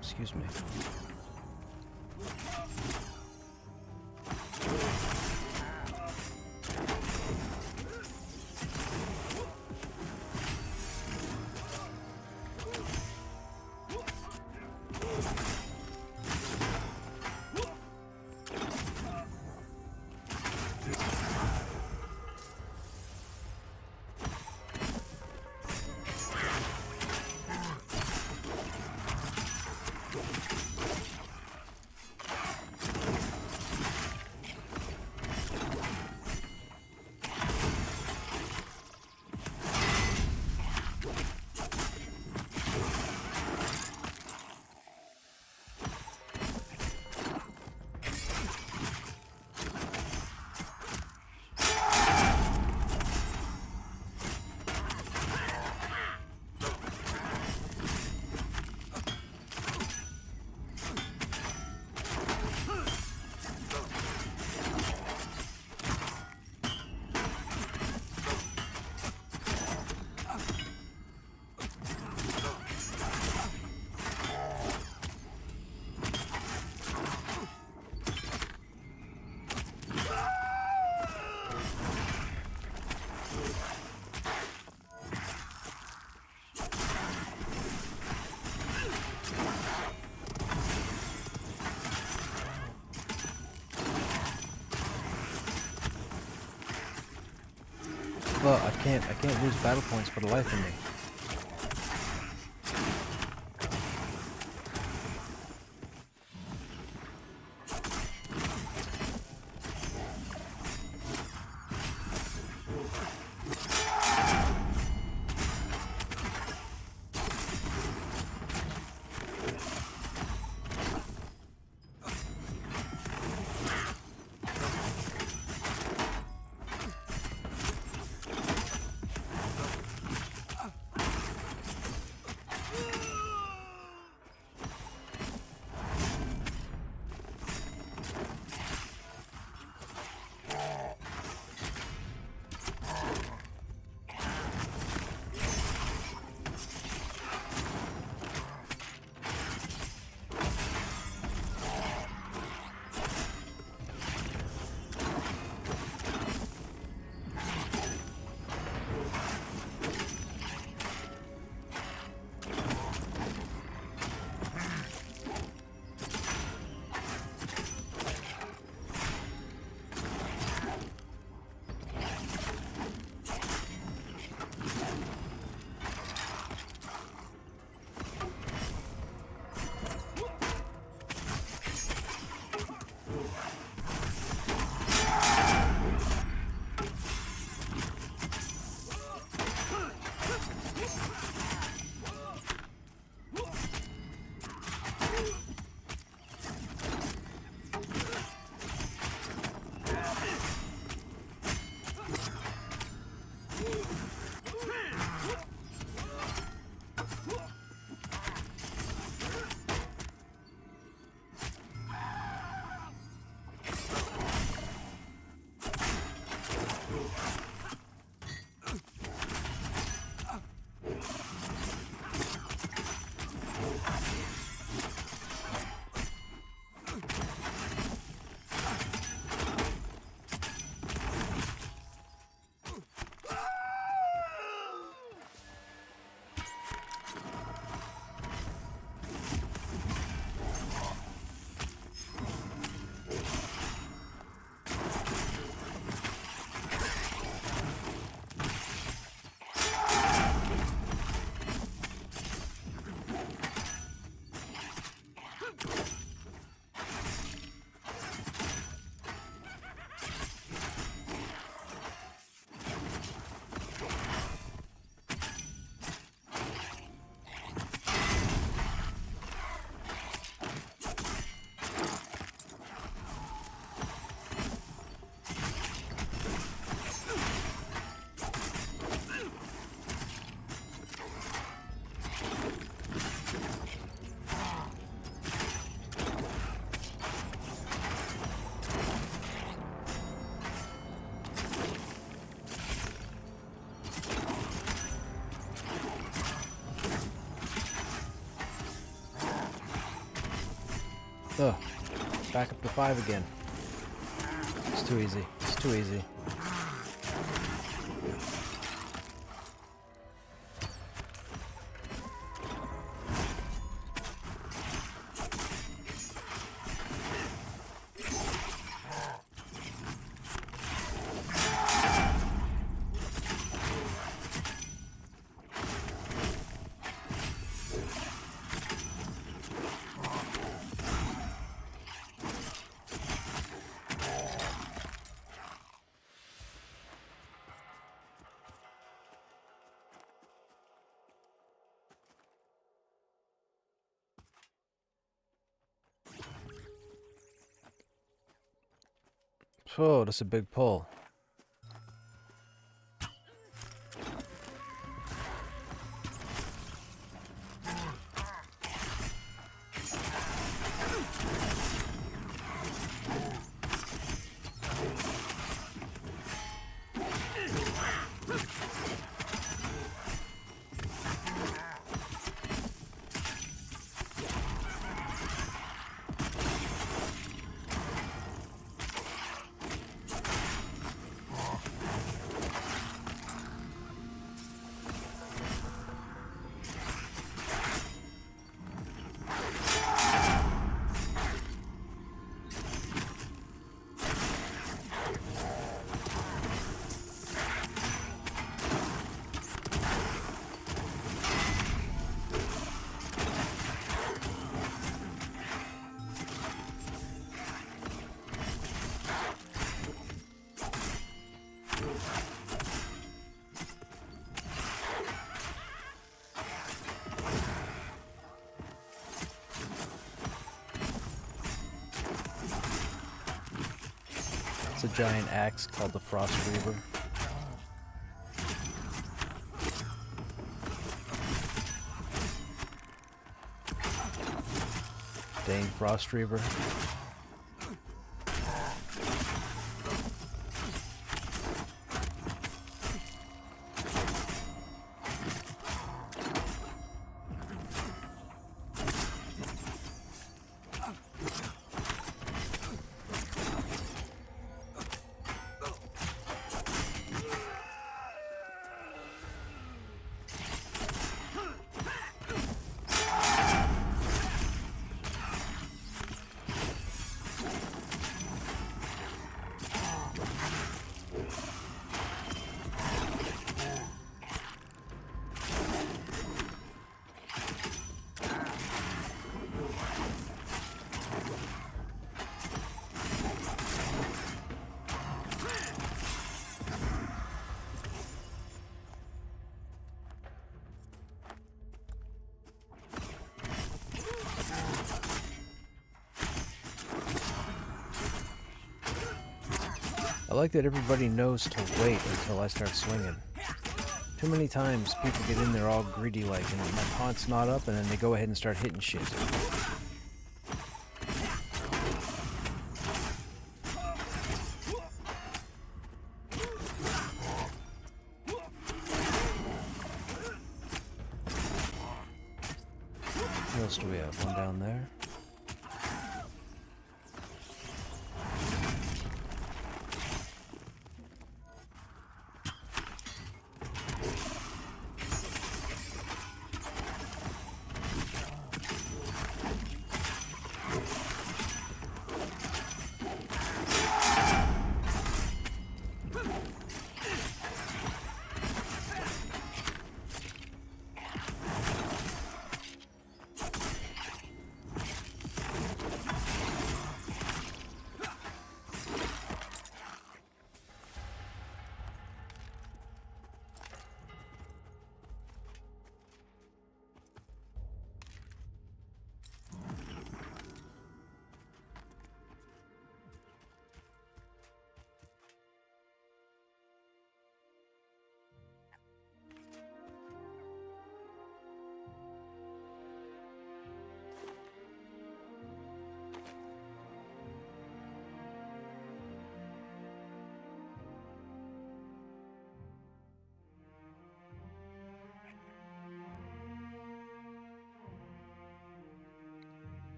Excuse me. Well, I can't lose battle points for the life of me. Ugh. Back up to 5 again. It's too easy. It's too easy. Oh, that's a big pull. It's a giant axe called the Frost Reaver. Dane Frost Reaver. I like that everybody knows to wait until I start swinging. Too many times people get in there all greedy like, and my taunt's not up, and then they go ahead and start hitting shit. What else do we have? One down there.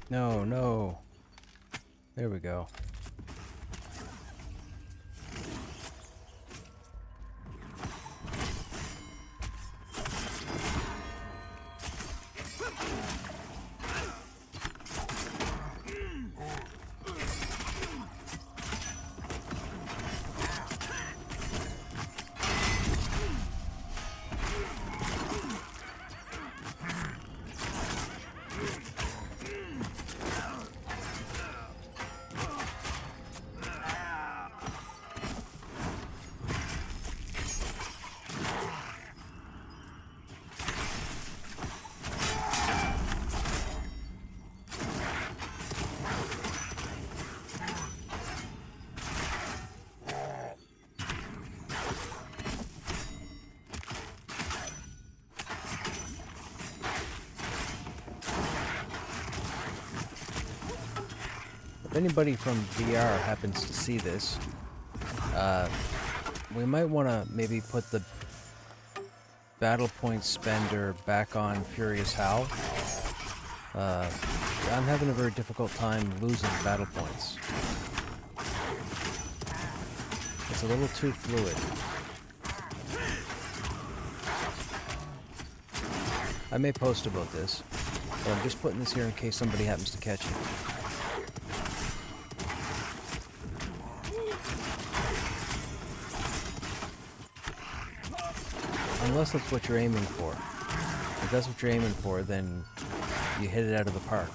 No, no. There we go. If anybody from VR happens to see this, we might want to maybe put the battle point spender back on Furious Howl. I'm having a very difficult time losing battle points. It's a little too fluid. I may post about this, but I'm just putting this here in case somebody happens to catch it. Unless that's what you're aiming for. If that's what you're aiming for, then you hit it out of the park.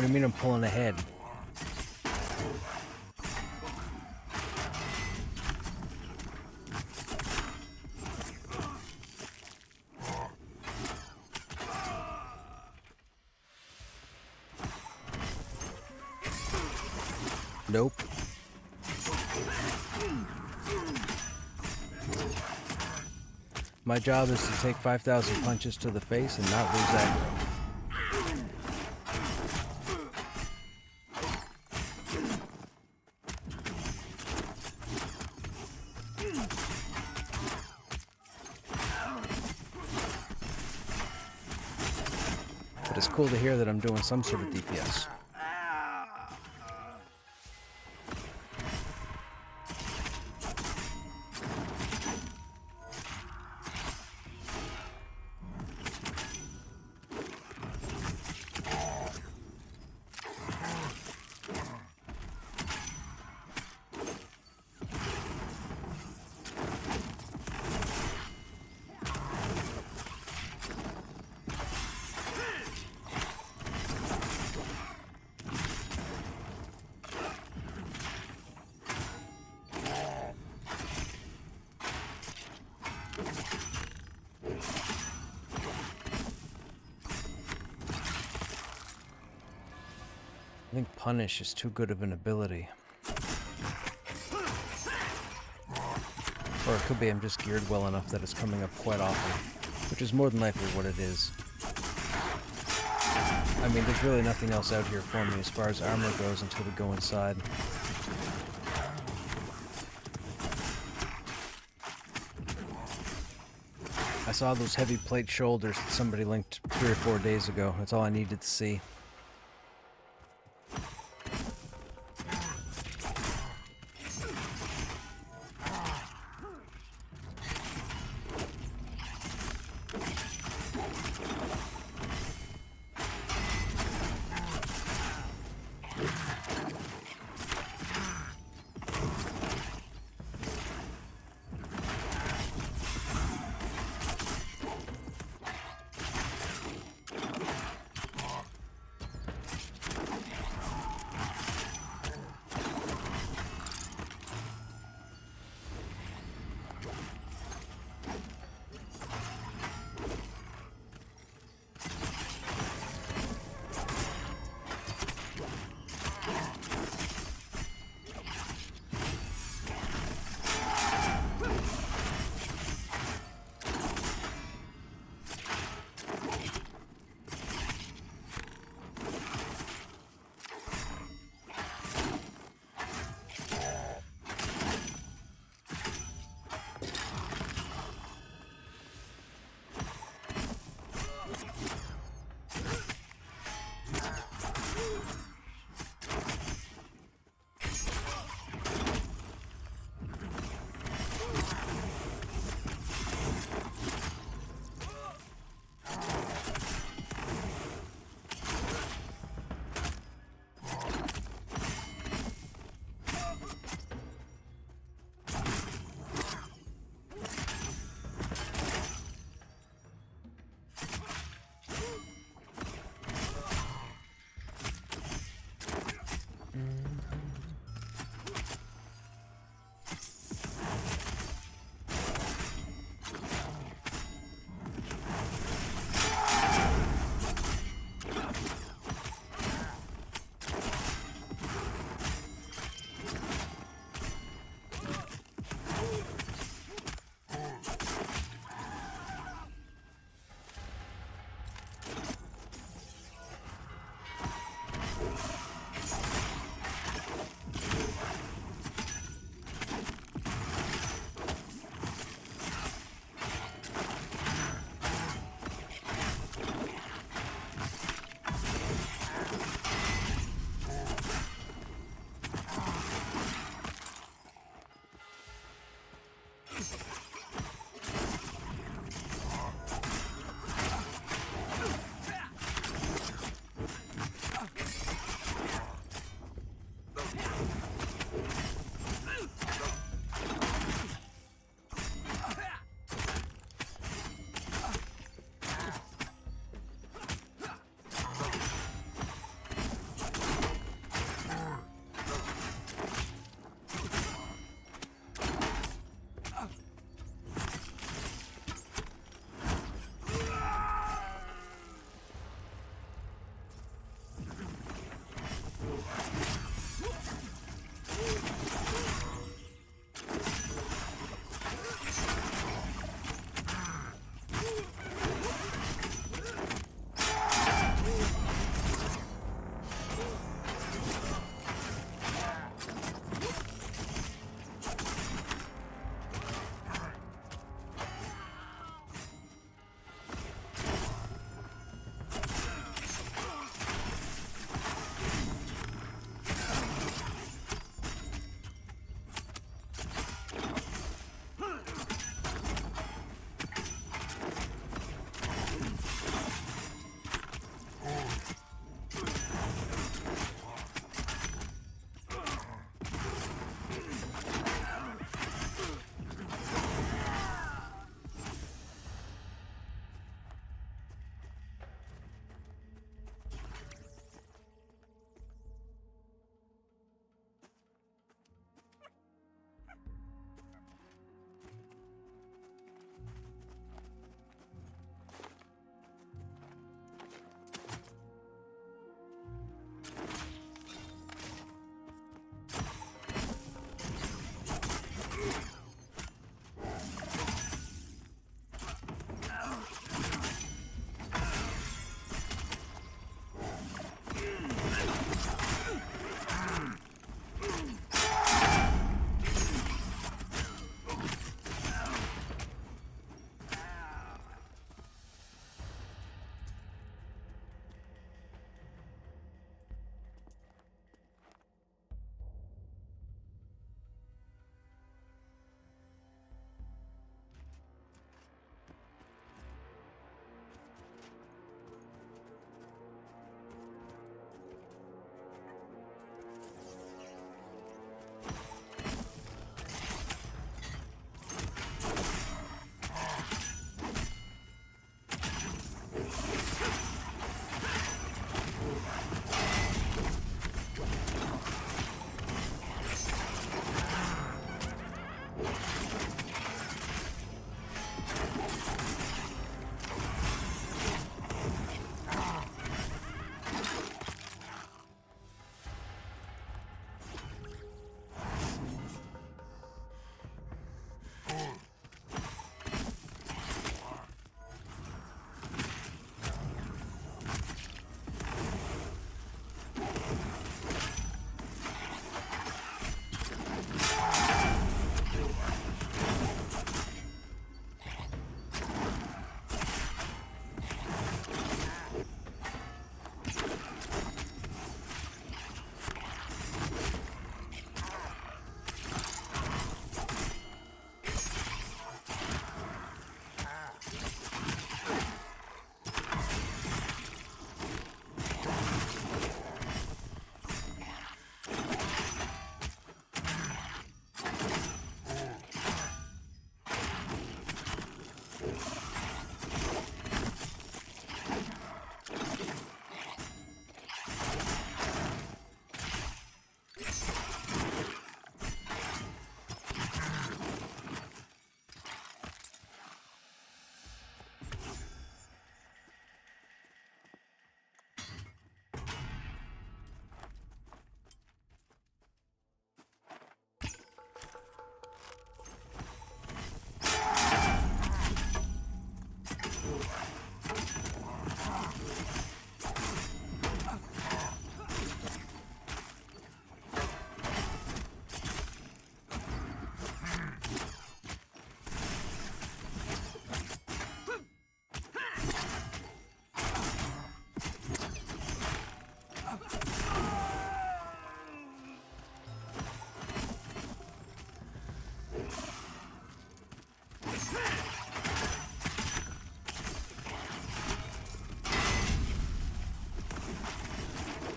do you mean I'm pulling ahead? Nope. My job is to take 5,000 punches to the face and not lose aggro. But it's cool to hear that I'm doing some sort of DPS. I think Punish is too good of an ability. Or it could be I'm just geared well enough that it's coming up quite often, which is more than likely what it is. I mean, there's really nothing else out here for me as far as armor goes until we go inside. I saw those heavy plate shoulders that somebody linked 3 or 4 days ago. That's all I needed to see.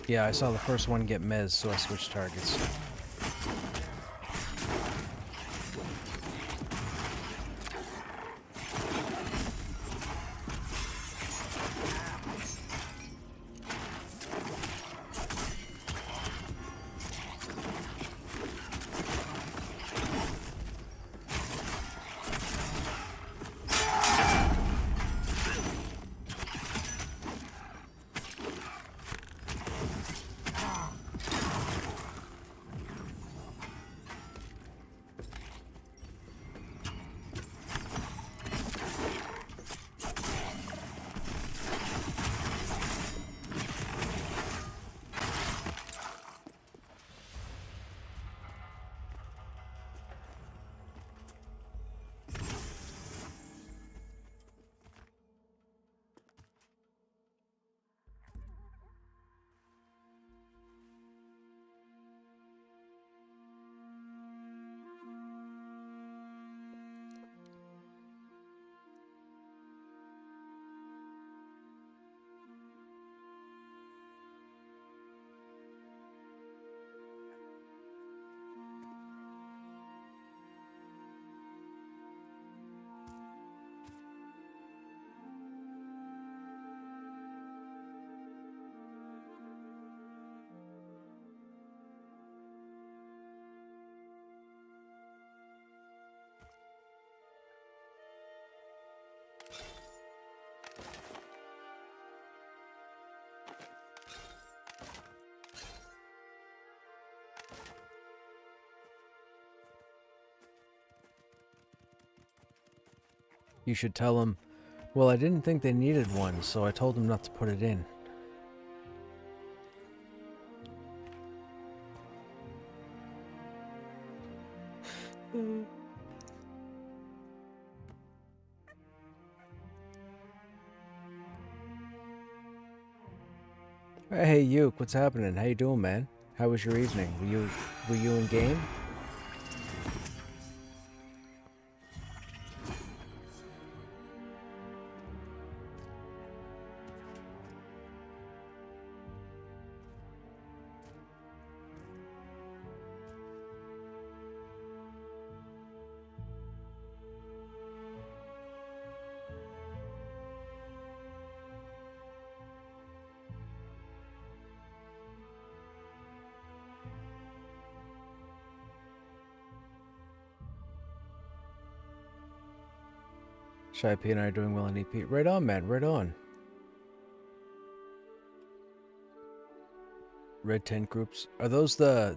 Yeah, I saw the first one get mez, so I switched targets. You should tell him, well, I didn't think they needed one, so I told them not to put it in. Hey, Yuke, what's happening? How you doing, man? How was your evening? Were you in game? Shy P and I are doing well in EP. Right on, man. Right on. Red tent groups. Are those the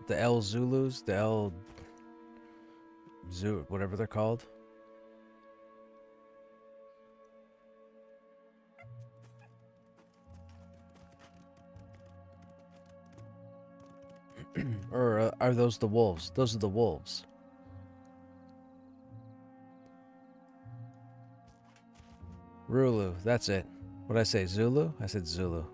L Zulus? The L Zoo, whatever they're called? Or are those the wolves? Those are the wolves. Rulu, that's it. What'd I say, Zulu? I said Zulu.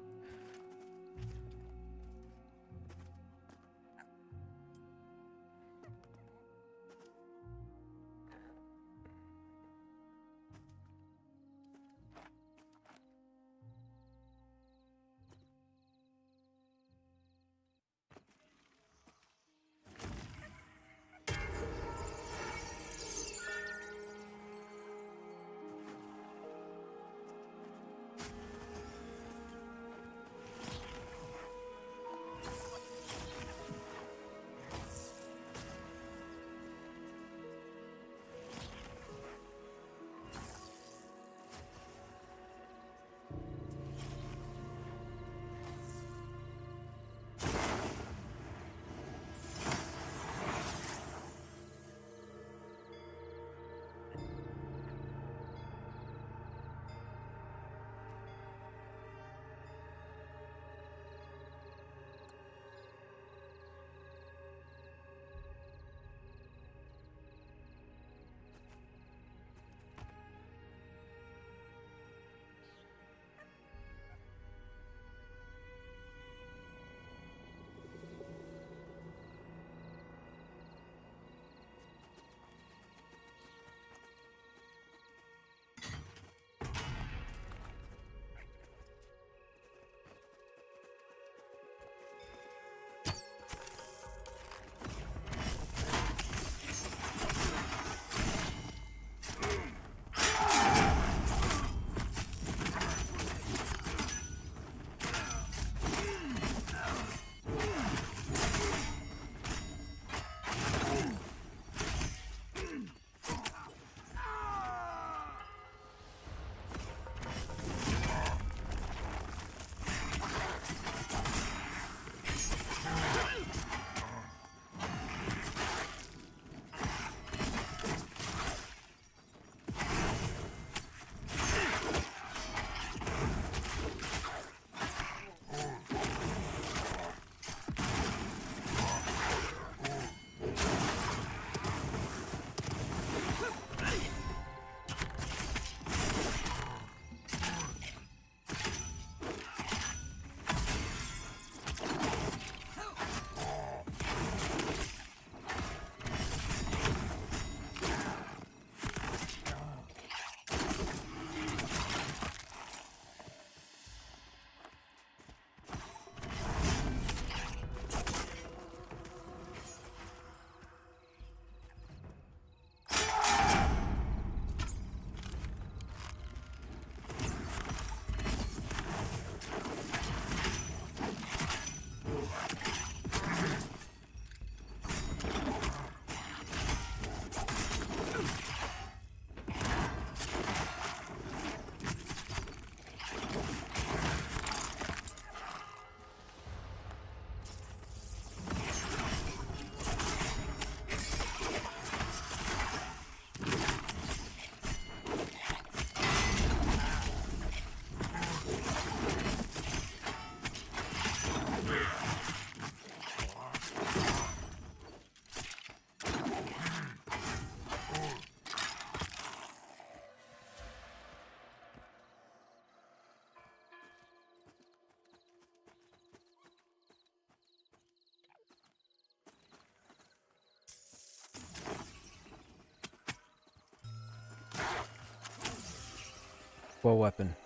Bow weapon.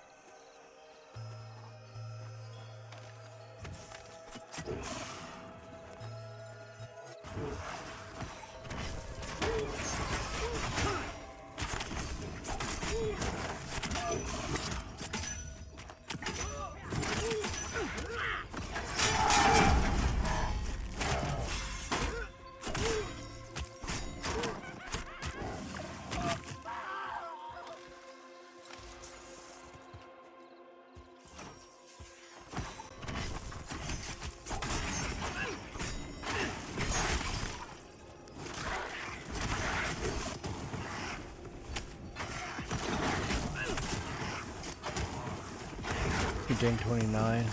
Jane 29.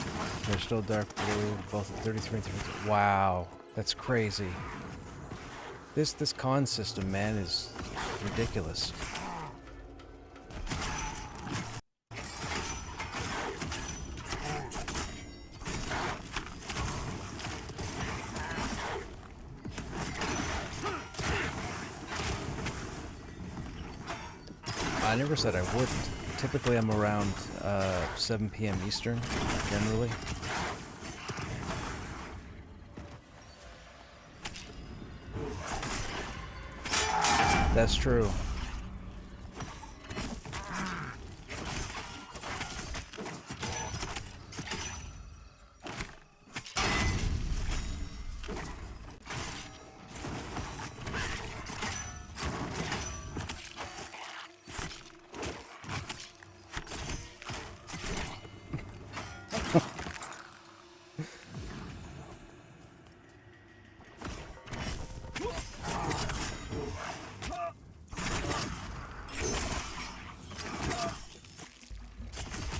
They're still dark blue. Both at 33 and 33. Wow, that's crazy. This con system, man, is ridiculous. I never said I wouldn't. Typically I'm around 7 p.m. Eastern, generally. That's true.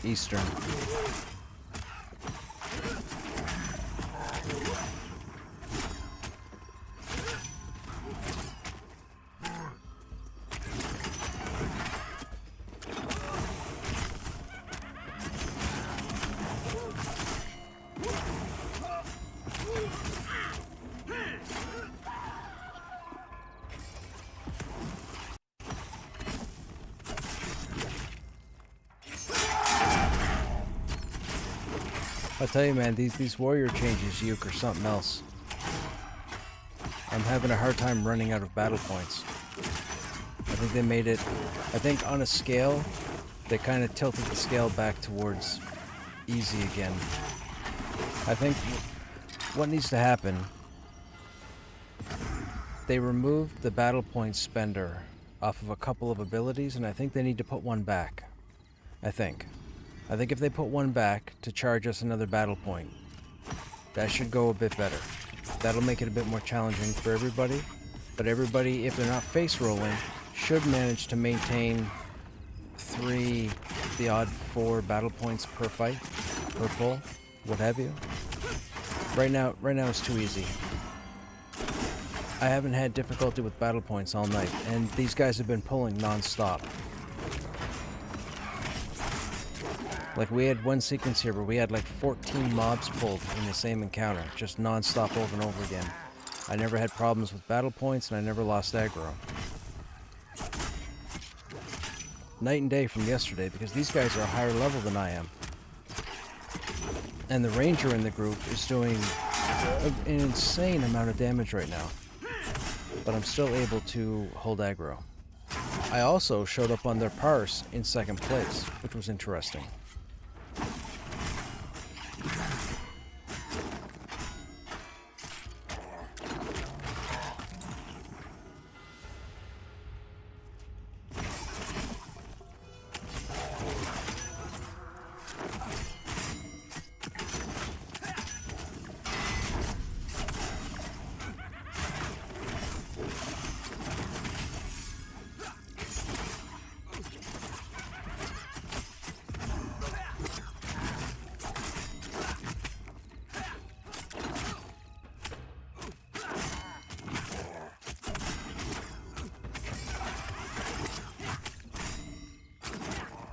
Eastern. I'll tell you, man, these warrior changes, Uke, are something else. I'm having a hard time running out of battle points. I think they made it... I think on a scale, they kind of tilted the scale back towards easy again. I think what needs to happen... They removed the battle point spender off of a couple of abilities, and I think they need to put one back. I think if they put one back to charge us another battle point, that should go a bit better. That'll make it a bit more challenging for everybody, but everybody, if they're not face rolling, should manage to maintain the odd 4 battle points per fight, per pull, what have you. Right now it's too easy. I haven't had difficulty with battle points all night, and these guys have been pulling non-stop. Like, we had one sequence here where we had like 14 mobs pulled in the same encounter, just non-stop over and over again. I never had problems with battle points, and I never lost aggro. Night and day from yesterday, because these guys are a higher level than I am. And the ranger in the group is doing an insane amount of damage right now. But I'm still able to hold aggro. I also showed up on their parse in 2nd place, which was interesting.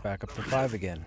Back up to 5 again.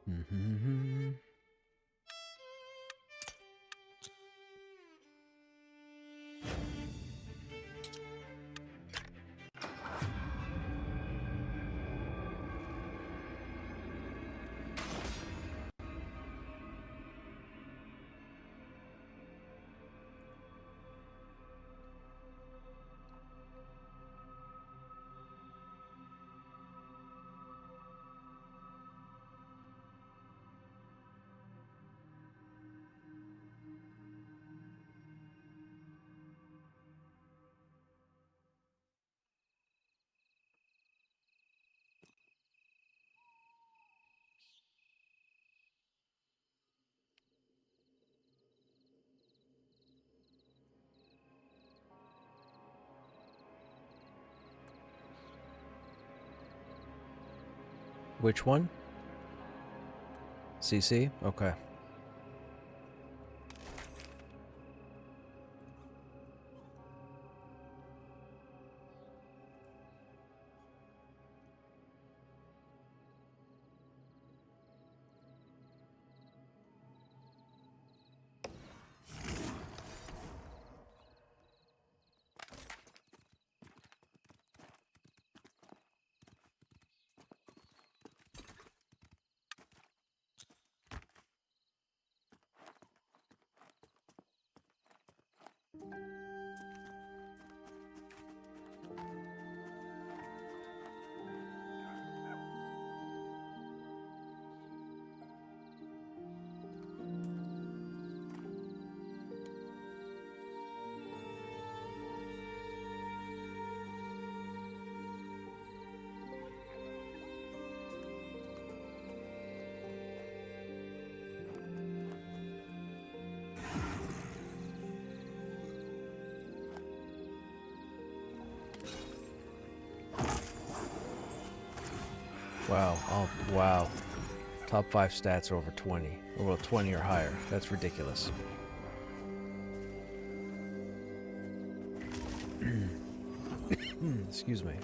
Mm-hmm. Which one? CC? Okay. Wow. Oh, wow. Top 5 stats are over 20. Or, well, 20 or higher. That's ridiculous. Excuse me.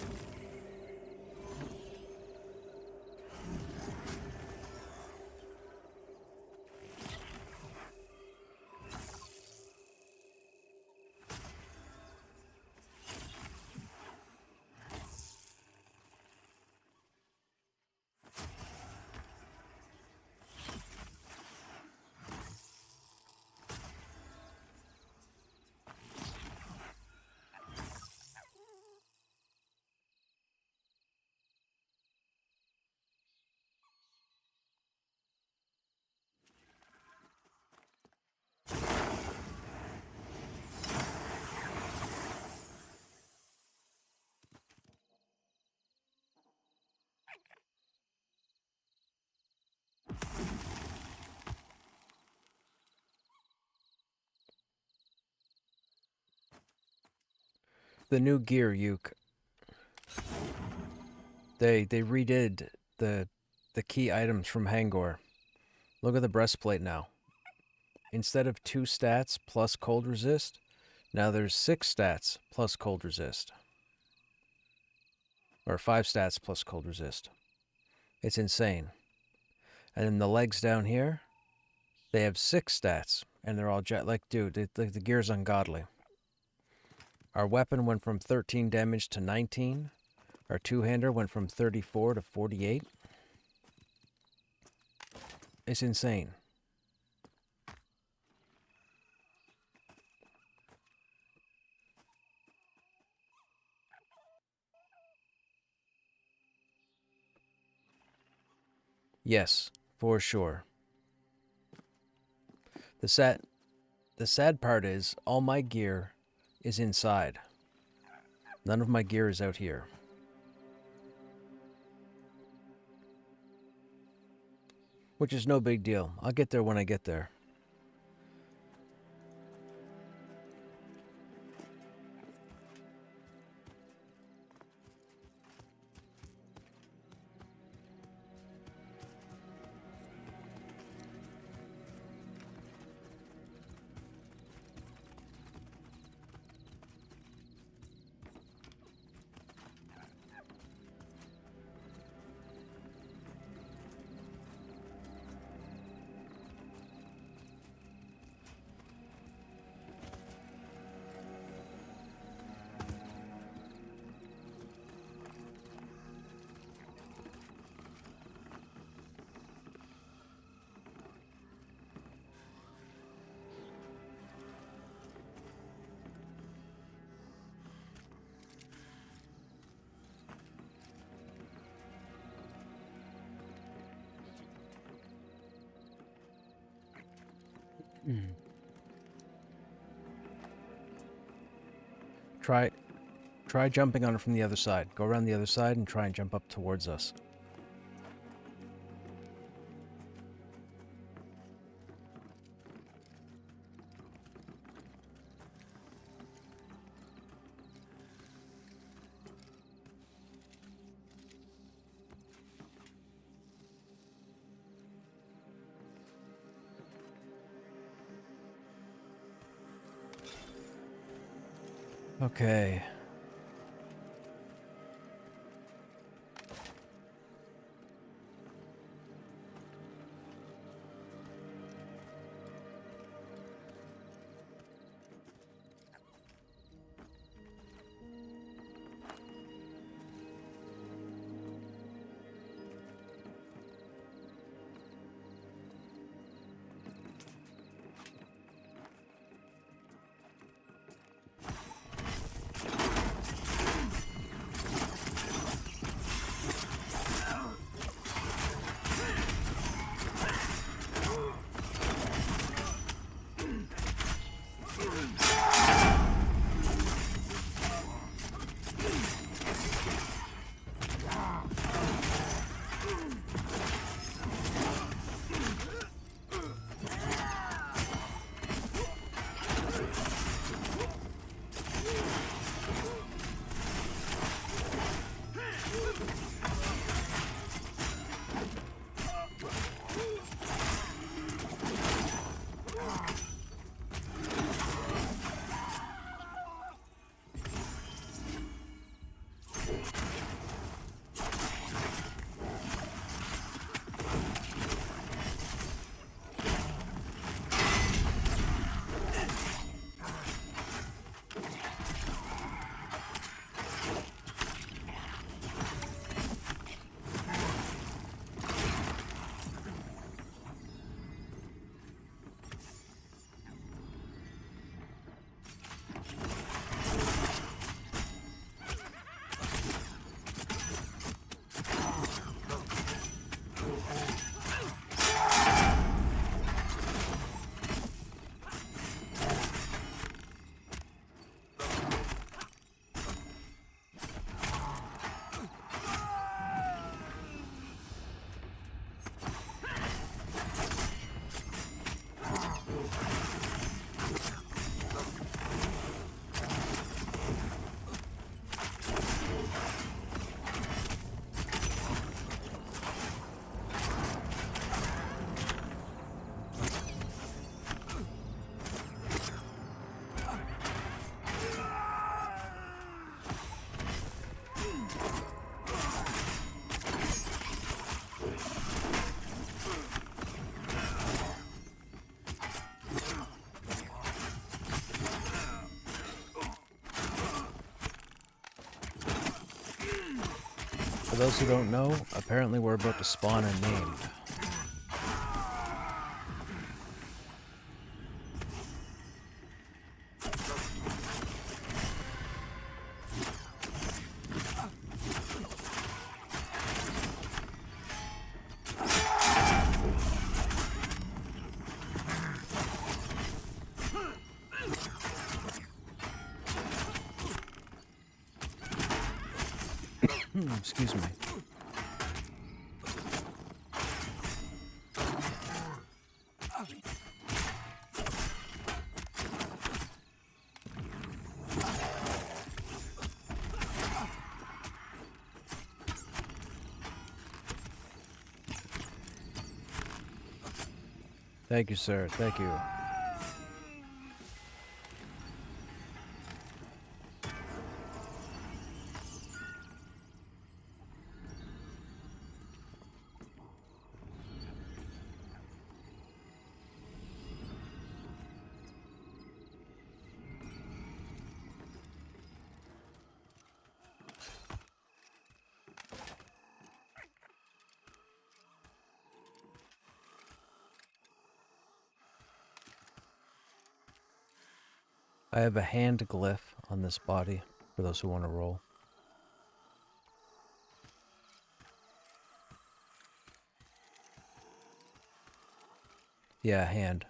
The new gear, Yuke. They redid the key items from Hangor. Look at the breastplate now. Instead of 2 stats plus cold resist, now there's 6 stats plus cold resist. Or 5 stats plus cold resist. It's insane. And then the legs down here, they have 6 stats. And they're all like, dude, the gear's ungodly. Our weapon went from 13 damage to 19. Our two-hander went from 34 to 48. It's insane. Yes, for sure. The sad part is all my gear is inside. None of my gear is out here. Which is no big deal. I'll get there when I get there. Try jumping on it from the other side. Go around the other side and try and jump up towards us. Okay. For those who don't know, apparently we're about to spawn a named. Excuse me. Thank you, sir. Thank you. I have a hand glyph on this body for those who want to roll. Yeah, hand.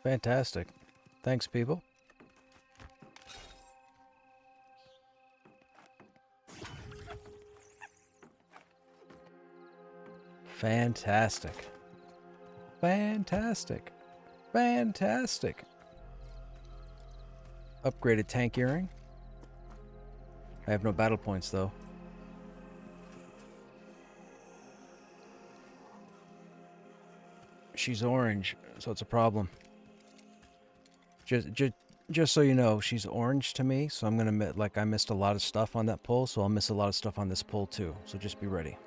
Fantastic. Thanks, people. Fantastic. Fantastic. Fantastic. Upgraded tank earring. I have no battle points, though. She's orange, so it's a problem. Just so you know, she's orange to me, so I'm gonna I missed a lot of stuff on that pull, so I'll miss a lot of stuff on this pull too. So just be ready.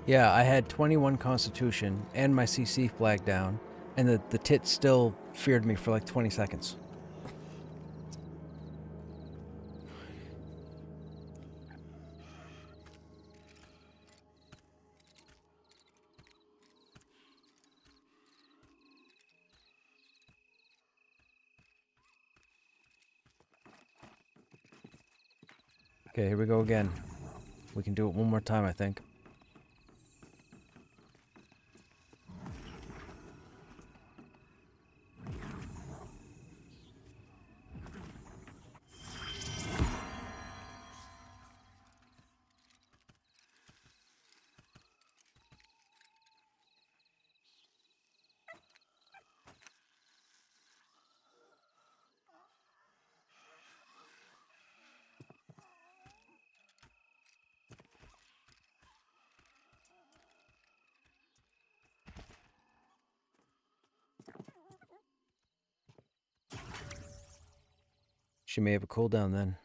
Yeah, I had 21 Constitution and my CC flag down, and the tit still feared me for like 20 seconds. Okay, here we go again. We can do it one more time, I think. She may have a cooldown then.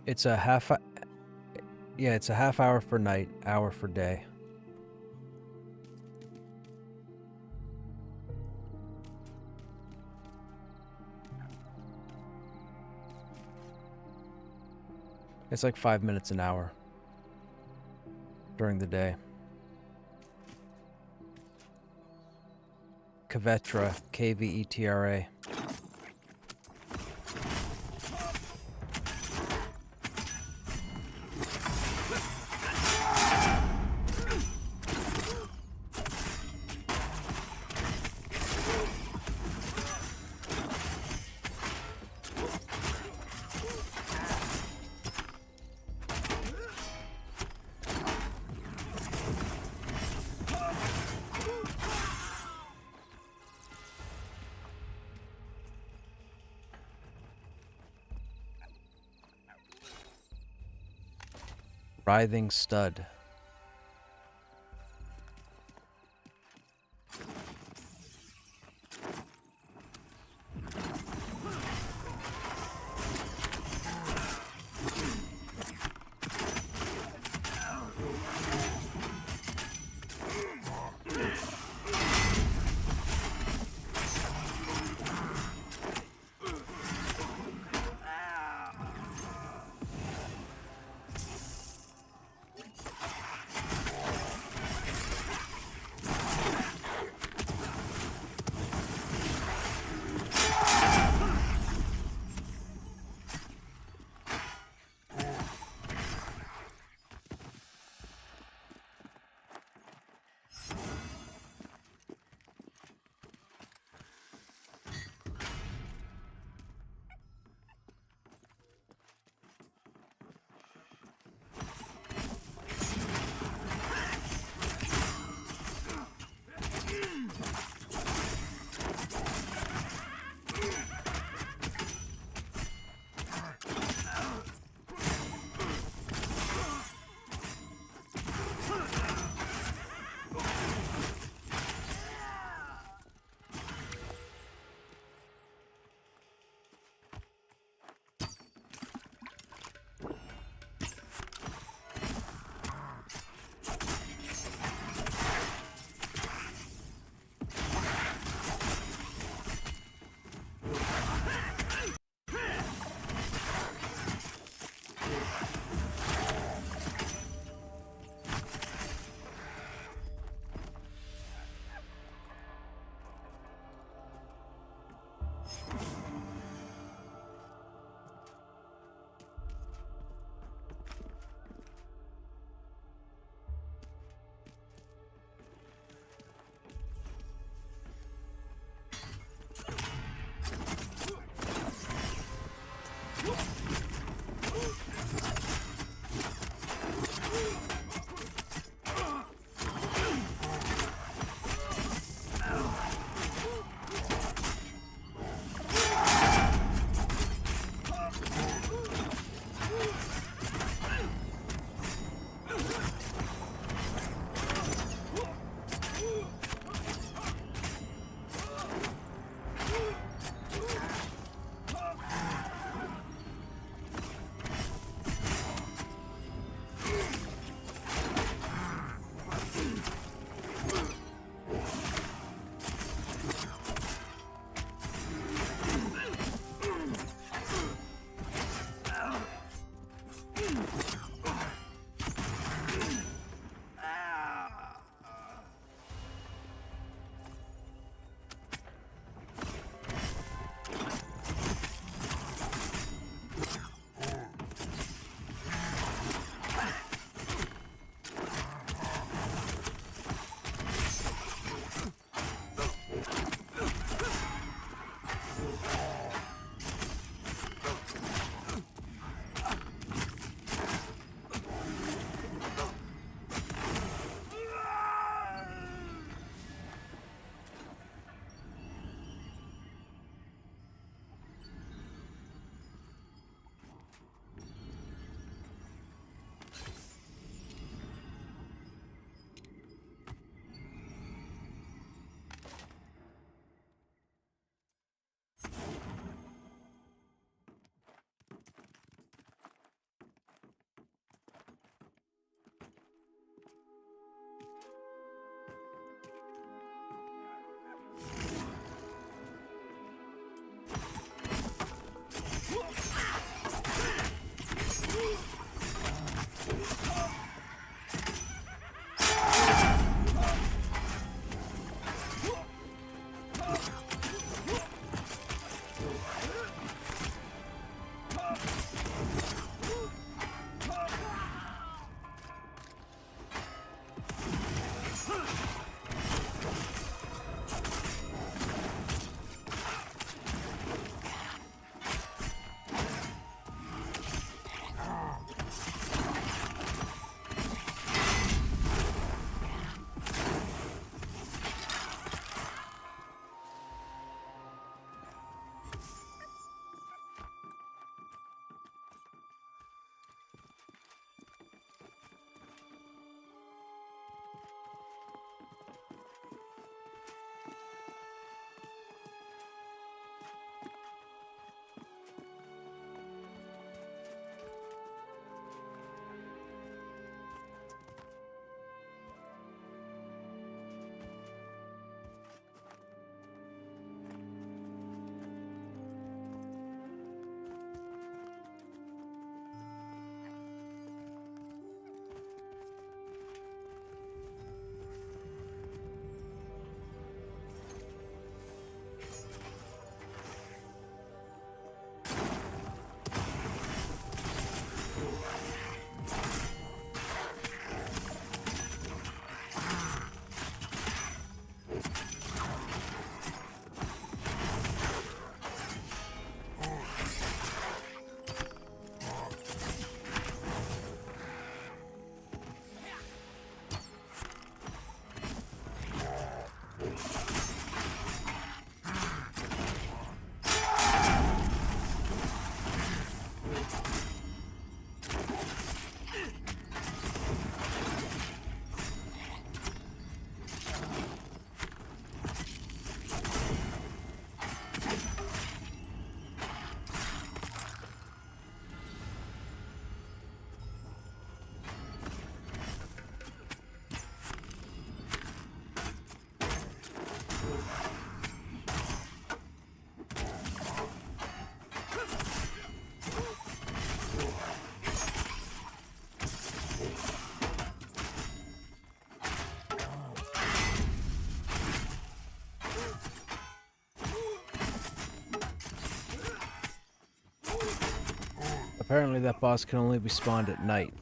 It's a half hour for night, hour for day. It's like 5 minutes an hour during the day. Kvetra, Kvetra. Writhing stud. Apparently that boss can only be spawned at night.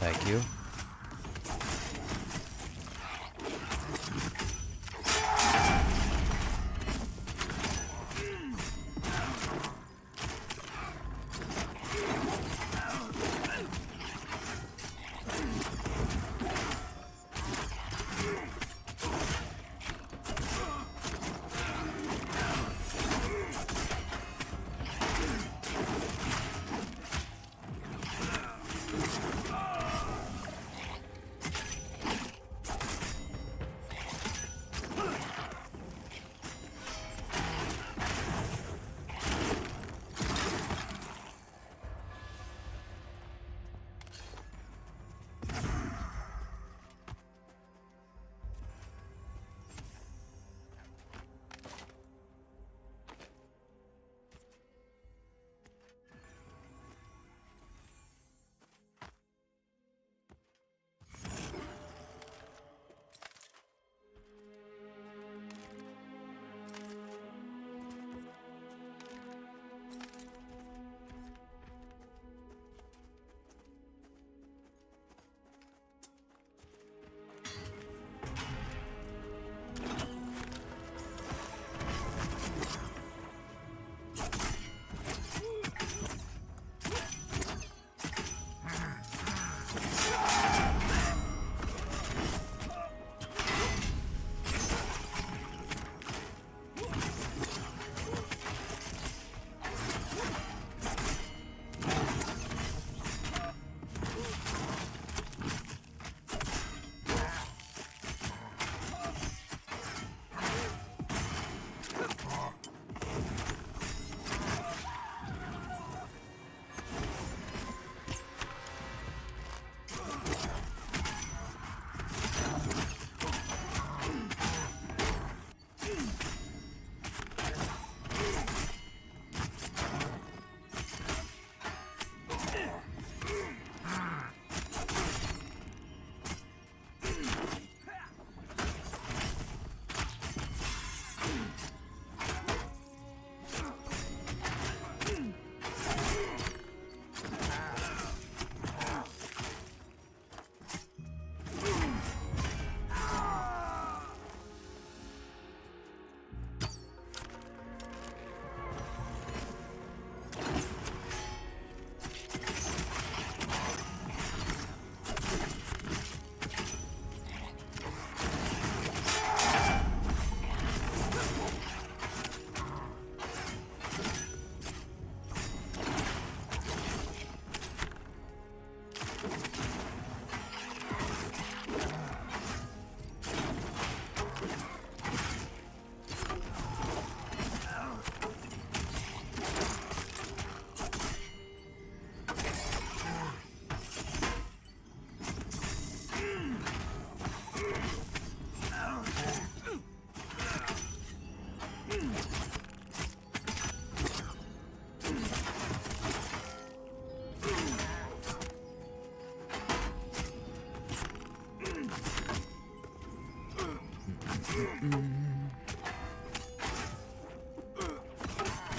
Thank you.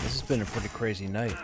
This has been a pretty crazy night.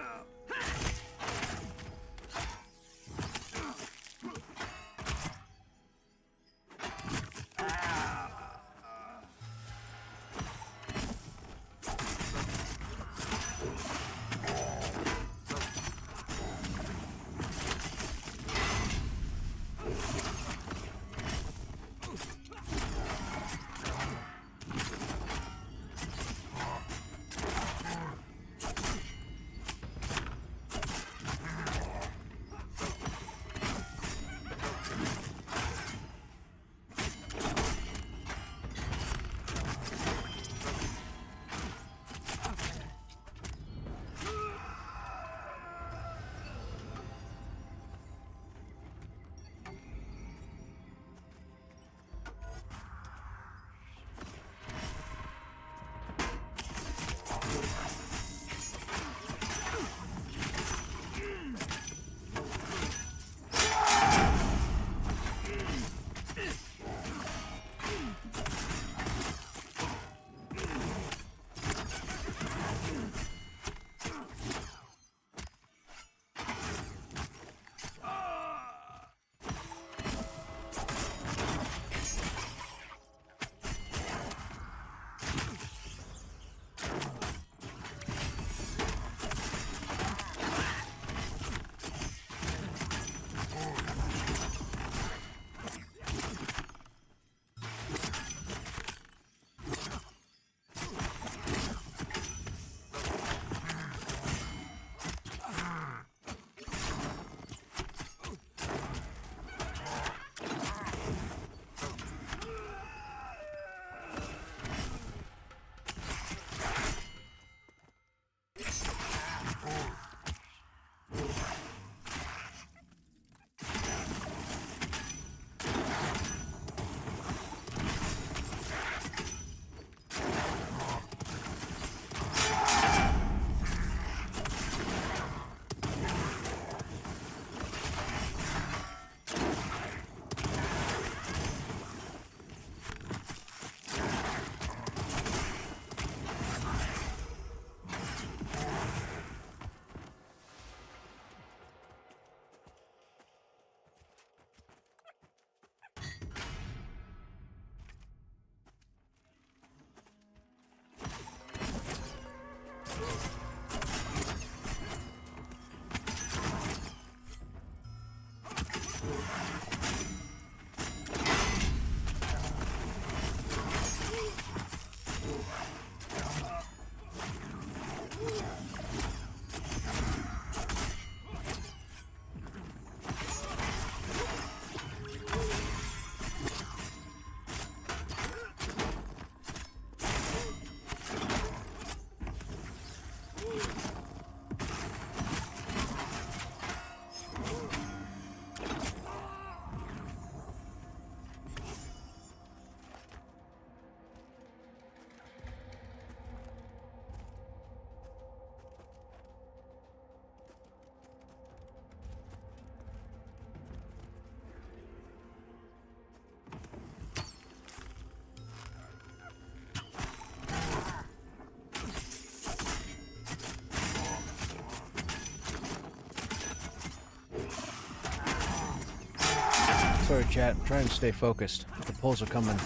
Sorry, chat. I'm trying to stay focused. The pulls are coming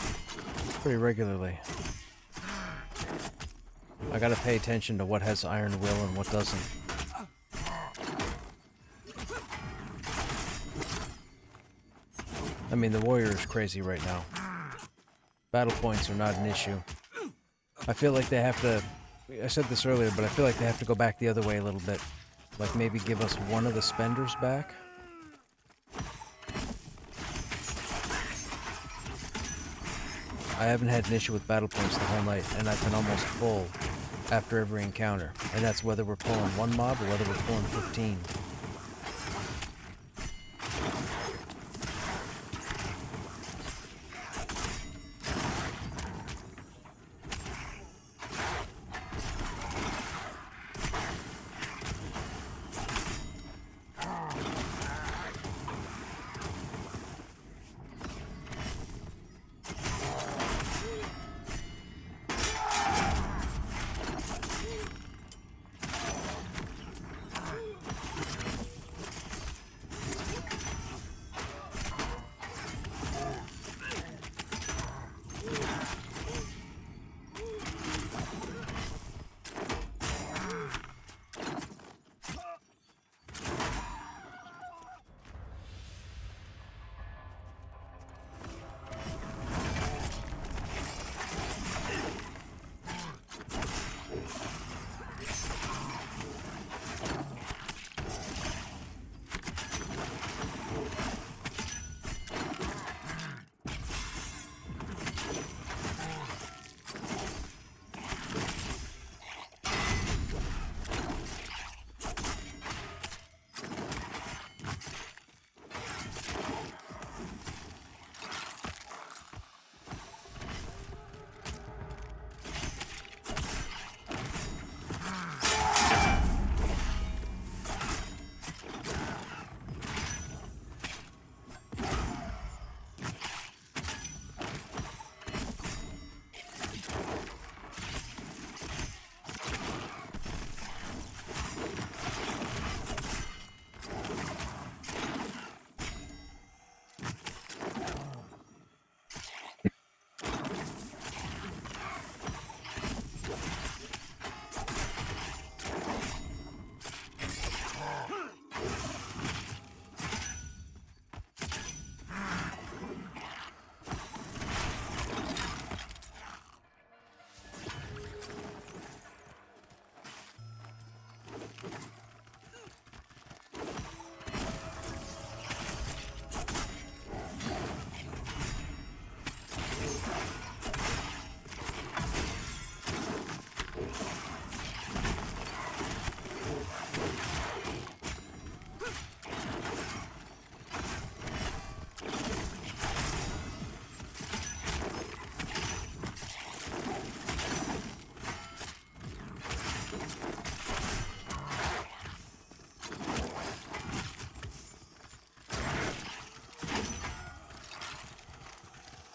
pretty regularly. I gotta pay attention to what has iron will and what doesn't. I mean, the warrior is crazy right now. Battle points are not an issue. I feel like they have to... I said this earlier, but I feel like they have to go back the other way a little bit. Like maybe give us one of the spenders back. I haven't had an issue with battle points the whole night, and I've been almost full after every encounter. And that's whether we're pulling one mob or whether we're pulling 15.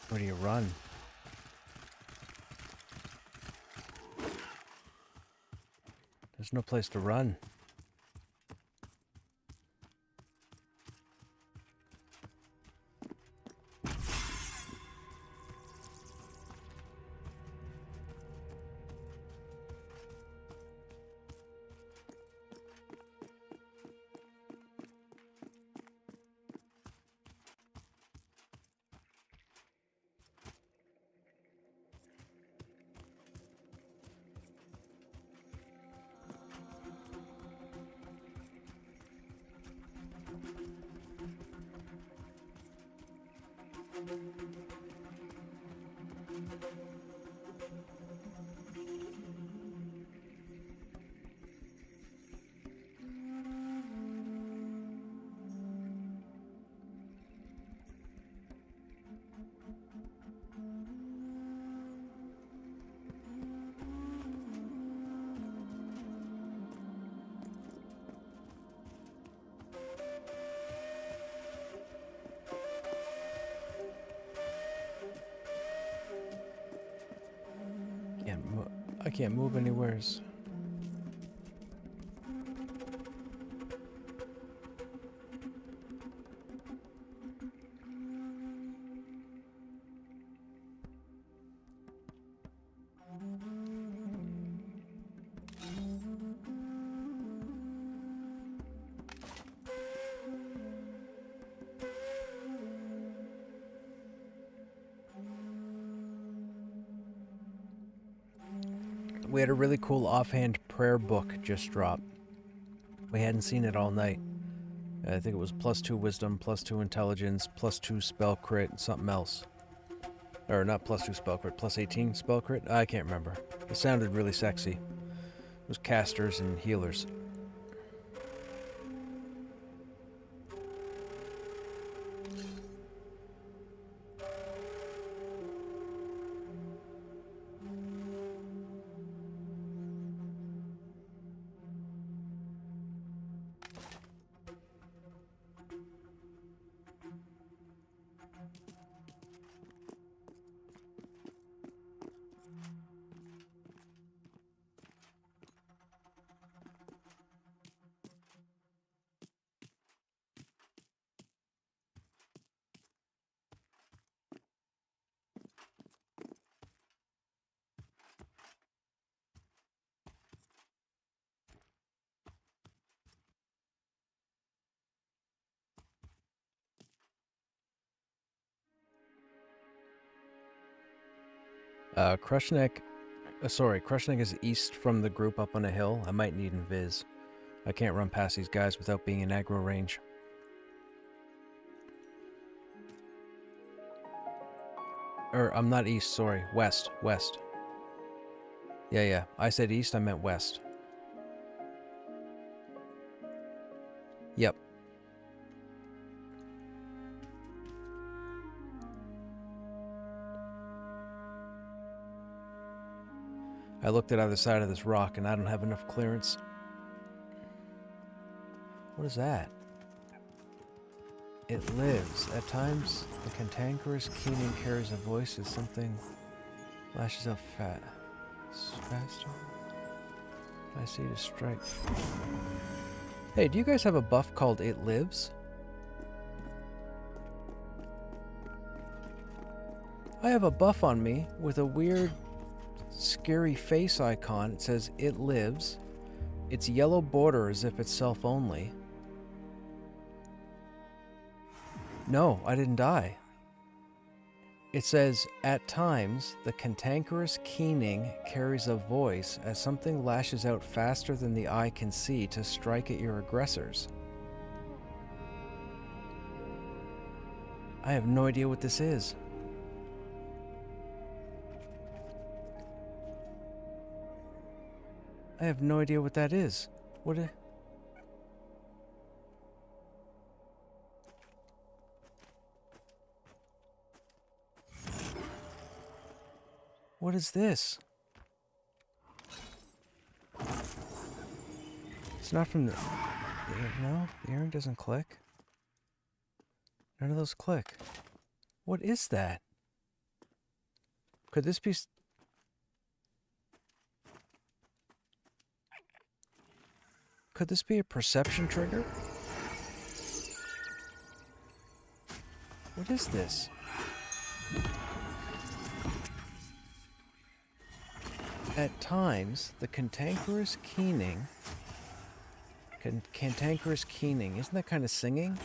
Where do you run? There's no place to run. I can't move anywheres. We had a really cool offhand prayer book just drop. We hadn't seen it all night. I think it was +2 wisdom, +2 intelligence, +2 spell crit, and something else. Or not +2 spell crit, +18 spell crit? I can't remember. It sounded really sexy. It was casters and healers. Krushnek is east from the group up on a hill. I might need invis. I can't run past these guys without being in aggro range. I'm not east, sorry. West. Yeah. I said east, I meant west. Yep. I looked at either side of this rock and I don't have enough clearance. What is that? It lives. At times, the cantankerous keening carries a voice as something lashes out faster. I see to strike. Hey, do you guys have a buff called It Lives? I have a buff on me with a weird, scary face icon. It says It Lives. It's yellow border as if it's self-only. No, I didn't die. It says, at times, the cantankerous keening carries a voice as something lashes out faster than the eye can see to strike at your aggressors. I have no idea what this is. I have no idea what that is. What is this? It's not from the... No, the earring doesn't click. None of those click. What is that? Could this be... Could this be a perception trigger? What is this? At times, the cantankerous keening... Cantankerous keening, isn't that kind of singing?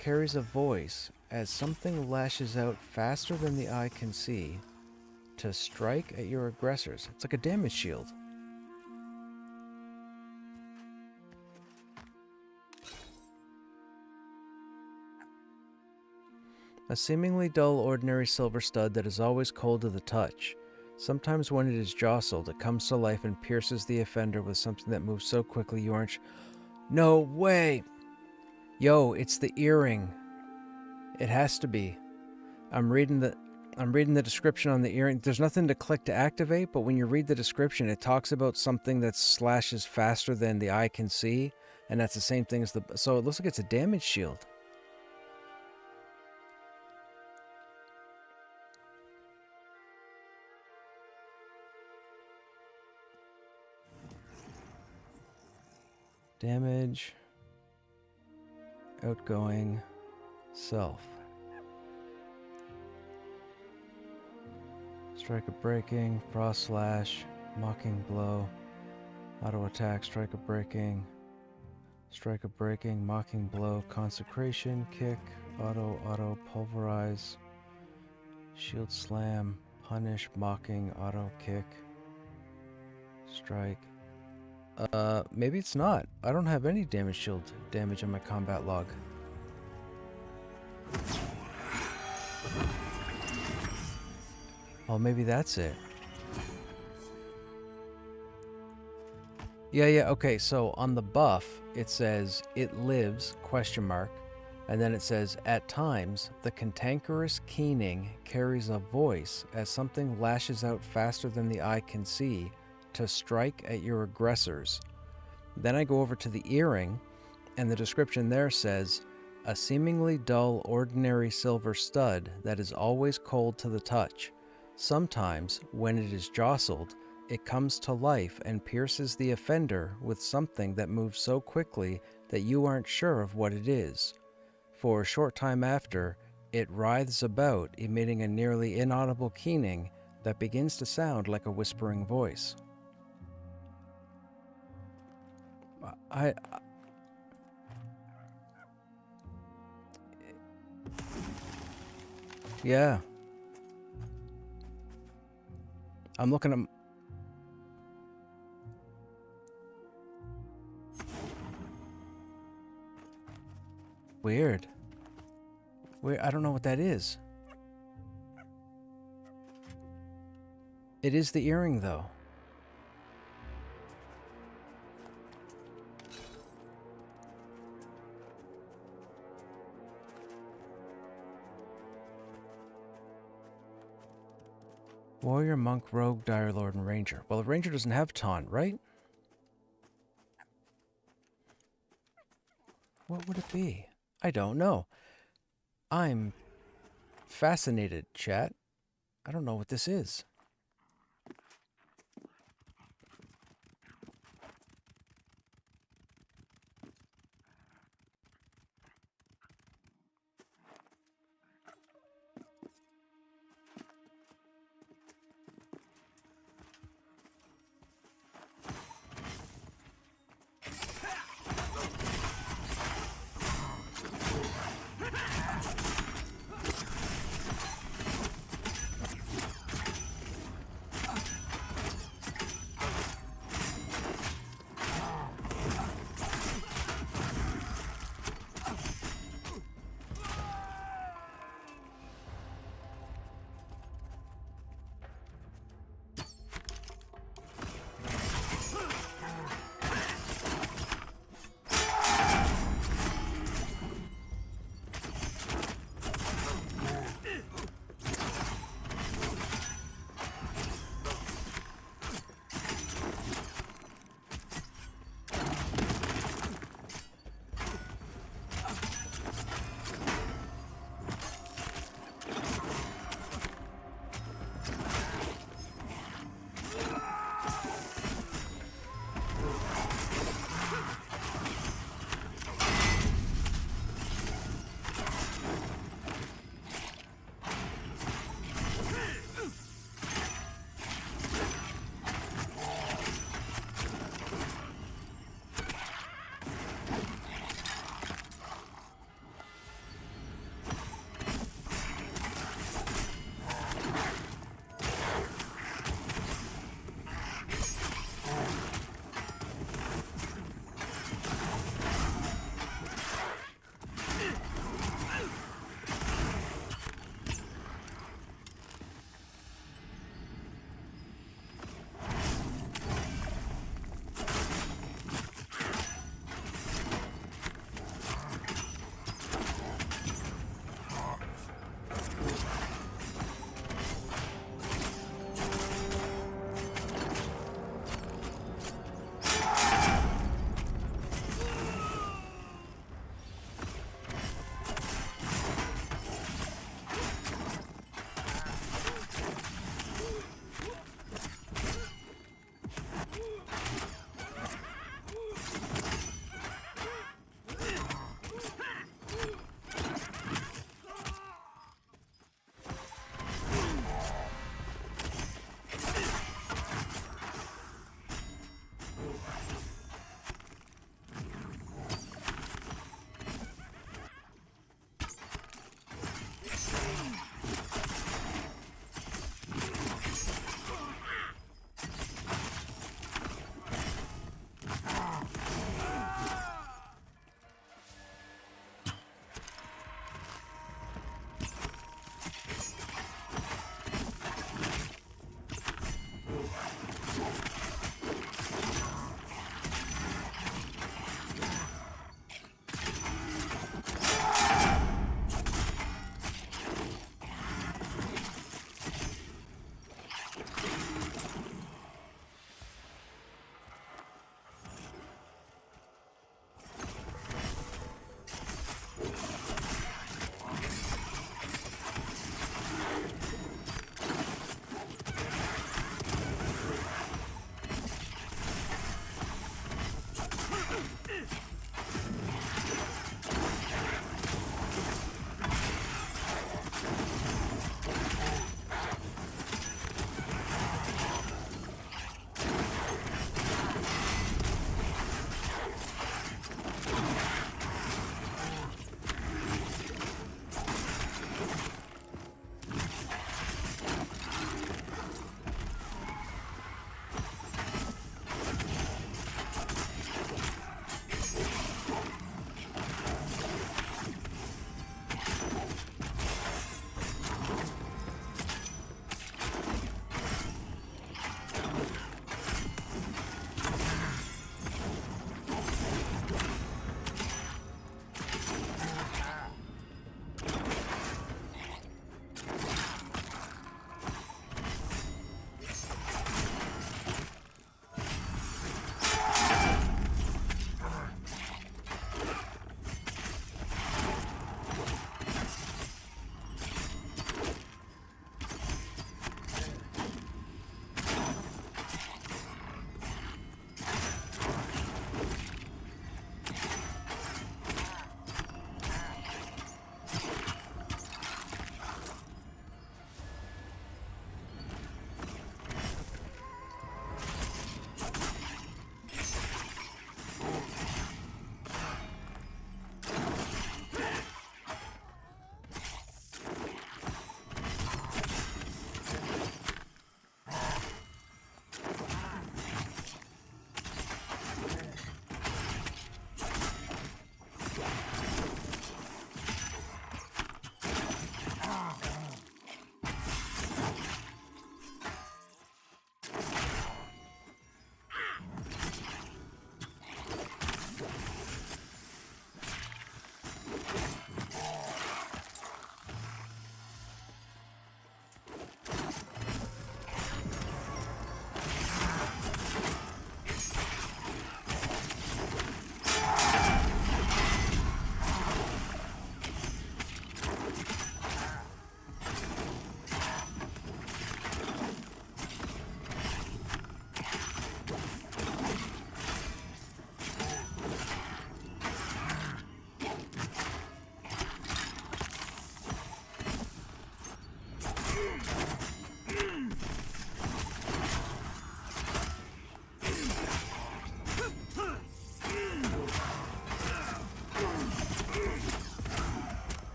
Carries a voice as something lashes out faster than the eye can see to strike at your aggressors. It's like a damage shield. A seemingly dull, ordinary silver stud that is always cold to the touch. Sometimes when it is jostled, it comes to life and pierces the offender with something that moves so quickly you aren't... No way! Yo, it's the earring. It has to be. I'm reading the description on the earring. There's nothing to click to activate, but when you read the description, it talks about something that slashes faster than the eye can see, and that's the same thing as the... So it looks like it's a damage shield. Damage, outgoing, self. Strike of breaking, frost slash, mocking blow, auto attack, strike of breaking, mocking blow, consecration, kick, auto, pulverize, shield slam, punish, mocking, auto kick. Strike. Maybe it's not. I don't have any damage shield damage on my combat log. Well, maybe that's it. Yeah, okay, so on the buff, it says, it lives, question mark, and then it says, at times, the cantankerous keening carries a voice as something lashes out faster than the eye can see to strike at your aggressors. Then I go over to the earring, and the description there says, a seemingly dull, ordinary silver stud that is always cold to the touch. Sometimes, when it is jostled, it comes to life and pierces the offender with something that moves so quickly that you aren't sure of what it is. For a short time after, it writhes about, emitting a nearly inaudible keening that begins to sound like a whispering voice. Yeah. I'm looking at... Weird. I don't know what that is. It is the earring, though. Warrior, monk, rogue, dire lord, and ranger. Well, the ranger doesn't have taunt, right? What would it be? I don't know. I'm fascinated, chat. I don't know what this is.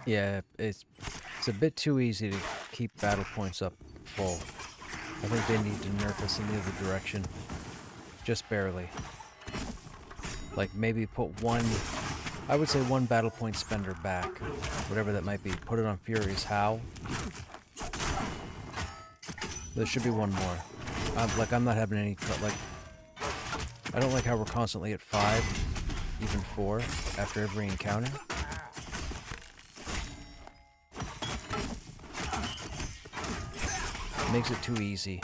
Yeah, it's a bit too easy to keep battle points up full. I think they need to nerf us in the other direction. Just barely. Like, maybe put one... I would say one battle point spender back. Whatever that might be. Put it on Furious Howl. There should be one more. I'm not having any... Like, I don't like how we're constantly at 5, even 4, after every encounter. Makes it too easy.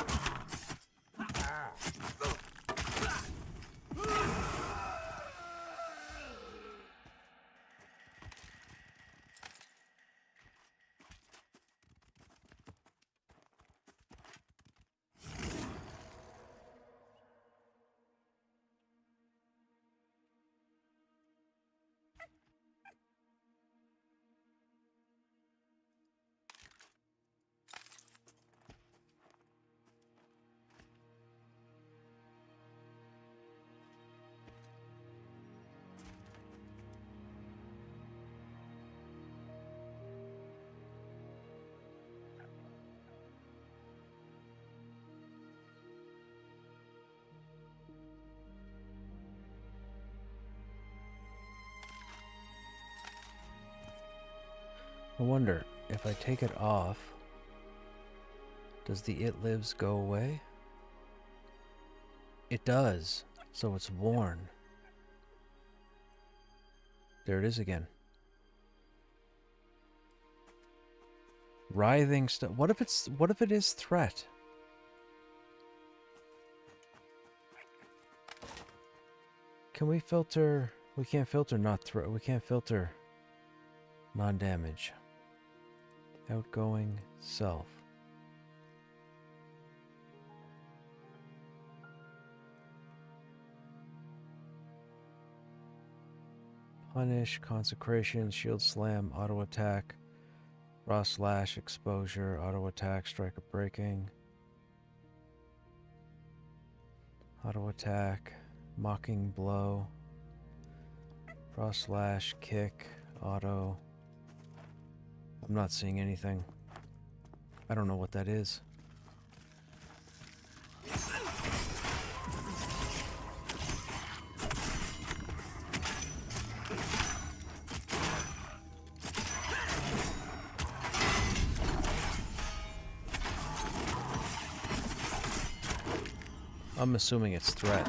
I wonder, if I take it off, does the It Lives go away? It does, so it's worn. There it is again. Writhing stuff. What if it is threat? Can we filter? We can't filter not threat. We can't filter non-damage. Outgoing self. Punish, consecration, shield slam, auto attack, raw slash, exposure, auto attack, strike of breaking, auto attack, mocking blow, raw slash, kick, auto. I'm not seeing anything. I don't know what that is. I'm assuming it's threat.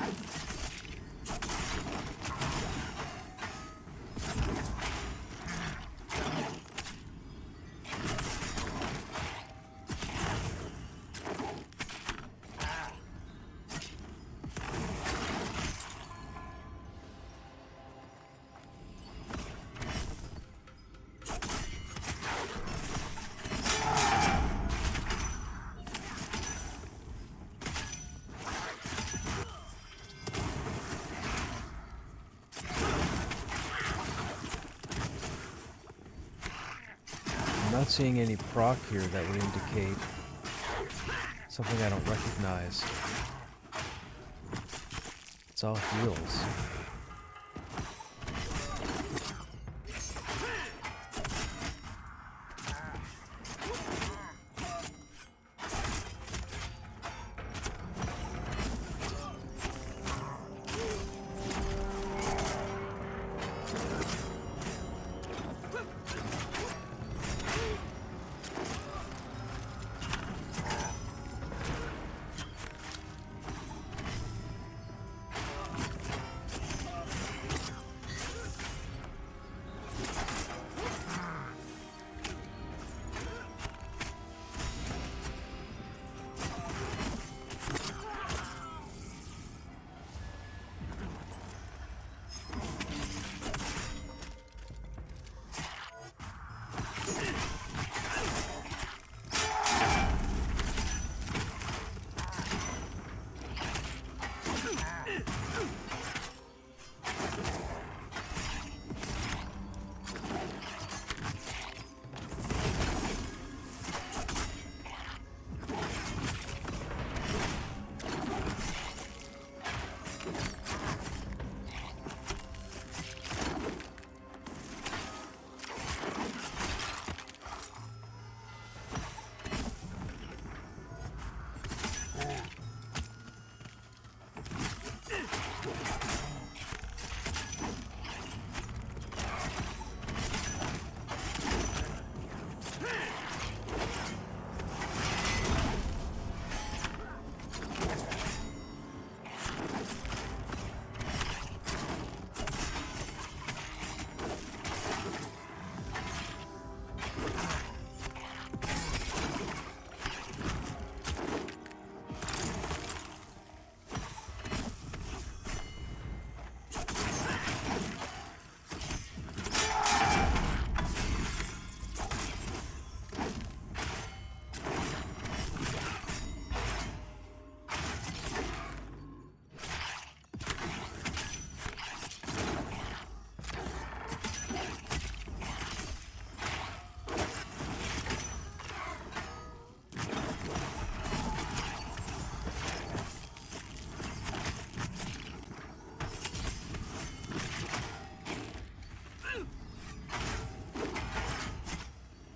I'm not seeing any proc here that would indicate something I don't recognize. It's all heals.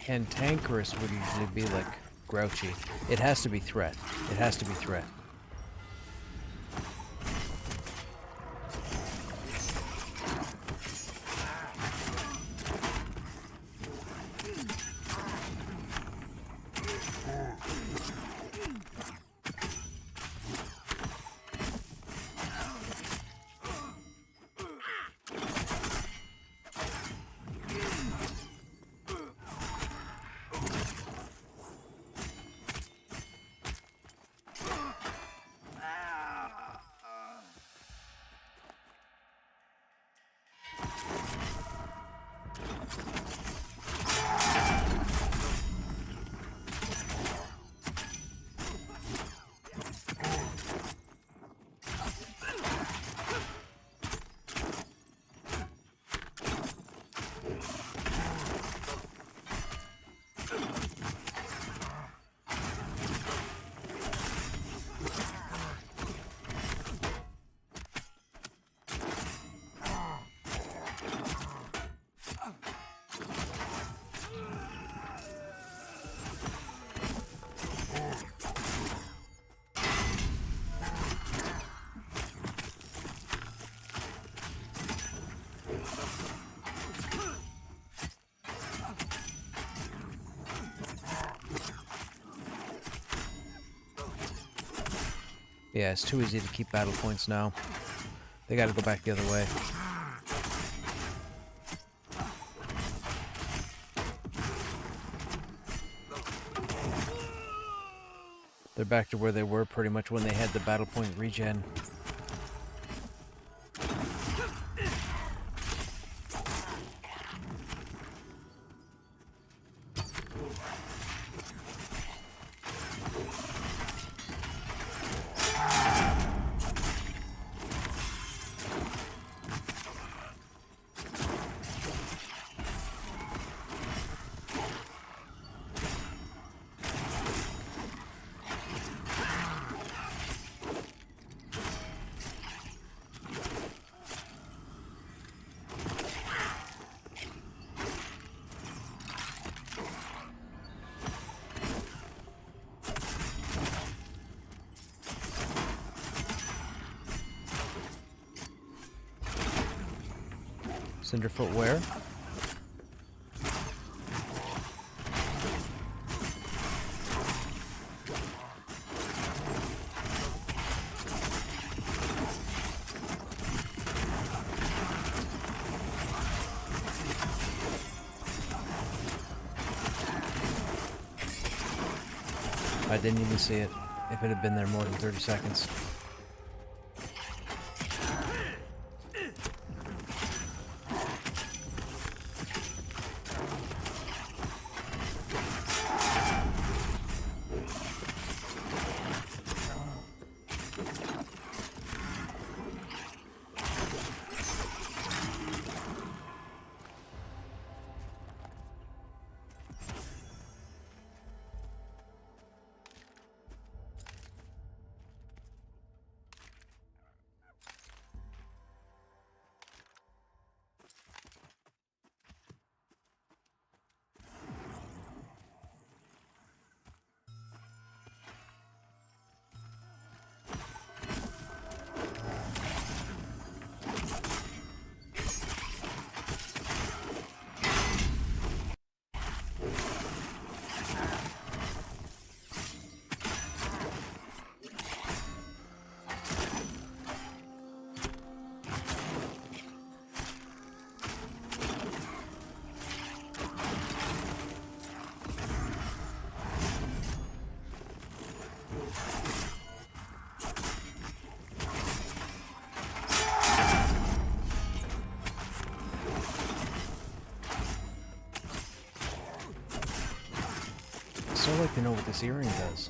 Cantankerous would usually be like grouchy. It has to be threat. It has to be threat. Yeah, it's too easy to keep battle points now. They gotta go back the other way. They're back to where they were pretty much when they had the battle point regen. Cinderfoot where? I didn't even see it. If it had been there more than 30 seconds. I'd like to know what this earring does.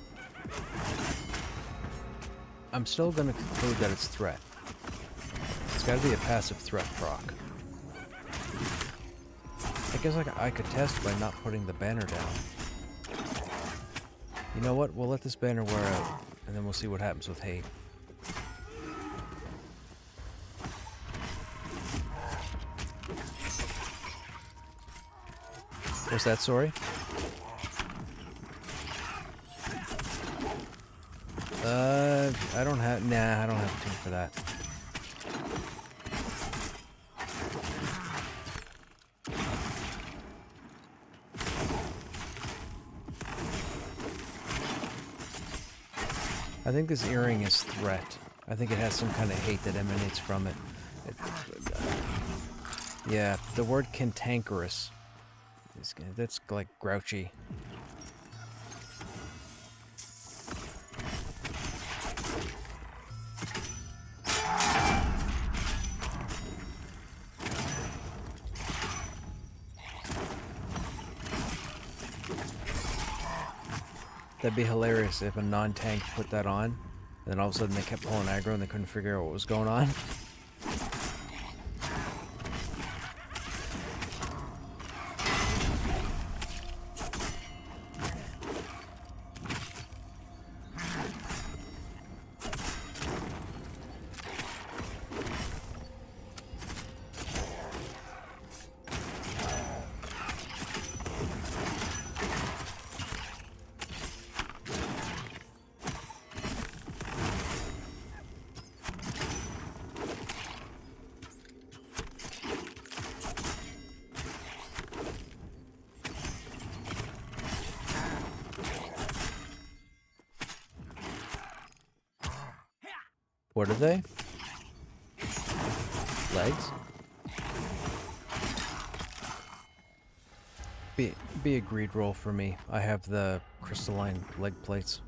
I'm still going to conclude that it's threat. It's got to be a passive threat proc. I guess I could test by not putting the banner down. You know what? We'll let this banner wear out, and then we'll see what happens with hate. What's that, sorry? I don't have... Nah, I don't have a tune for that. I think this earring is threat. I think it has some kind of hate that emanates from it. Yeah, the word cantankerous. That's like grouchy. That'd be hilarious if a non-tank put that on, and then all of a sudden they kept pulling aggro and they couldn't figure out what was going on. What are they? Legs? Be a greed roll for me. I have the crystalline leg plates.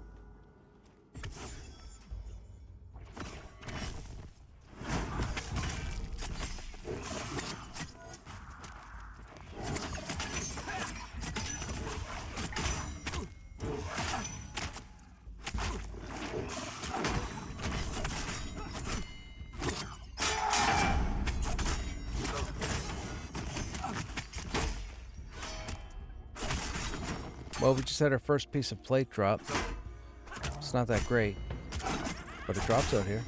Well, we just had our first piece of plate drop. It's not that great, but it drops out here.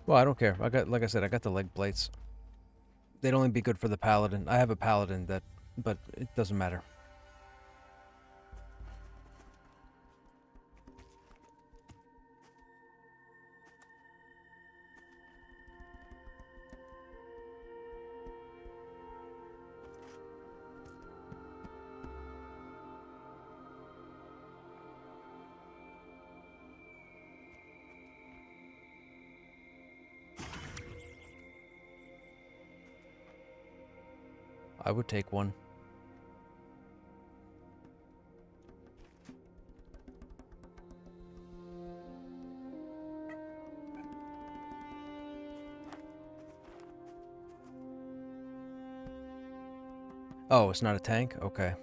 Well, I don't care. Like I said, I got the leg plates. They'd only be good for the paladin. I have a paladin but it doesn't matter. I would take one. Oh, it's not a tank? Okay.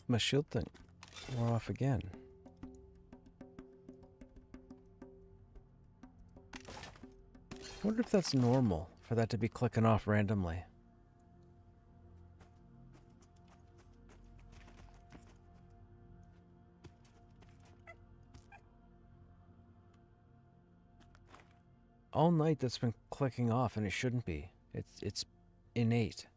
My shield thing wore off again. I wonder if that's normal for that to be clicking off randomly. All night that's been clicking off and it shouldn't be. It's innate.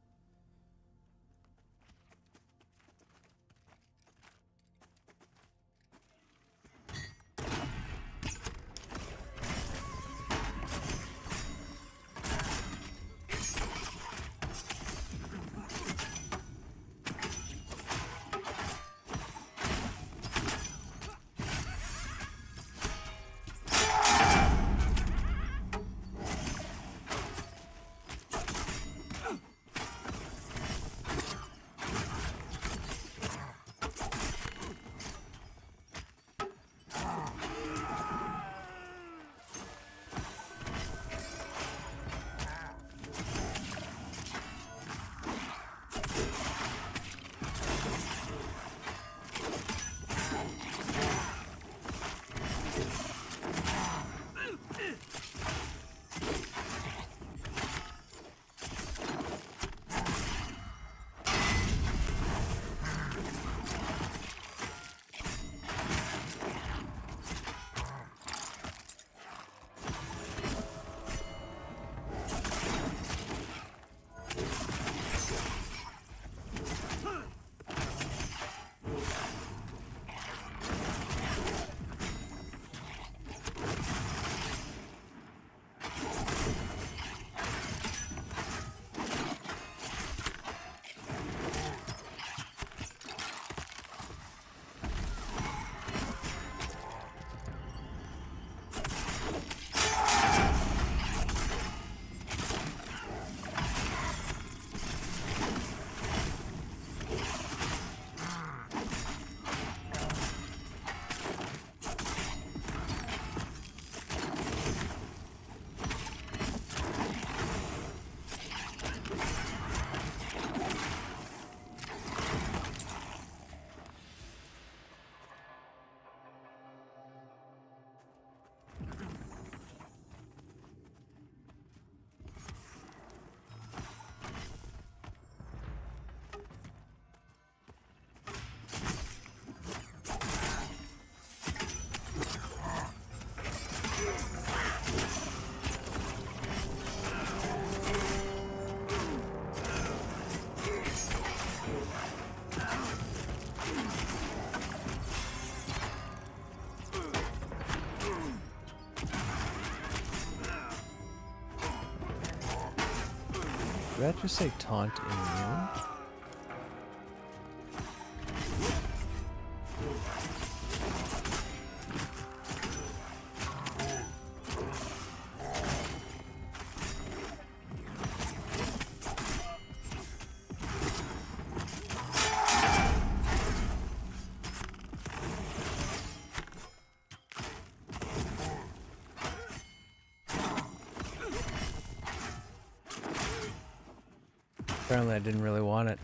Did that just say taunt immune? Apparently I didn't really want it.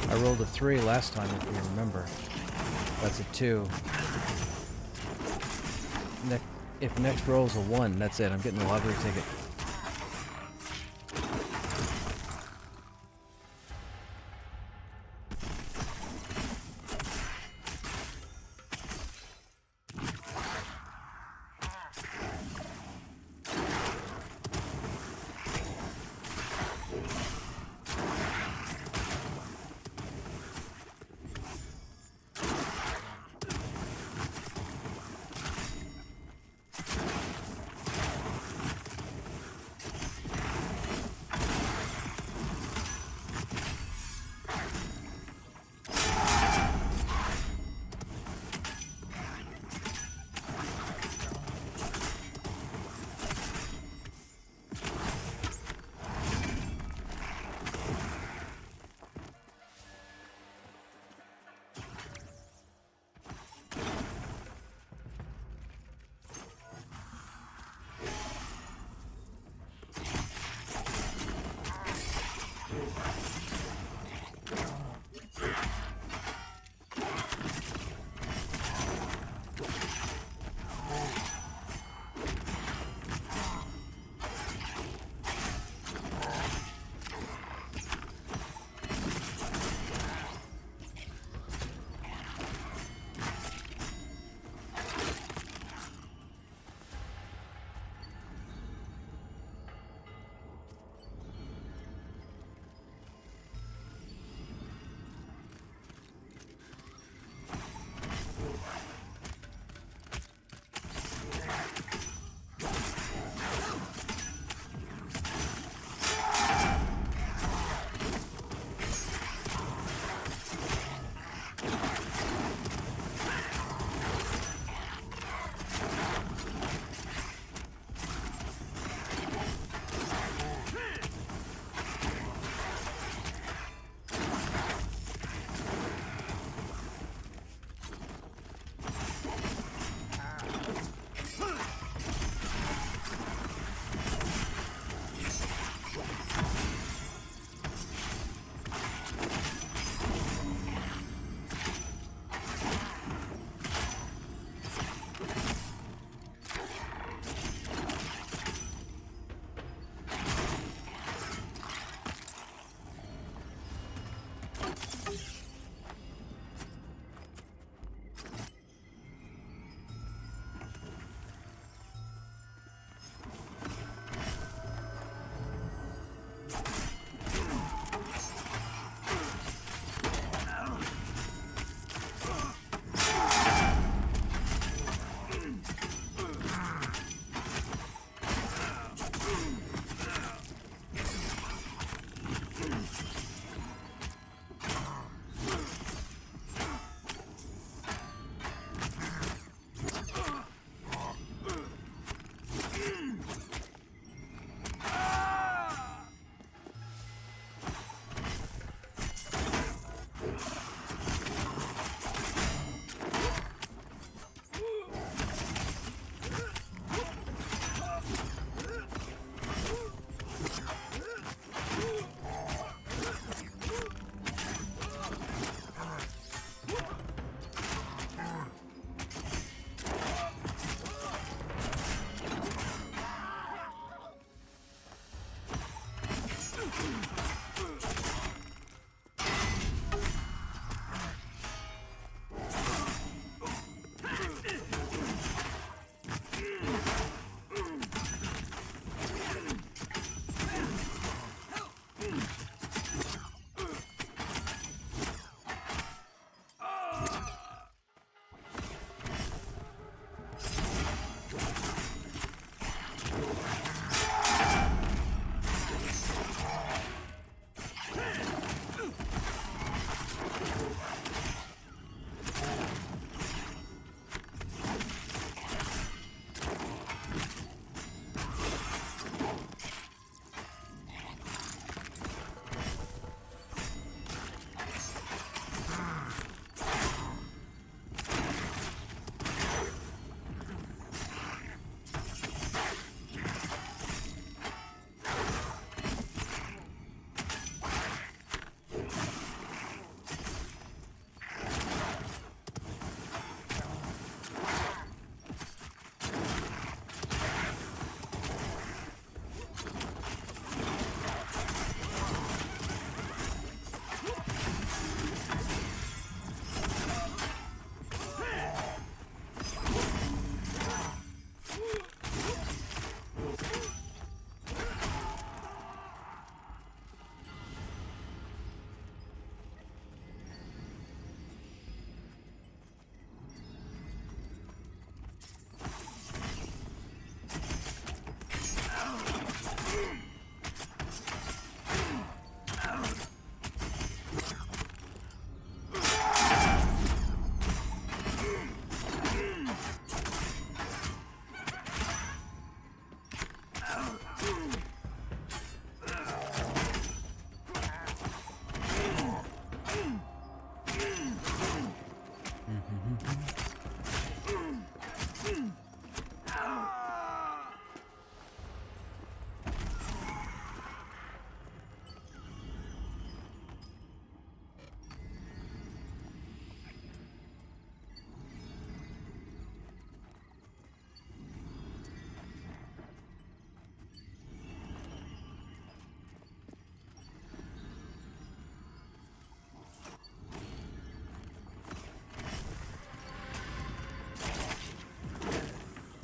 I rolled a 3 last time, if you remember. That's a 2. If next roll's a 1, that's it. I'm getting the lottery ticket.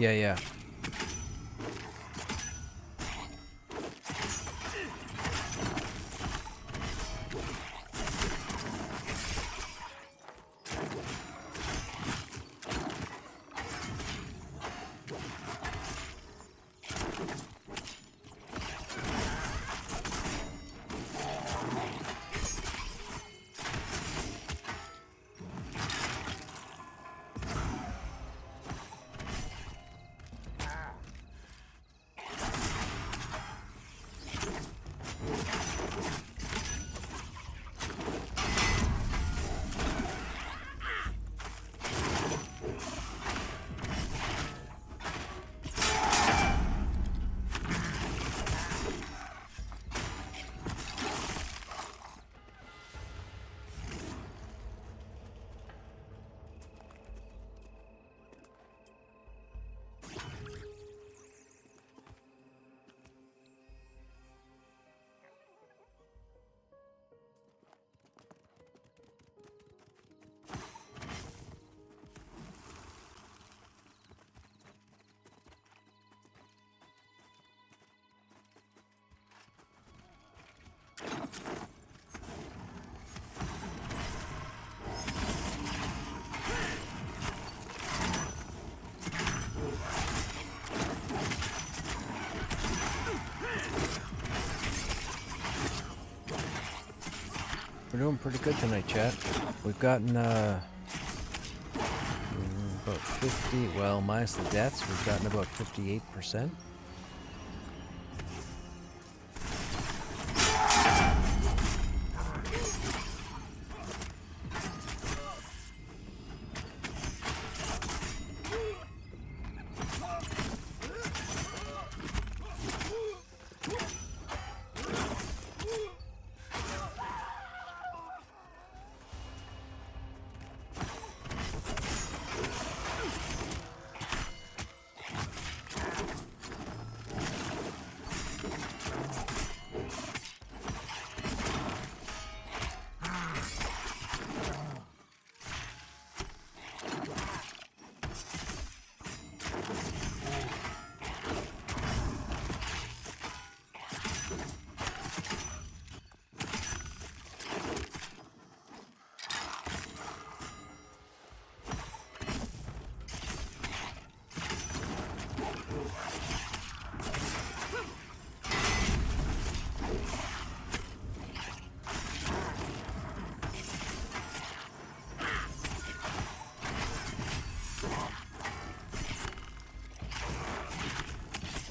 Yeah, yeah. We're doing pretty good tonight, chat. We've gotten, about 50, well, minus the deaths, we've gotten about 58%.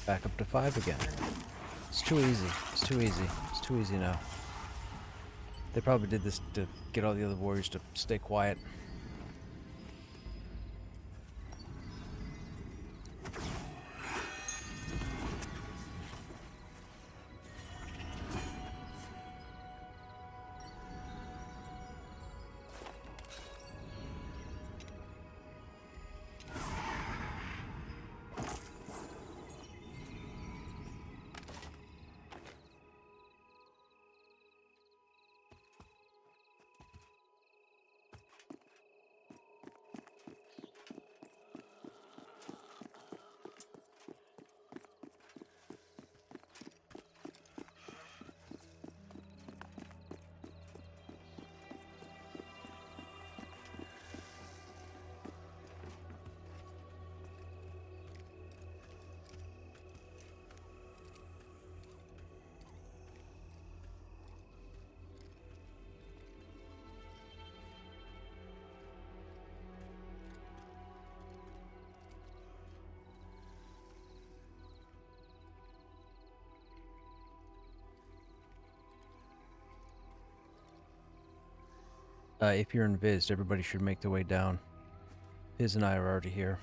Back up to 5 again. It's too easy. It's too easy. It's too easy now. They probably did this to get all the other warriors to stay quiet. If you're invised, everybody should make their way down. His and I are already here.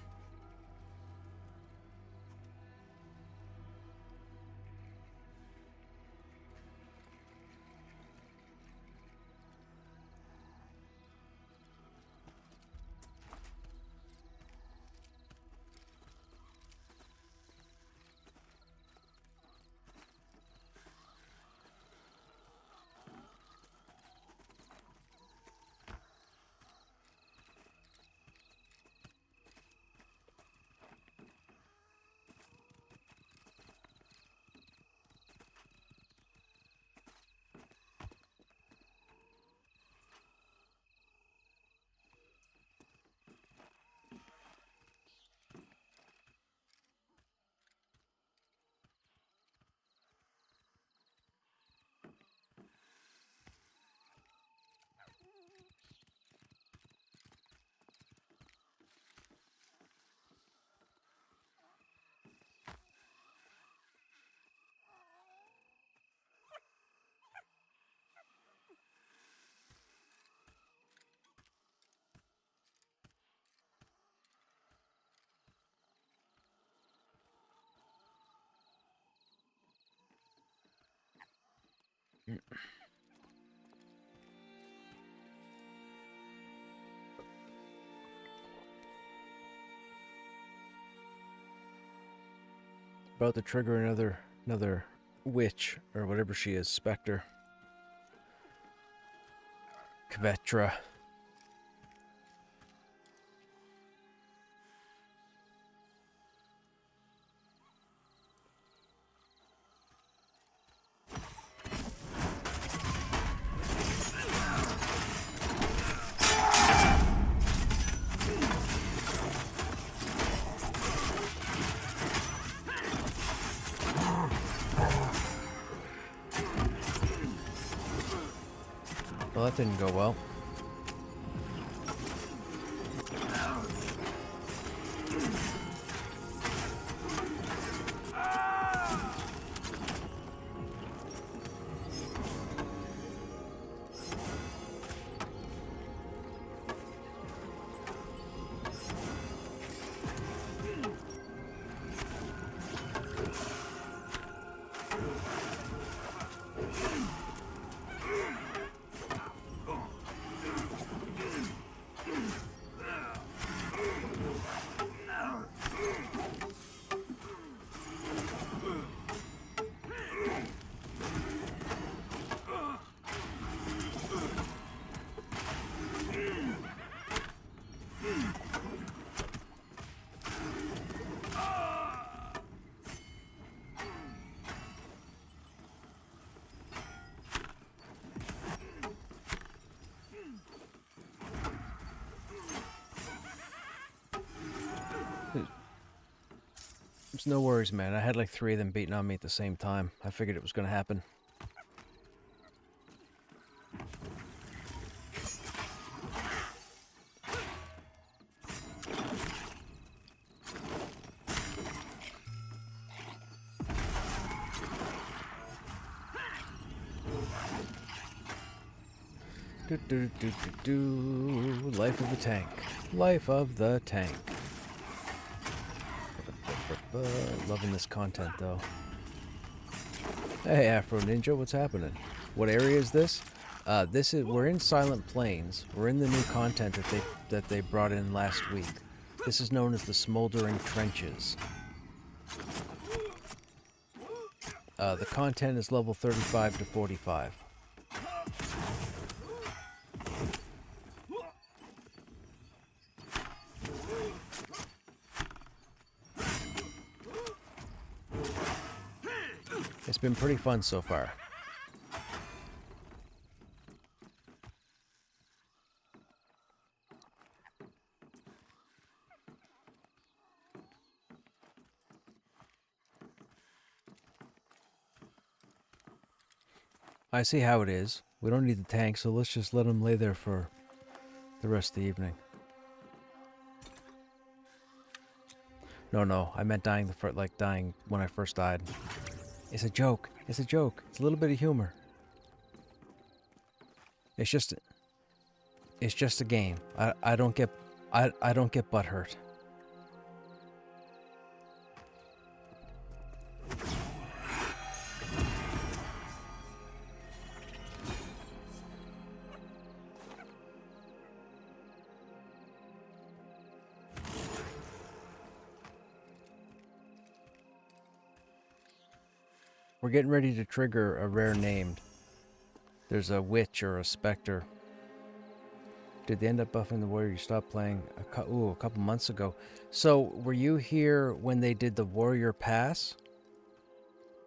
About to trigger another witch, or whatever she is, specter. Kvetra. Well, that didn't go well. There's no worries, man. I had like 3 of them beating on me at the same time. I figured it was going to happen. Life of the tank. Life of the tank. Loving this content, though. Hey, Afro Ninja, what's happening? What area is this? We're in Silent Plains. We're in the new content that they brought in last week. This is known as the Smoldering Trenches. The content is level 35 to 45. It's been pretty fun so far. I see how it is. We don't need the tank, so let's just let them lay there for the rest of the evening. No, I meant dying dying when I first died. It's a joke. It's a joke. It's a little bit of humor. It's just a game. I don't get butthurt. We're getting ready to trigger a rare named. There's a witch or a specter. Did they end up buffing the warrior? You stopped playing a couple months ago. So were you here when they did the warrior pass?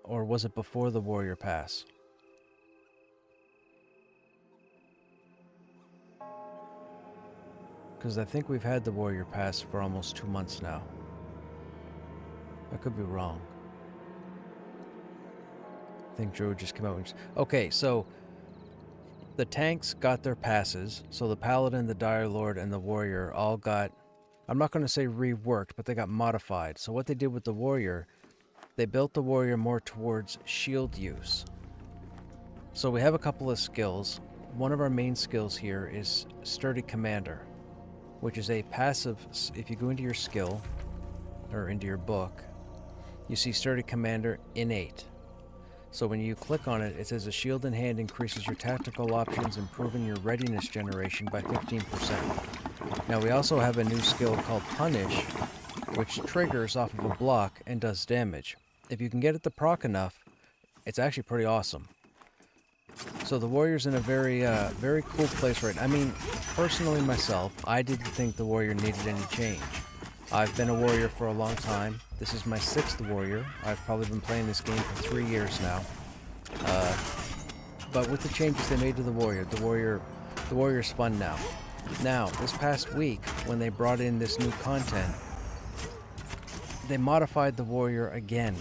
Or was it before the warrior pass? Because I think we've had the warrior pass for almost 2 months now. I could be wrong. I think Drew just came out and... Okay, so the tanks got their passes. So the Paladin, the Dire Lord, and the Warrior all got... I'm not going to say reworked, but they got modified. So what they did with the Warrior, they built the Warrior more towards shield use. So we have a couple of skills. One of our main skills here is Sturdy Commander, which is a passive... If you go into your skill, or into your book, you see Sturdy Commander innate. So when you click on it, it says a shield in hand increases your tactical options, improving your readiness generation by 15%. Now we also have a new skill called Punish, which triggers off of a block and does damage. If you can get it to proc enough, it's actually pretty awesome. So the warrior's in a very cool place right now. I mean, personally myself, I didn't think the warrior needed any change. I've been a warrior for a long time. This is my 6th warrior. I've probably been playing this game for 3 years now. But with the changes they made to the warrior's fun now. Now, this past week, when they brought in this new content, they modified the warrior again.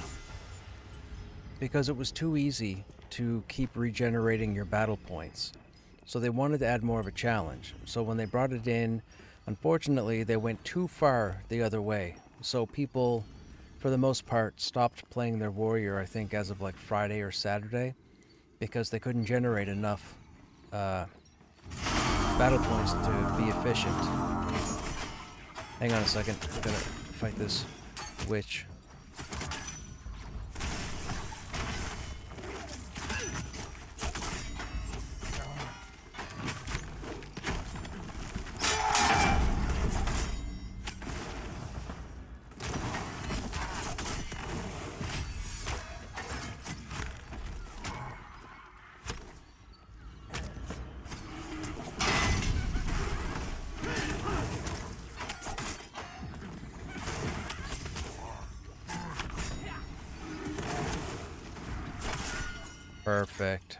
Because it was too easy to keep regenerating your battle points. So they wanted to add more of a challenge. So when they brought it in, unfortunately, they went too far the other way. So people, for the most part, stopped playing their warrior, I think, as of like Friday or Saturday, because they couldn't generate enough battle points to be efficient. Hang on a second, I'm gonna fight this witch. Perfect.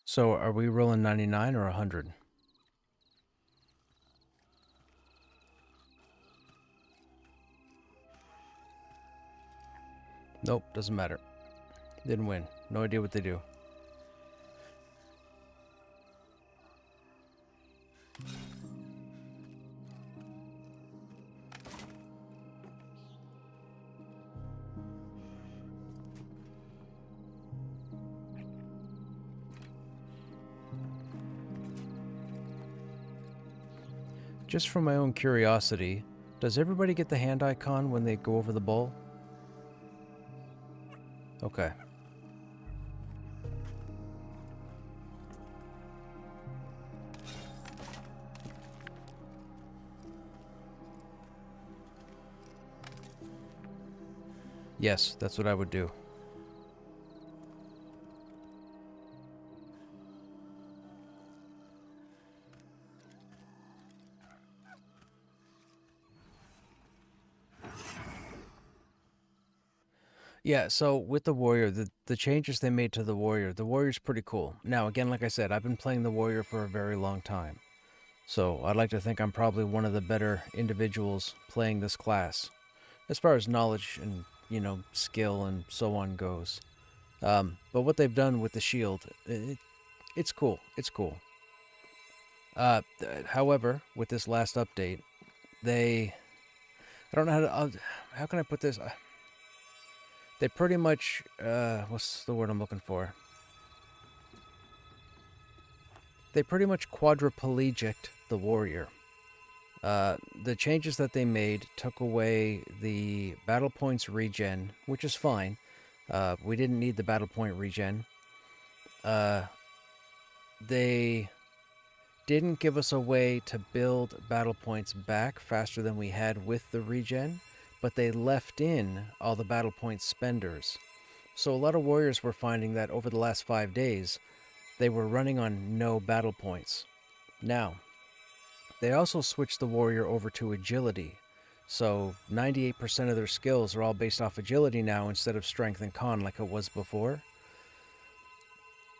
So are we rolling 99 or 100? Nope, doesn't matter. Didn't win. No idea what they do. Just for my own curiosity, does everybody get the hand icon when they go over the bowl? Okay. Yes, that's what I would do. Yeah, so with the warrior, the changes they made to the warrior's pretty cool. Now, again, like I said, I've been playing the warrior for a very long time. So I'd like to think I'm probably one of the better individuals playing this class, as far as knowledge and, skill and so on goes. But what they've done with the shield, it's cool. It's cool. However, with this last update, I don't know how can I put this? They pretty much, what's the word I'm looking for? They pretty much quadriplegicked the warrior. The changes that they made took away the battle points regen, which is fine. We didn't need the battle point regen. They didn't give us a way to build battle points back faster than we had with the regen, but they left in all the battle point spenders. So a lot of warriors were finding that over the last 5 days, they were running on no battle points. Now, they also switched the warrior over to agility. So 98% of their skills are all based off agility now instead of strength and con like it was before.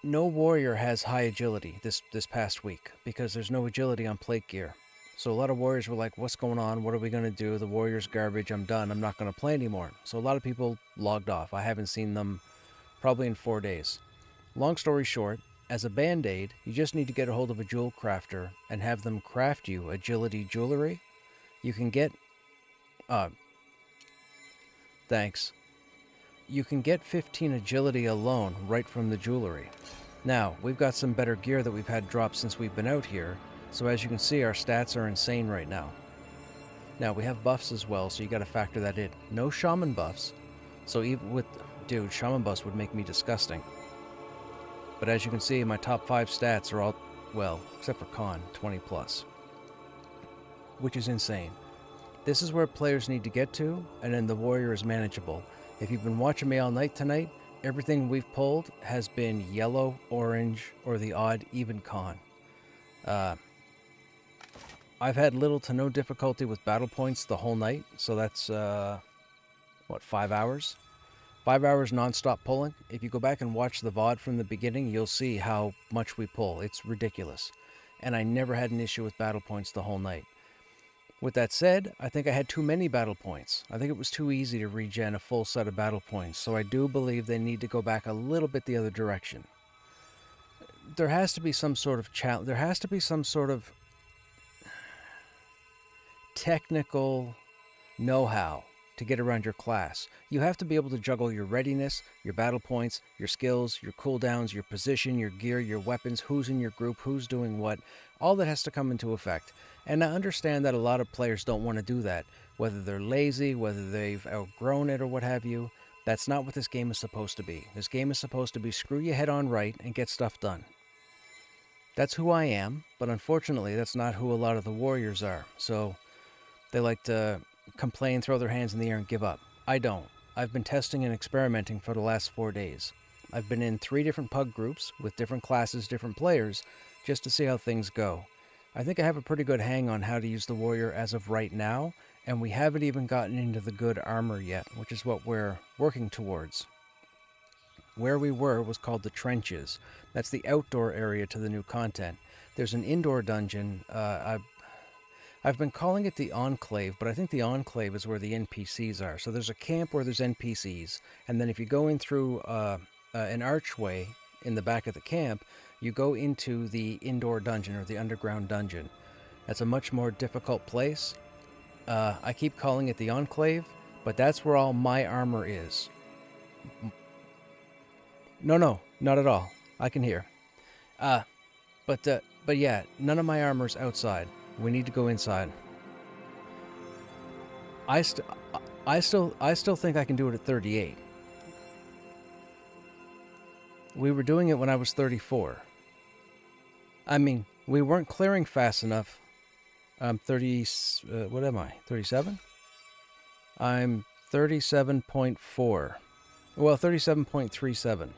No warrior has high agility this past week because there's no agility on plate gear. So a lot of warriors were like, what's going on? What are we going to do? The warrior's garbage. I'm done. I'm not going to play anymore. So a lot of people logged off. I haven't seen them probably in 4 days. Long story short, as a band-aid, you just need to get a hold of a jewel crafter and have them craft you agility jewelry. You can get... thanks. You can get 15 agility alone right from the jewelry. Now, we've got some better gear that we've had drop since we've been out here, so as you can see, our stats are insane right now. Now, we have buffs as well, so you gotta factor that in. No shaman buffs, so even with... Dude, shaman buffs would make me disgusting. But as you can see, my top 5 stats are all, well, except for con, 20 plus. Which is insane. This is where players need to get to, and then the warrior is manageable. If you've been watching me all night tonight, everything we've pulled has been yellow, orange, or the odd even con. I've had little to no difficulty with battle points the whole night, so that's, 5 hours? 5 hours non-stop pulling. If you go back and watch the VOD from the beginning, you'll see how much we pull. It's ridiculous. And I never had an issue with battle points the whole night. With that said, I think I had too many battle points. I think it was too easy to regen a full set of battle points, so I do believe they need to go back a little bit the other direction. There has to be some sort of challenge. There has to be some sort of technical know-how to get around your class. You have to be able to juggle your readiness, your battle points, your skills, your cooldowns, your position, your gear, your weapons, who's in your group, who's doing what. All that has to come into effect. And I understand that a lot of players don't want to do that. Whether they're lazy, whether they've outgrown it or what have you. That's not what this game is supposed to be. This game is supposed to be screw your head on right and get stuff done. That's who I am, but unfortunately that's not who a lot of the warriors are. So they like to complain, throw their hands in the air, and give up. I don't. I've been testing and experimenting for the last 4 days. I've been in 3 different pug groups with different classes, different players, just to see how things go. I think I have a pretty good hang on how to use the warrior as of right now, and we haven't even gotten into the good armor yet, which is what we're working towards. Where we were was called the Trenches. That's the outdoor area to the new content. There's an indoor dungeon. I've been calling it the Enclave, but I think the Enclave is where the NPCs are. So there's a camp where there's NPCs, and then if you go in through an archway in the back of the camp, you go into the indoor dungeon or the underground dungeon. That's a much more difficult place. I keep calling it the Enclave, but that's where all my armor is. No, not at all. I can hear. But yeah, none of my armor's outside. We need to go inside. I still think I can do it at 38. We were doing it when I was 34. I mean, we weren't clearing fast enough. I'm 30... what am I? 37? I'm 37.4. Well, 37.37.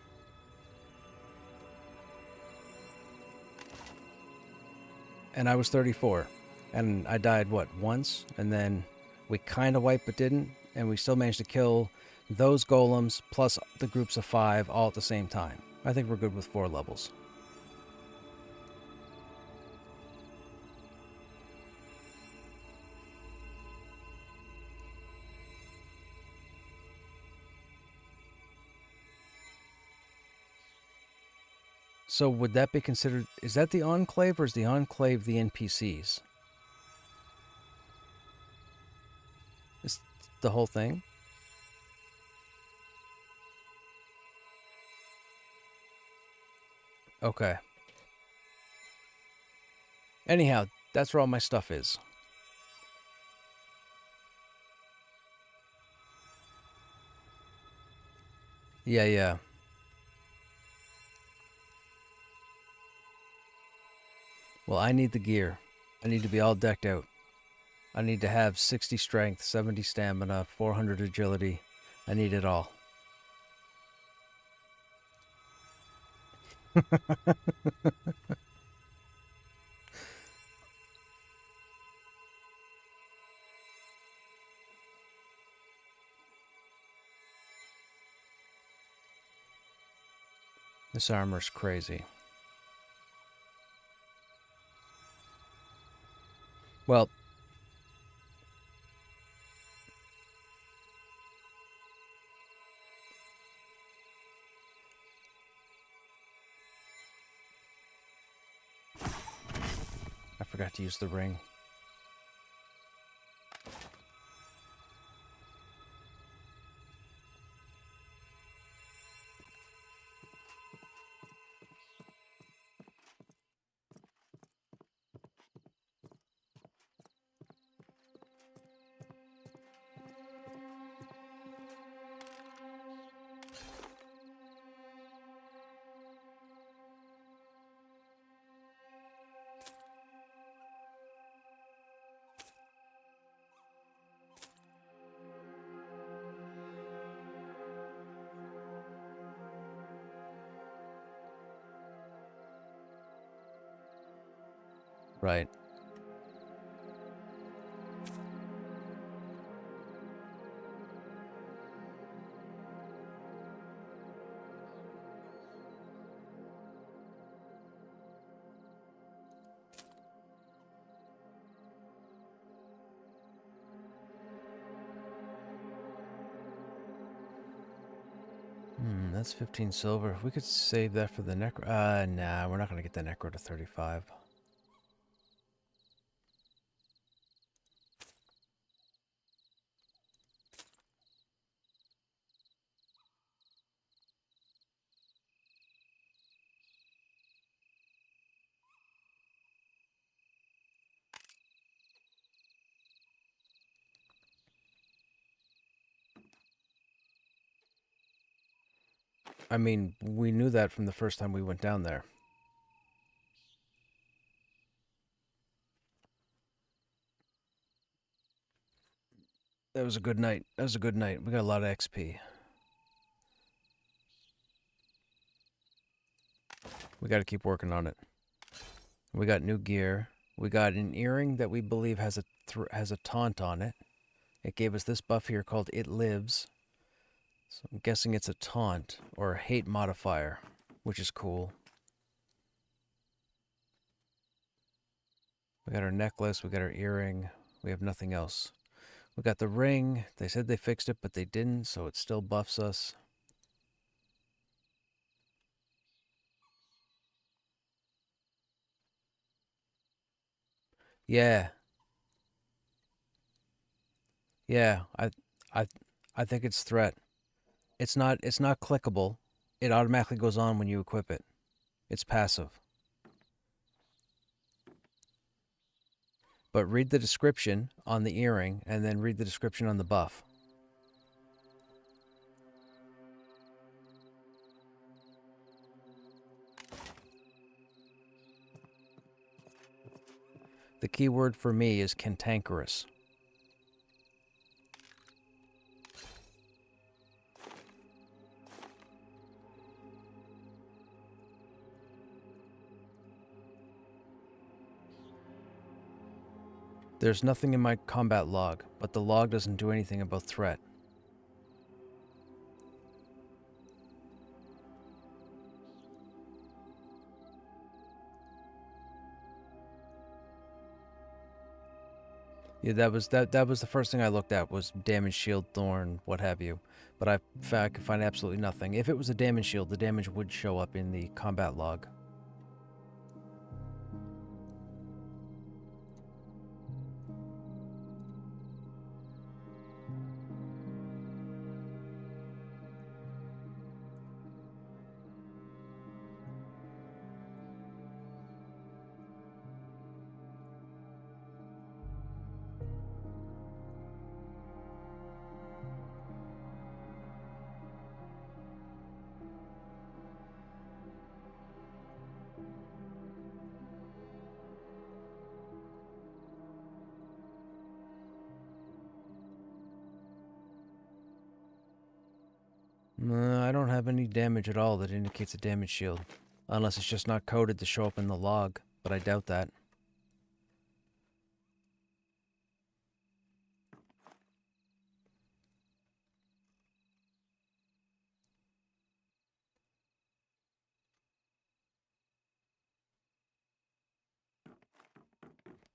And I was 34. And I died, what, once? And then we kind of wiped but didn't. And we still managed to kill those golems plus the groups of 5 all at the same time. I think we're good with 4 levels. So would that be considered... Is that the Enclave or is the Enclave the NPCs? Is the whole thing? Okay. Anyhow, that's where all my stuff is. Yeah, yeah. Well, I need the gear. I need to be all decked out. I need to have 60 strength, 70 stamina, 400 agility. I need it all. This armor's crazy. Well, I forgot to use the ring. Right. That's 15 silver. We could save that for the necro. Nah, we're not gonna get the necro to 35. I mean, we knew that from the first time we went down there. That was a good night. That was a good night. We got a lot of XP. We got to keep working on it. We got new gear. We got an earring that we believe has a taunt on it. It gave us this buff here called It Lives. So I'm guessing it's a taunt or a hate modifier, which is cool. We got our necklace. We got our earring. We have nothing else. We got the ring. They said they fixed it, but they didn't, so it still buffs us. Yeah. Yeah. I I think it's threat. It's not clickable. It automatically goes on when you equip it. It's passive. But read the description on the earring and then read the description on the buff. The key word for me is cantankerous. There's nothing in my combat log, but the log doesn't do anything about threat. Yeah, that was the first thing I looked at was damage shield, thorn, what have you. But I could find absolutely nothing. If it was a damage shield, the damage would show up in the combat log. I don't have any damage at all that indicates a damage shield. Unless it's just not coded to show up in the log, but I doubt that.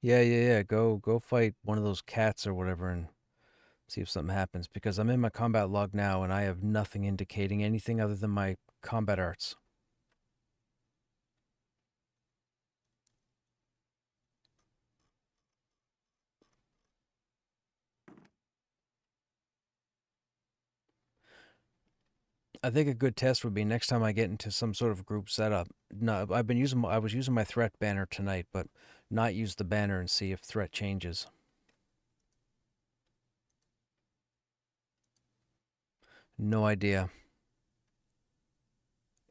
Yeah. Go fight one of those cats or whatever and see if something happens. Because I'm in my combat log now and I have nothing indicating anything other than my combat arts. I think a good test would be next time I get into some sort of group setup. No, I was using my threat banner tonight, but not use the banner and see if threat changes. No idea.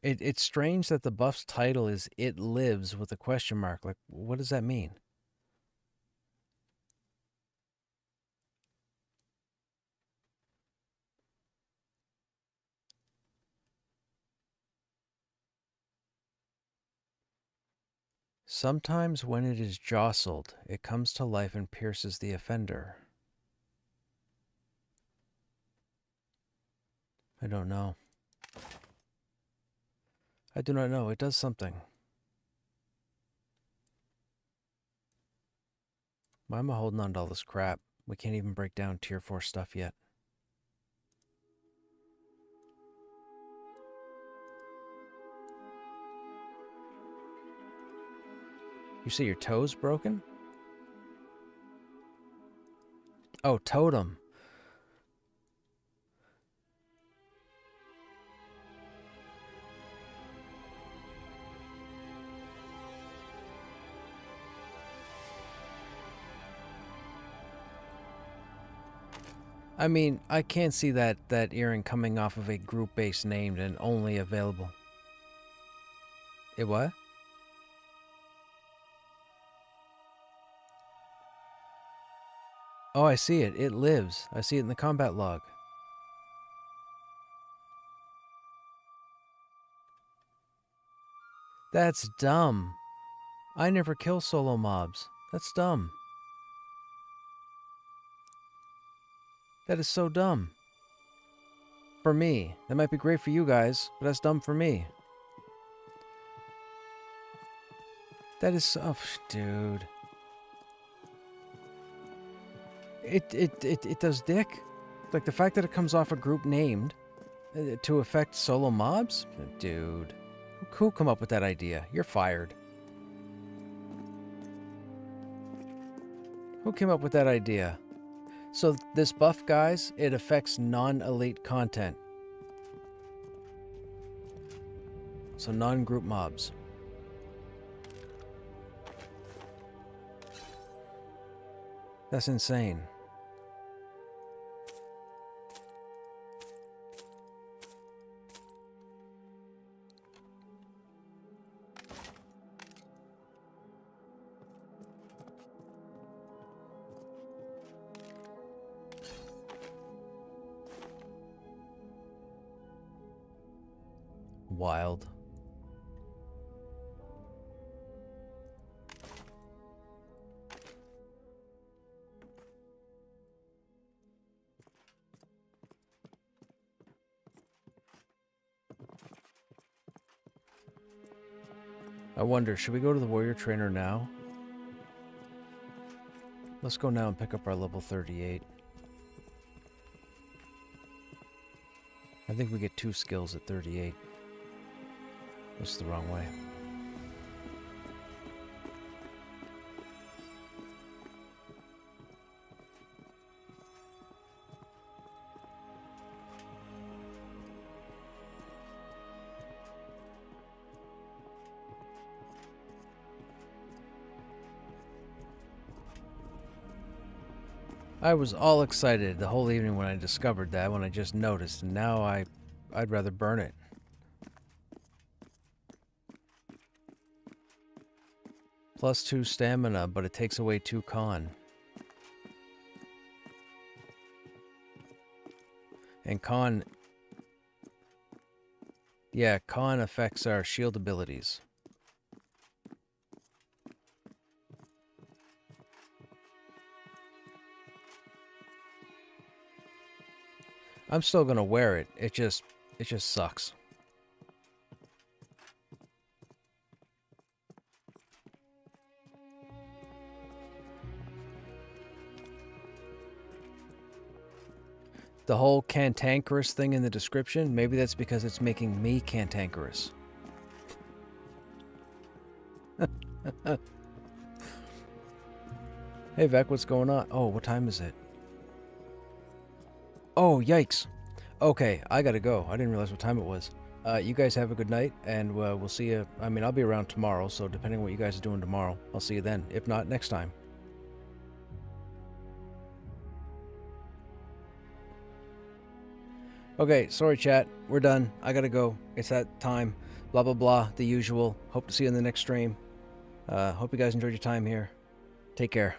It's strange that the buff's title is "It Lives" with a question mark. Like, what does that mean? Sometimes when it is jostled, it comes to life and pierces the offender. I don't know. I do not know. It does something. Why am I holding on to all this crap? We can't even break down tier 4 stuff yet. You say your toe's broken? Oh, totem. I mean, I can't see that earring coming off of a group-based named and only available. It what? Oh, I see it. It lives. I see it in the combat log. That's dumb. I never kill solo mobs. That's dumb. That is so dumb. For me. That might be great for you guys, but that's dumb for me. That is so... Oh, dude. It does dick. Like, the fact that it comes off a group named to affect solo mobs? Dude. Who come up with that idea? You're fired. Who came up with that idea? So this buff, guys, it affects non-elite content. So non-group mobs. That's insane. Wild. I wonder, should we go to the warrior trainer now? Let's go now and pick up our level 38. I think we get 2 skills at 38. That's the wrong way. I was all excited the whole evening when I discovered that, when I just noticed, and now I'd rather burn it. Plus 2 stamina, but it takes away 2 con. And con Yeah, con affects our shield abilities. I'm still gonna wear it. It just sucks. The whole cantankerous thing in the description, maybe that's because it's making me cantankerous. Hey, Vec, what's going on? Oh, what time is it? Oh, yikes. Okay, I gotta go. I didn't realize what time it was. You guys have a good night, and we'll see you. I mean, I'll be around tomorrow, so depending on what you guys are doing tomorrow, I'll see you then. If not, next time. Okay, sorry, chat. We're done. I gotta go. It's that time. Blah, blah, blah. The usual. Hope to see you in the next stream. Hope you guys enjoyed your time here. Take care.